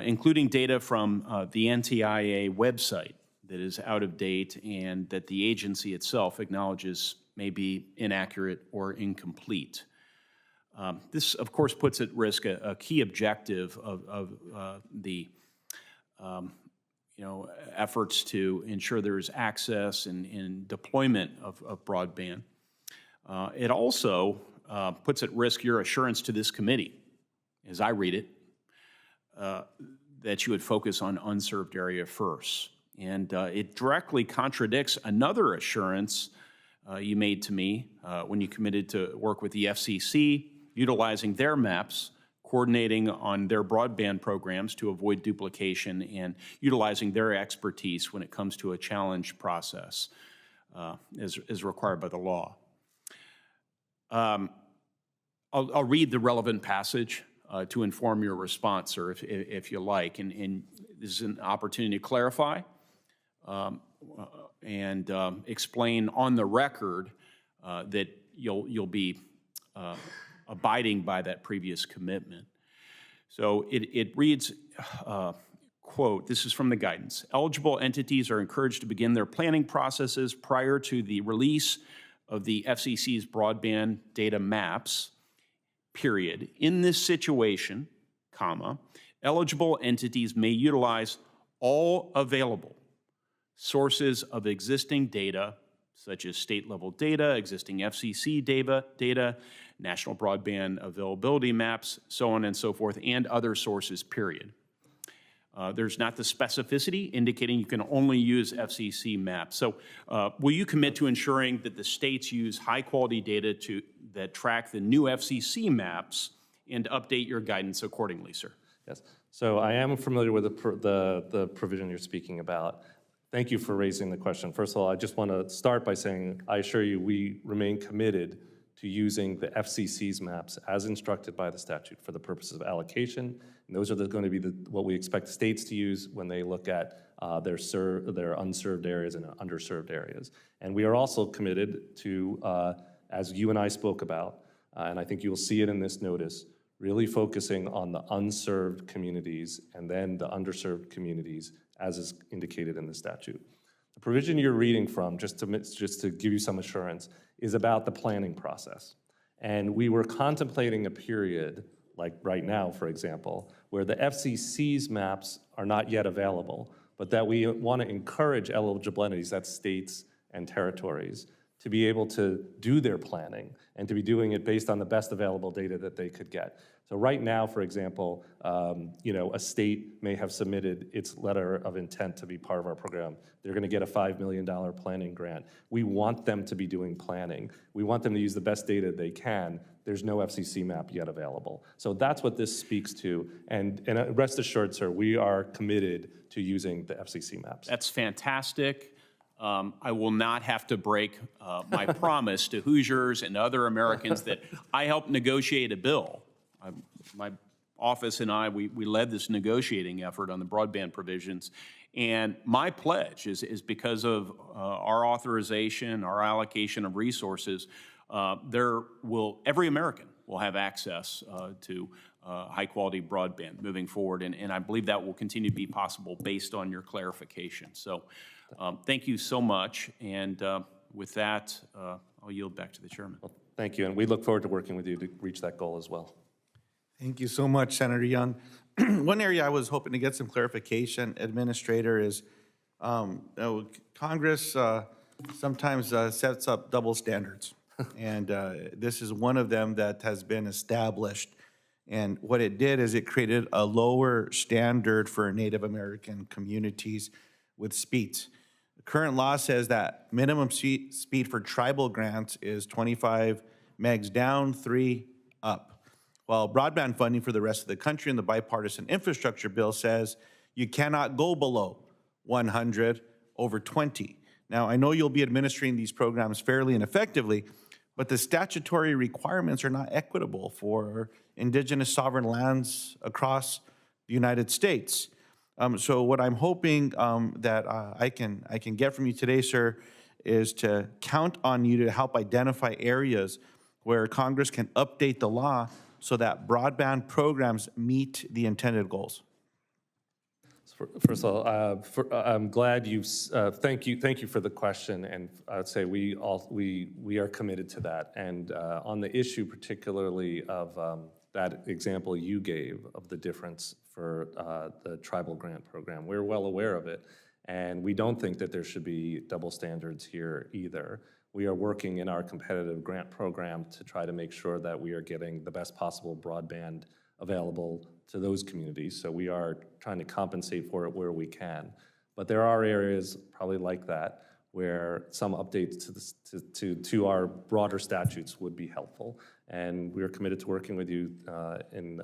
Including data from the NTIA website that is out of date and that the agency itself acknowledges may be inaccurate or incomplete. This, of course, puts at risk a key objective of the efforts to ensure there is access and deployment of broadband. It also puts at risk your assurance to this committee, as I read it, that you would focus on unserved area first. And it directly contradicts another assurance you made to me when you committed to work with the FCC, utilizing their maps, coordinating on their broadband programs to avoid duplication, and utilizing their expertise when it comes to a challenge process as required by the law. I'll read the relevant passage to inform your response, sir, if you like. And this is an opportunity to clarify and explain on the record that you'll be abiding by that previous commitment. So it reads, quote, this is from the guidance, eligible entities are encouraged to begin their planning processes prior to the release of the FCC's broadband data maps, period. In this situation, comma, eligible entities may utilize all available sources of existing data, such as state-level data, existing FCC data, national broadband availability maps, so on and so forth, and other sources, period. There's not the specificity indicating you can only use FCC maps. So will you commit to ensuring that the states use high-quality data that track the new FCC maps and update your guidance accordingly, sir? Yes. So I am familiar with the provision you're speaking about. Thank you for raising the question. First of all, I just want to start by saying I assure you we remain committed to using the FCC's maps as instructed by the statute for the purposes of allocation. And those are going to be what we expect states to use when they look at their unserved areas and underserved areas. And we are also committed to, as you and I spoke about, and I think you'll see it in this notice, really focusing on the unserved communities and then the underserved communities as is indicated in the statute. The provision you're reading from, just to give you some assurance, is about the planning process. And we were contemplating a period, like right now, for example, where the FCC's maps are not yet available, but that we want to encourage eligible entities, that's states and territories, to be able to do their planning and to be doing it based on the best available data that they could get. So right now, for example, a state may have submitted its letter of intent to be part of our program. They're going to get a $5 million planning grant. We want them to be doing planning. We want them to use the best data they can. There's no FCC map yet available. So that's what this speaks to. And rest assured, sir, we are committed to using the FCC maps. That's fantastic. I will not have to break my promise to Hoosiers and other Americans that I helped negotiate a bill. My office and I, we led this negotiating effort on the broadband provisions. And my pledge is because of our authorization, our allocation of resources, every American will have access to high-quality broadband moving forward. And I believe that will continue to be possible based on your clarification. So thank you so much. And with that, I'll yield back to the chairman. Well, thank you. And we look forward to working with you to reach that goal as well. Thank you so much, Senator Young. One area I was hoping to get some clarification, Administrator, is Congress sometimes sets up double standards. And this is one of them that has been established. And what it did is it created a lower standard for Native American communities with speeds. The current law says that minimum speed for tribal grants is 25 megs down, 3 up. While broadband funding for the rest of the country in the bipartisan infrastructure bill says you cannot go below 100 over 20. Now, I know you'll be administering these programs fairly and effectively, but the statutory requirements are not equitable for indigenous sovereign lands across the United States. So what I'm hoping that I can get from you today, sir, is to count on you to help identify areas where Congress can update the law so that broadband programs meet the intended goals. First of all, I'm glad you. Thank you for the question, and I'd say we are committed to that. And on the issue, particularly of that example you gave of the difference for the tribal grant program, we're well aware of it, and we don't think that there should be double standards here either. We are working in our competitive grant program to try to make sure that we are getting the best possible broadband available to those communities. So we are trying to compensate for it where we can. But there are areas probably like that where some updates to our broader statutes would be helpful. And we are committed to working with you in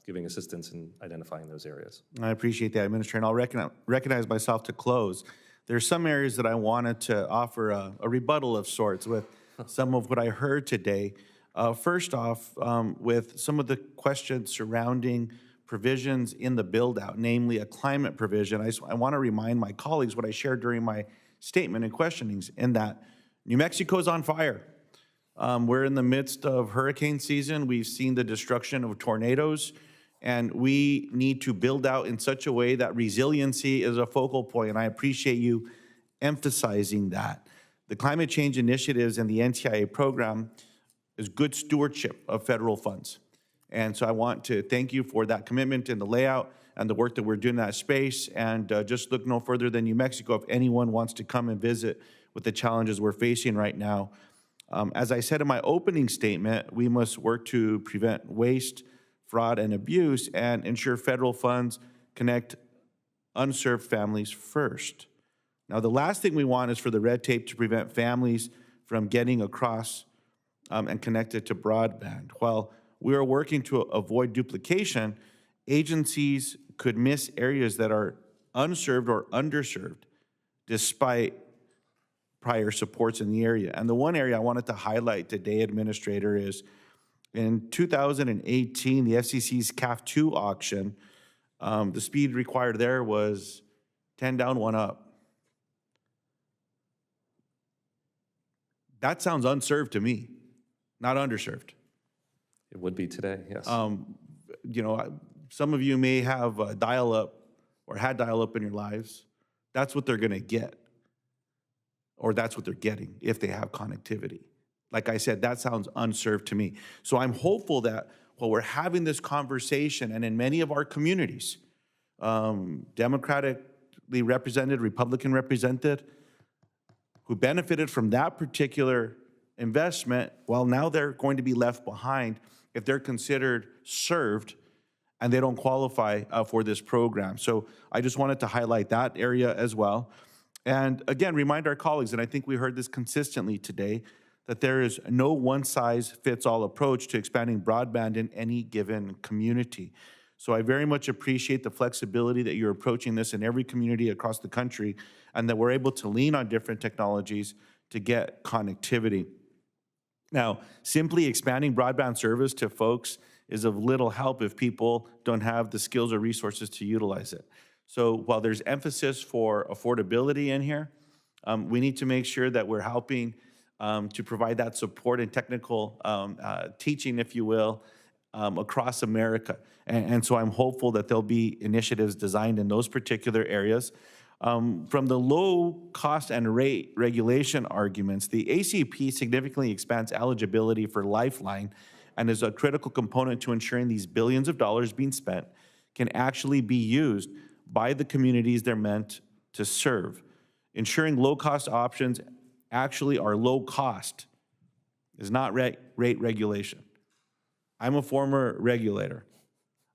giving assistance in identifying those areas. I appreciate that, Administrator. And I'll recognize myself to close. There's some areas that I wanted to offer a rebuttal of sorts with some of what I heard today. First off, with some of the questions surrounding provisions in the build-out, namely a climate provision, I want to remind my colleagues what I shared during my statement and questionings, in that New Mexico's on fire. We're in the midst of hurricane season. We've seen the destruction of tornadoes, and we need to build out in such a way that resiliency is a focal point, and I appreciate you emphasizing that. The climate change initiatives and the NTIA program is good stewardship of federal funds. And so I want to thank you for that commitment and the layout and the work that we're doing in that space, and just look no further than New Mexico if anyone wants to come and visit with the challenges we're facing right now. As I said in my opening statement, we must work to prevent waste, fraud, and abuse, and ensure federal funds connect unserved families first. Now, the last thing we want is for the red tape to prevent families from getting across and connected to broadband. While we are working to avoid duplication, agencies could miss areas that are unserved or underserved despite prior supports in the area. And the one area I wanted to highlight today, Administrator, is in 2018, the FCC's CAF2 auction, the speed required there was 10 down, 1 up. That sounds unserved to me, not underserved. It would be today, yes. You know, some of you may have dial-up or had dial-up in your lives. That's what they're going to get, or that's what they're getting if they have connectivity. Like I said, that sounds unserved to me. So I'm hopeful that while we're having this conversation, and in many of our communities, Democratically represented, Republican represented, who benefited from that particular investment, well, now they're going to be left behind if they're considered served and they don't qualify for this program. So I just wanted to highlight that area as well. And again, remind our colleagues, and I think we heard this consistently today, that there is no one-size-fits-all approach to expanding broadband in any given community. So I very much appreciate the flexibility that you're approaching this in every community across the country, and that we're able to lean on different technologies to get connectivity. Now, simply expanding broadband service to folks is of little help if people don't have the skills or resources to utilize it. So while there's emphasis for affordability in here, we need to make sure that we're helping to provide that support and technical teaching, if you will, across America. And so I'm hopeful that there'll be initiatives designed in those particular areas. From the low cost and rate regulation arguments, the ACP significantly expands eligibility for Lifeline and is a critical component to ensuring these billions of dollars being spent can actually be used by the communities they're meant to serve. Ensuring low-cost options actually are low cost is not rate regulation. I'm a former regulator.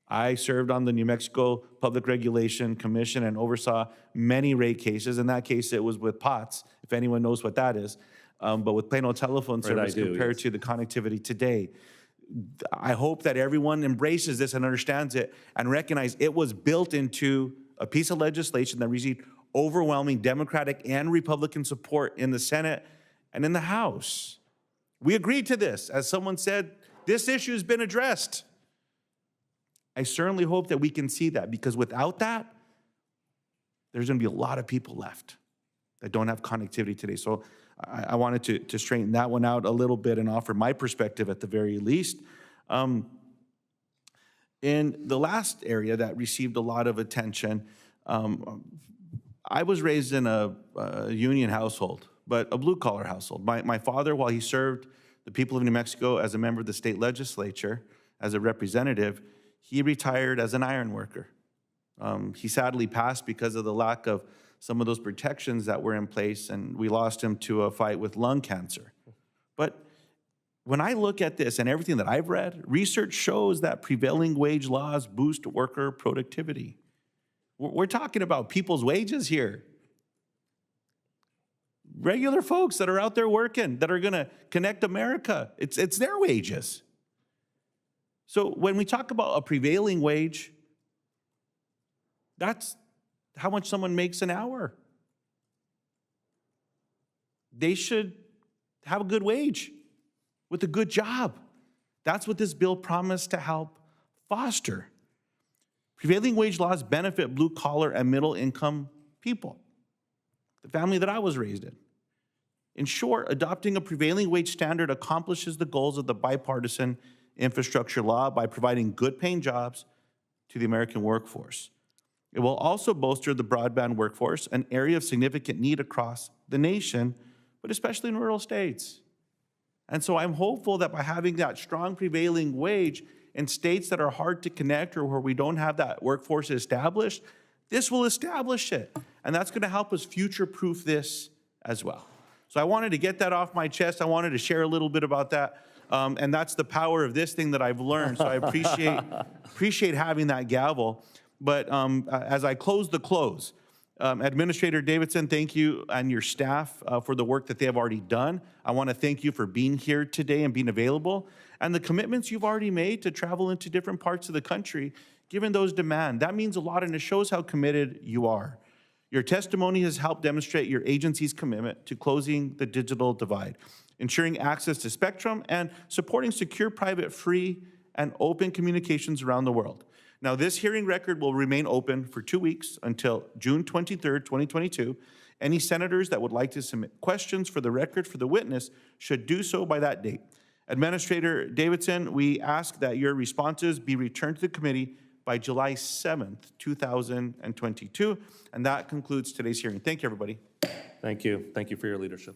I served on the New Mexico Public Regulation Commission and oversaw many rate cases. In that case, it was with POTS, if anyone knows what that is, but with plain old telephone service compared to the connectivity today. I hope that everyone embraces this and understands it and recognize it was built into a piece of legislation that received overwhelming Democratic and Republican support in the Senate and in the House. We agreed to this. As someone said, this issue has been addressed. I certainly hope that we can see that, because without that, there's going to be a lot of people left that don't have connectivity today. So I wanted to straighten that one out a little bit and offer my perspective at the very least. In the last area that received a lot of attention, I was raised in a union household, but a blue-collar household. My father, while he served the people of New Mexico as a member of the state legislature, as a representative, he retired as an iron worker. He sadly passed because of the lack of some of those protections that were in place, and we lost him to a fight with lung cancer. But when I look at this and everything that I've read, research shows that prevailing wage laws boost worker productivity. We're talking about people's wages here. Regular folks that are out there working, that are going to connect America. It's their wages. So when we talk about a prevailing wage, that's how much someone makes an hour. They should have a good wage with a good job. That's what this bill promised to help foster. Prevailing wage laws benefit blue-collar and middle-income people, the family that I was raised in. In short, adopting a prevailing wage standard accomplishes the goals of the bipartisan infrastructure law by providing good-paying jobs to the American workforce. It will also bolster the broadband workforce, an area of significant need across the nation, but especially in rural states. And so I'm hopeful that by having that strong prevailing wage in states that are hard to connect or where we don't have that workforce established, this will establish it. And that's going to help us future-proof this as well. So I wanted to get that off my chest. I wanted to share a little bit about that. And that's the power of this thing that I've learned. So I appreciate having that gavel. But as I close the close, Administrator Davidson, thank you and your staff for the work that they have already done. I want to thank you for being here today and being available, and the commitments you've already made to travel into different parts of the country, given those demands. That means a lot, and it shows how committed you are. Your testimony has helped demonstrate your agency's commitment to closing the digital divide, ensuring access to spectrum, and supporting secure, private, free, and open communications around the world. Now, this hearing record will remain open for 2 weeks until June 23rd, 2022. Any senators that would like to submit questions for the record for the witness should do so by that date. Administrator Davidson, we ask that your responses be returned to the committee by July 7th, 2022. And that concludes today's hearing. Thank you, everybody. Thank you. Thank you for your leadership.